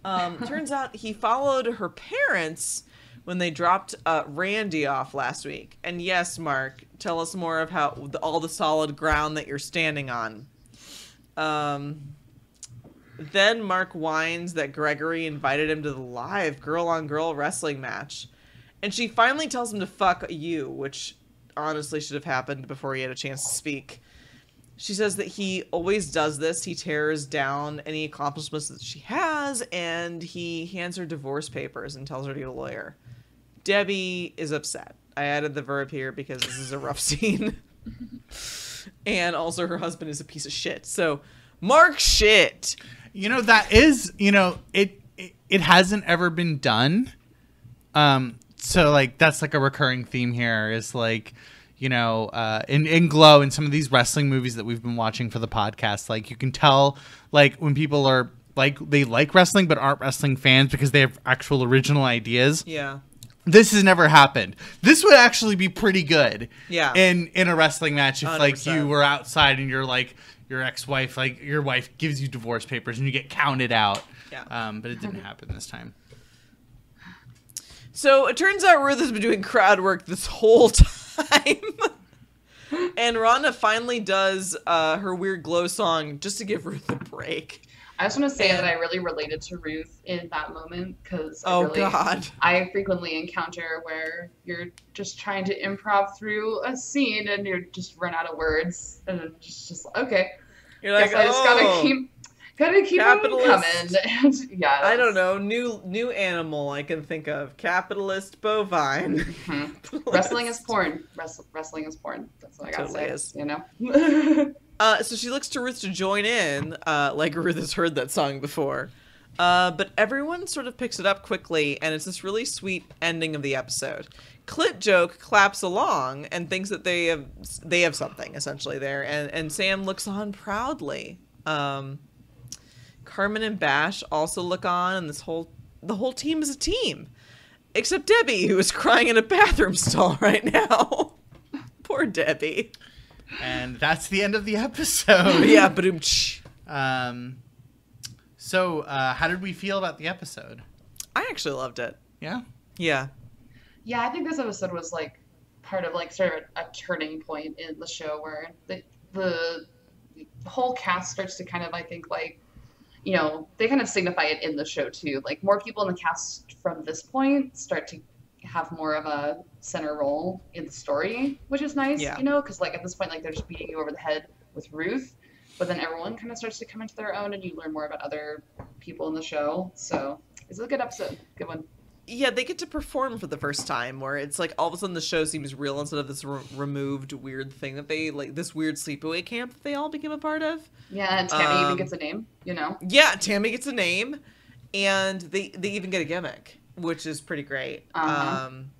turns out he followed her parents when they dropped Randy off last week. And yes, Marc, tell us more of how all the solid ground that you're standing on. Then Marc whines that Gregory invited him to the live girl-on-girl wrestling match. And she finally tells him to fuck you, which honestly should have happened before he had a chance to speak. She says that he always does this. He tears down any accomplishments that she has, and he hands her divorce papers and tells her to get a lawyer. Debbie is upset. I added the verb here because this is a rough scene. And also her husband is a piece of shit. So, Marc shit. You know, that is, you know, it hasn't ever been done. So, like, that's like a recurring theme here is like, you know, in Glow and some of these wrestling movies that we've been watching for the podcast, like you can tell like when people are like, they like wrestling but aren't wrestling fans because they have actual original ideas. Yeah. This has never happened. This would actually be pretty good. Yeah. In a wrestling match if 100%. like you were outside and you're like your ex-wife, like your wife gives you divorce papers and you get counted out. Yeah. But it didn't happen this time. So it turns out Ruth has been doing crowd work this whole time. And Rhonda finally does her weird Glow song just to give Ruth a break. I just want to say that I really related to Ruth in that moment because God. I frequently encounter where you're just trying to improv through a scene and you just run out of words and it's just okay. You're like, I just gotta keep them coming. Yeah, I don't know, new animal I can think of. Capitalist bovine. Mm-hmm. Wrestling is porn. Wrestling is porn. That's what I gotta Totally say. is. You know. So she looks to Ruth to join in, like Ruth has heard that song before. But everyone sort of picks it up quickly, and it's this really sweet ending of the episode. Clit Joke claps along and thinks that they have something, essentially, there, and Sam looks on proudly. Carmen and Bash also look on, and the whole team is a team. Except Debbie, who is crying in a bathroom stall right now. Poor Debbie. And that's the end of the episode. Yeah, but So, how did we feel about the episode? I actually loved it. Yeah? Yeah. Yeah, I think this episode was like part of like sort of a turning point in the show where the whole cast starts to kind of, I think, like, you know, they kind of signify it in the show too. Like more people in the cast from this point start to have more of a center role in the story, which is nice, you know, because like at this point, like they're just beating you over the head with Ruth, but then everyone kind of starts to come into their own and you learn more about other people in the show. So it's a good episode. Good one. Yeah, they get to perform for the first time where it's like all of a sudden the show seems real instead of this removed weird thing that they like, this weird sleepaway camp that they all became a part of. Yeah, and Tammy even gets a name, you know? Yeah, Tammy gets a name and they even get a gimmick, which is pretty great. And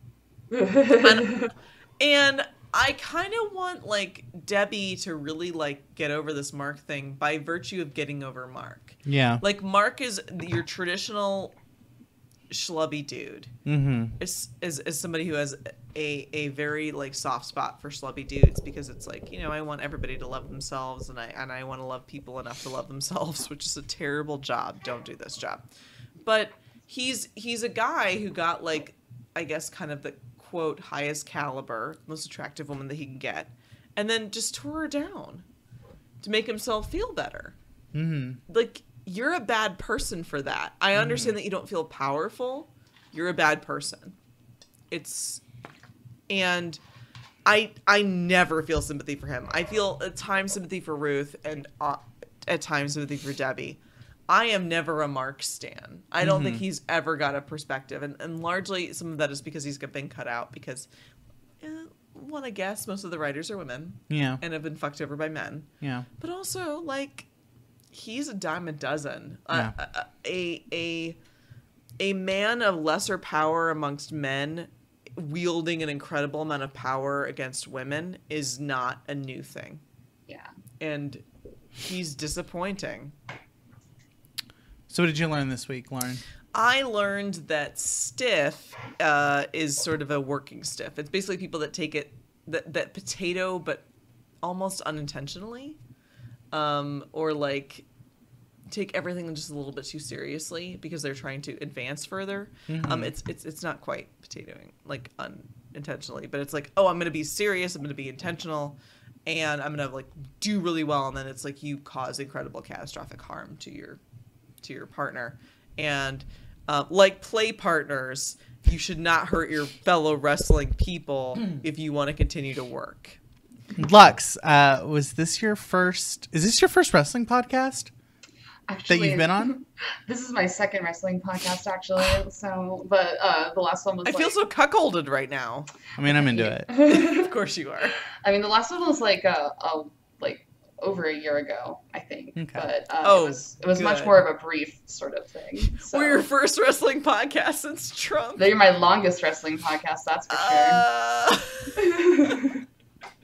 I kind of want like Debbie to really like get over this Marc thing by virtue of getting over Marc. Yeah. Like Marc is your traditional schlubby dude. As somebody who has a very like soft spot for schlubby dudes, because it's like, you know, I want everybody to love themselves, and I want to love people enough to love themselves, which is a terrible job. Don't do this job. But he's a guy who got like, I guess, kind of the quote highest caliber, most attractive woman that he can get, and then just tore her down to make himself feel better. Like, you're a bad person for that. I understand that you don't feel powerful. You're a bad person. And I never feel sympathy for him. I feel at times sympathy for Ruth, and at times sympathy for Debbie. I am never a Marc stan. I don't think he's ever got a perspective. And largely some of that is because he's been cut out because, well, I guess most of the writers are women. Yeah. And have been fucked over by men. Yeah. But also, like, he's a dime a dozen. Yeah. A man of lesser power amongst men wielding an incredible amount of power against women is not a new thing. Yeah. And he's disappointing. So what did you learn this week, Lauren? I learned that stiff is sort of a working stiff. It's basically people that take it, that potato, but almost unintentionally. Or like take everything just a little bit too seriously because they're trying to advance further. It's not quite potatoing, like unintentionally, but it's like, oh, I'm going to be serious. I'm going to be intentional. And I'm going to like do really well. And then it's like you cause incredible catastrophic harm to your partner. And like play partners, you should not hurt your fellow wrestling people if you want to continue to work. Lux, is this your first wrestling podcast? Actually, that you've been on? This is my second wrestling podcast, actually. So, but the last one was. I feel so cuckolded right now. I mean, I'm into it. Of course you are. I mean, the last one was like over a year ago, I think. Okay. But it was much more of a brief sort of thing. So. We're your first wrestling podcast since Trump. They're my longest wrestling podcast, that's for sure.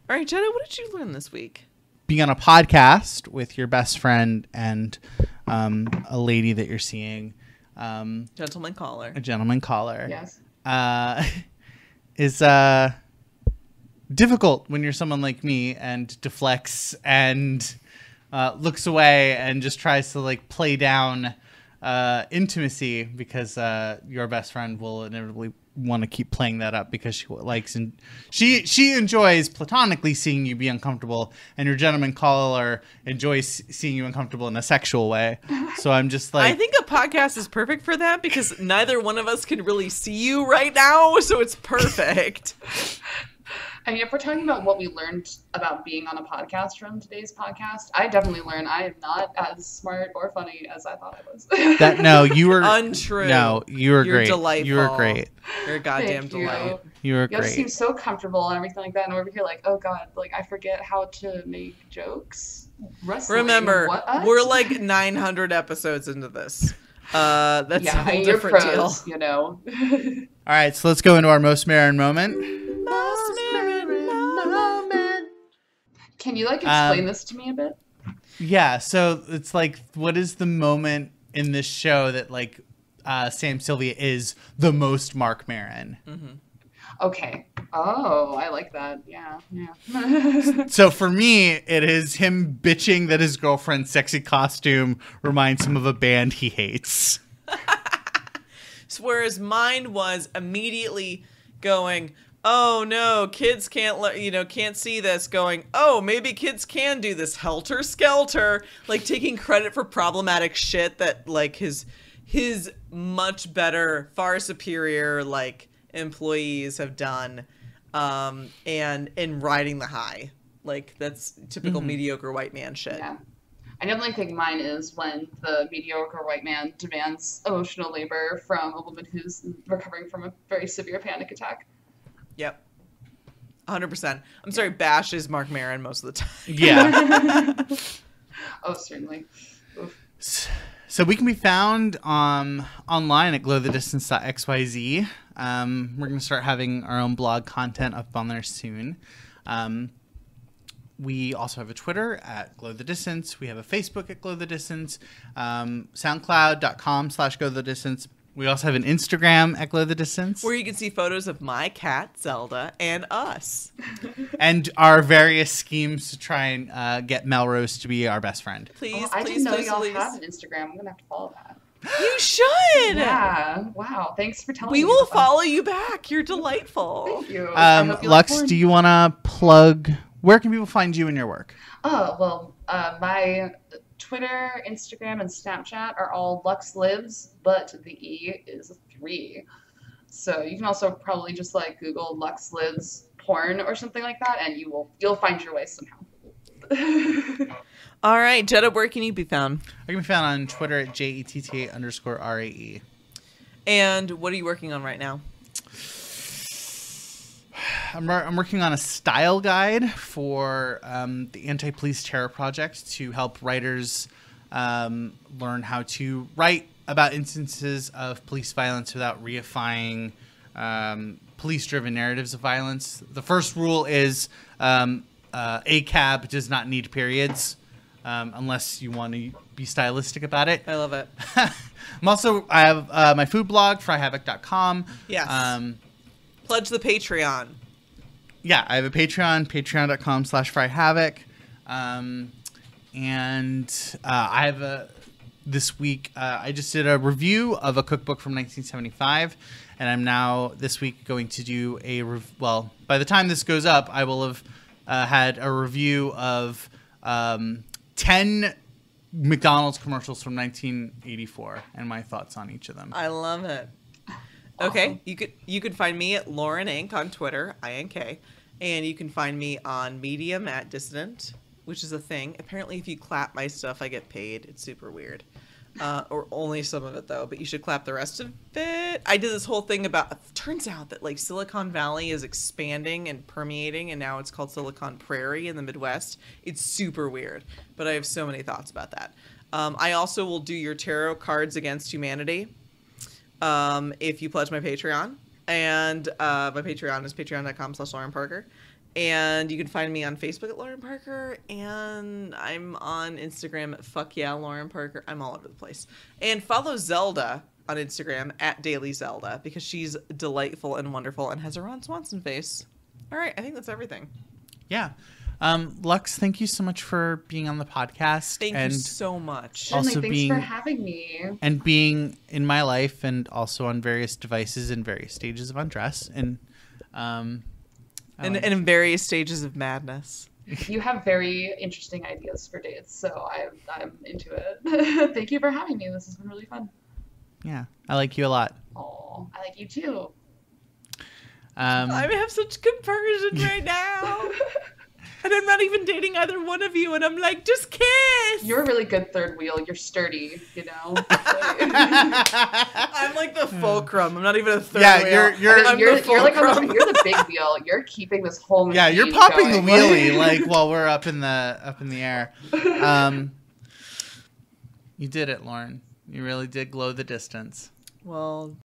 All right, Jetta, what did you learn this week? Being on a podcast with your best friend and a lady that you're seeing. Gentleman caller. A gentleman caller. Yes. Is difficult when you're someone like me and deflects and looks away and just tries to like play down intimacy because your best friend will inevitably want to keep playing that up because she likes and she enjoys platonically seeing you be uncomfortable, and your gentleman caller enjoys seeing you uncomfortable in a sexual way. So I'm just like, I think a podcast is perfect for that because neither one of us can really see you right now, so it's perfect. I mean, if we're talking about what we learned about being on a podcast from today's podcast, I definitely learned I am not as smart or funny as I thought I was. No, you were untrue. No, you were You're great. Delightful. You were great. You're a goddamn delight. You were You great. just seem so comfortable and everything like that, and over here like, oh god, like I forget how to make jokes. Wrestling, Remember, what? we're like 900 episodes into this. That's a whole you're different pros, deal. you know. All right, so let's go into our Most Maron moment. Can you like explain this to me a bit? Yeah, so it's like, what is the moment in this show that like Sam Sylvia is the most Marc Maron? Okay. Oh, I like that. Yeah. So for me, it is him bitching that his girlfriend's sexy costume reminds him of a band he hates. Whereas mine was immediately going, oh no, kids can't see this, going, oh, maybe kids can do this, helter skelter, like taking credit for problematic shit that like his much better, far superior like employees have done, and riding the high. Like that's typical mediocre white man shit. Yeah. I definitely think mine is when the mediocre white man demands emotional labor from a woman who's recovering from a very severe panic attack. Yep. 100%. I'm sorry, Bash is Marc Maron most of the time. Yeah. Oh, certainly. Oof. So we can be found online at glowthedistance.xyz. We're going to start having our own blog content up on there soon. We also have a Twitter at Glow the Distance. We have a Facebook at Glow the Distance. SoundCloud.com/GlowTheDistance. We also have an Instagram at Glow the Distance. Where you can see photos of my cat, Zelda, and us. And our various schemes to try and get Melrose to be our best friend. Please, I didn't know y'all please. have an Instagram. I'm going to have to follow that. You should. Yeah. Wow. Thanks for telling me. We will follow you back. You're delightful. Thank you. I hope you Lux, like do you want to plug... Where can people find you and your work? Oh, well, my Twitter, Instagram, and Snapchat are all Lux Lives, but the E is a 3. So you can also probably just like Google Lux Lives porn or something like that, and you'll find your way somehow. All right, Jetta, where can you be found? I can be found on Twitter at JETTA_RAE. And what are you working on right now? I'm working on a style guide for the Anti-Police Terror Project to help writers learn how to write about instances of police violence without reifying police-driven narratives of violence. The first rule is a cab does not need periods unless you want to be stylistic about it. I love it. I have my food blog, fryhavoc.com. Yes. Pledge the Patreon. Yeah, I have a Patreon, patreon.com/fryhavoc. I have this week, I just did a review of a cookbook from 1975, and I'm now this week going to do by the time this goes up, I will have had a review of 10 McDonald's commercials from 1984 and my thoughts on each of them. I love it. Okay, you could find me at Lauren Inc. on Twitter, INK, and you can find me on Medium at Dissident, which is a thing. Apparently, if you clap my stuff, I get paid. It's super weird. Or only some of it, though, but you should clap the rest of it. I did this whole thing about, turns out that, like, Silicon Valley is expanding and permeating, and now it's called Silicon Prairie in the Midwest. It's super weird, but I have so many thoughts about that. I also will do your tarot cards against humanity if you pledge my Patreon. And my Patreon is patreon.com/Lauren Parker. And you can find me on Facebook at Lauren Parker, and I'm on Instagram at Lauren Parker. I'm all over the place. And follow Zelda on Instagram at Daily Zelda, because she's delightful and wonderful and has a Ron Swanson face. All right, I think that's everything. Yeah. Lux, thank you so much for being on the podcast. Thank you so much. Also thanks for having me. And being in my life, and also on various devices in various stages of undress. And in various stages of madness. You have very interesting ideas for dates, so I'm into it. Thank you for having me. This has been really fun. Yeah, I like you a lot. Oh, I like you too. I have such compersion right now. And I'm not even dating either one of you, and I'm like, just kiss! You're a really good third wheel. You're sturdy, you know? I'm like the fulcrum. I'm not even a third wheel. You're like you're the big wheel. You're keeping this whole machine. Yeah, you're popping going. the wheelie like while we're up in the air. You did it, Lauren. You really did glow the distance. Well,